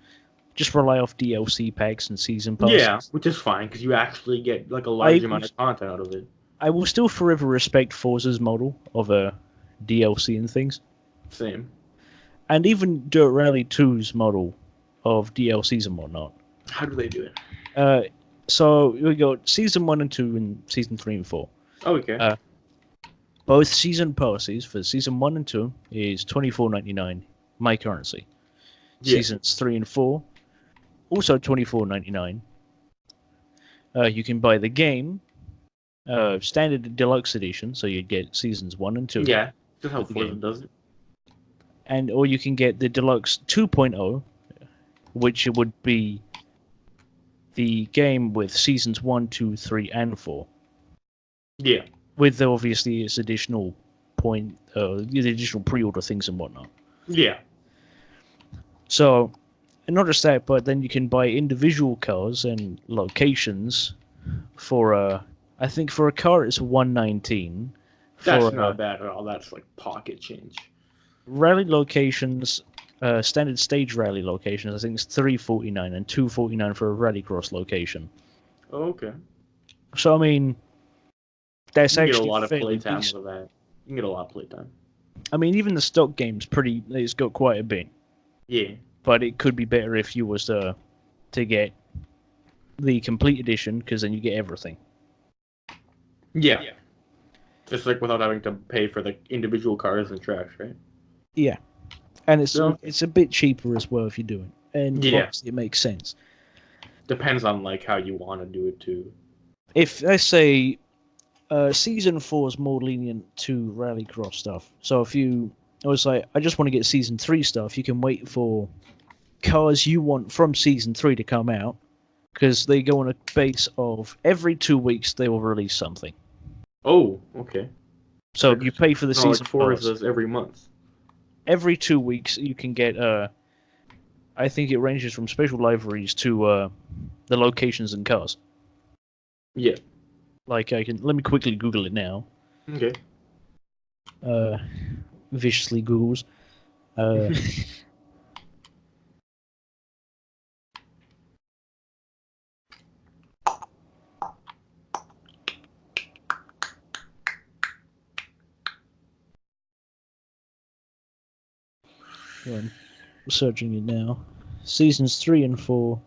just rely off DLC packs and season passes. Yeah, which is fine, because you actually get like a large amount of content out of it. I will still forever respect Forza's model of a DLC and things. Same. And even Dirt Rally 2's model of DLCs and whatnot. How do they do it? So we got Season 1 and 2 and Season 3 and 4. Oh, okay. Both season passes for Season 1 and 2 is $24.99 my currency. Yeah. Seasons 3 and 4, also $24.99. You can buy the game, standard deluxe edition, so you get Seasons 1 and 2. Yeah, just how the Forza game. does it. Or you can get the deluxe 2.0, which would be the game with Seasons 1, 2, 3, and 4. Yeah. With obviously its additional the additional pre-order things and whatnot. Yeah. So, and not just that, but then you can buy individual cars and locations for I think for a car it's $119. That's not bad at all. That's like pocket change. Rally locations, standard stage rally locations, I think it's $349 and $249 for a rallycross location. Oh, okay. So I mean, that's you can actually get a lot of fairly playtime with decent. that. You can get a lot of playtime. I mean, even the stock game's it's got quite a bit. Yeah. But it could be better if you was to get the complete edition, because then you get everything. Yeah. Just like without having to pay for the individual cars and tracks, right? Yeah. And it's So- it's a bit cheaper as well if you do it. And Yeah. obviously it makes sense. Depends on like how you want to do it too. If, let's say, Season 4 is more lenient to Rallycross stuff. So if you... I was like, I just want to get Season 3 stuff, you can wait for cars you want from Season 3 to come out, because they go on a base of every 2 weeks they will release something. Oh, okay. So you pay for the No, season like four pass. is every month. Every 2 weeks you can get I think it ranges from special liveries to the locations and cars. Yeah. Like let me quickly Google it now. Okay. Viciously Googles. I'm searching it now. Seasons 3 and 4.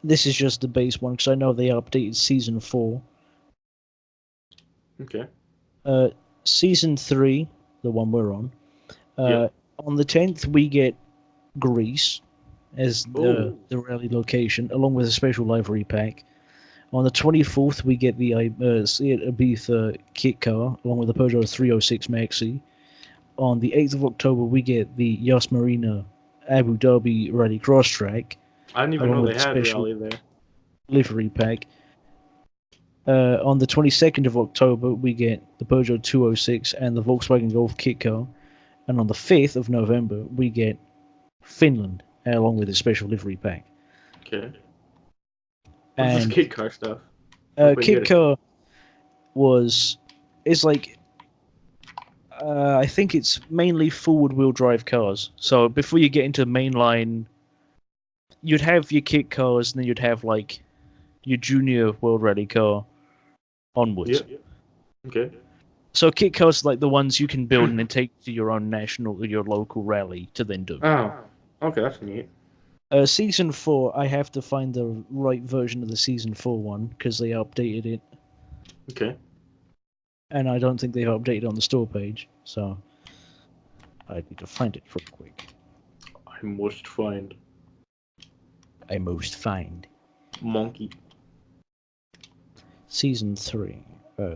This is just the base one, because I know they updated Season 4. Okay. Season 3, the one we're on. Yeah. On the 10th, we get Greece as Ooh. the rally location, along with a special livery pack. On the 24th, we get the Seat Ibiza kit car, along with the Peugeot 306 Maxi. On the 8th of October, we get the Yas Marina Abu Dhabi Rally Cross Track, I didn't even along know with they the had special rally there. livery pack. On the 22nd of October, we get the Peugeot 206 and the Volkswagen Golf kit car. And on the 5th of November, we get Finland, along with a special livery pack. Okay. What's this And kit car stuff? Hope I get kit it. car is like, I think it's mainly forward-wheel drive cars. So before you get into mainline, you'd have your kit cars, and then you'd have like your junior World Rally car onwards. Yeah. Okay. So kit cars are like the ones you can build and then take to your own national or your local rally to then do. Oh. Okay, that's neat. Season 4, I have to find the right version of the Season 4 one, because they updated it, Okay. and I don't think they've updated on the store page, so I need to find it real quick. I must find I must find. monkey. Season 3.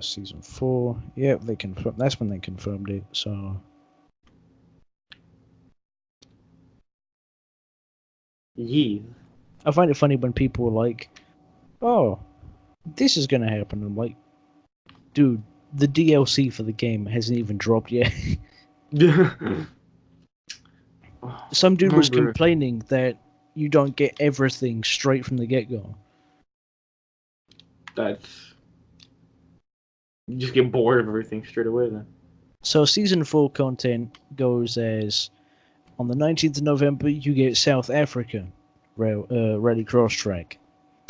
Season 4. Yeah, they confirmed. That's when they confirmed it, so... Yeah. I find it funny when people are like, oh, this is gonna happen. I'm like, dude, the DLC for the game hasn't even dropped yet. Some dude was complaining that you don't get everything straight from the get-go. That's... You just get bored of everything straight away then. So Season 4 content goes as, on the 19th of November, you get South Africa Rally Cross Track.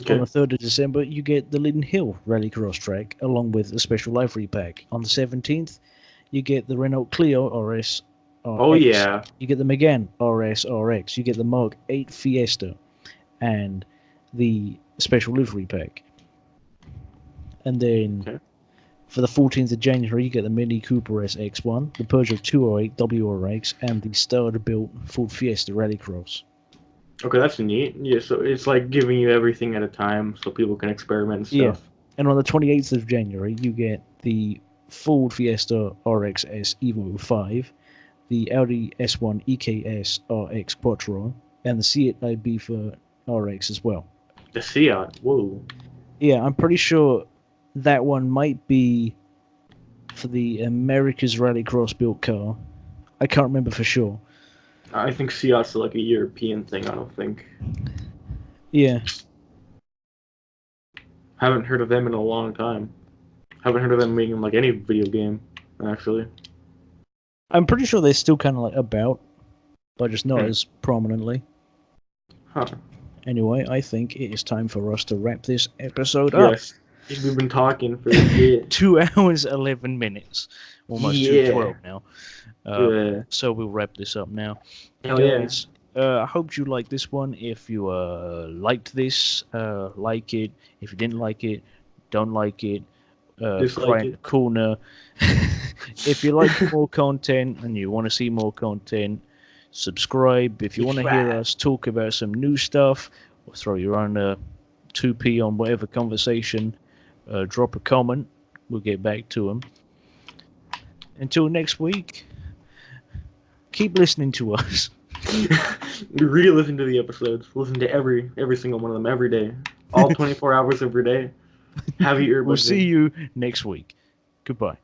Okay. On the 3rd of December, you get the Lynn Hill Rally Cross Track, along with a special livery pack. On the 17th, you get the Renault Clio RS. Oh yeah. You get the Megane RS RX. You get the Mark 8 Fiesta, and the special livery pack. And then Okay. for the 14th of January, you get the Mini Cooper SX1, the Peugeot 208 WRX, and the starter-built Ford Fiesta Rallycross. Okay, that's neat. Yeah, so it's like giving you everything at a time so people can experiment and stuff. Yeah. And on the 28th of January, you get the Ford Fiesta RXS Evo 5, the Audi S1 EKS RX Quattro, and the Seat Ibiza RX as well. The Seat, whoa. Yeah, I'm pretty sure that one might be for the America's Rallycross built car. I can't remember for sure. I think Seat's like a European thing, I don't think. Yeah. Haven't heard of them in a long time. Haven't heard of them making like any video game, actually. I'm pretty sure they're still kind of like about, but just not as prominently. Huh. Anyway, I think it is time for us to wrap this episode up. Yes. We've been talking for a bit. 2 hours, 11 minutes. Almost 2:12 now. So we'll wrap this up now. Hell Guys, I hope you liked this one. If you liked this, like it. If you didn't like it, don't like it. Cry in the corner. If you like more content and you want to see more content, subscribe. If you want to hear us talk about some new stuff or throw your own 2p on whatever conversation, drop a comment. We'll get back to them. Until next week, keep listening to us. Re-listen to the episodes. Listen to every single one of them every day. All 24 hours every day. Have your earbuds We'll see you next week. Goodbye.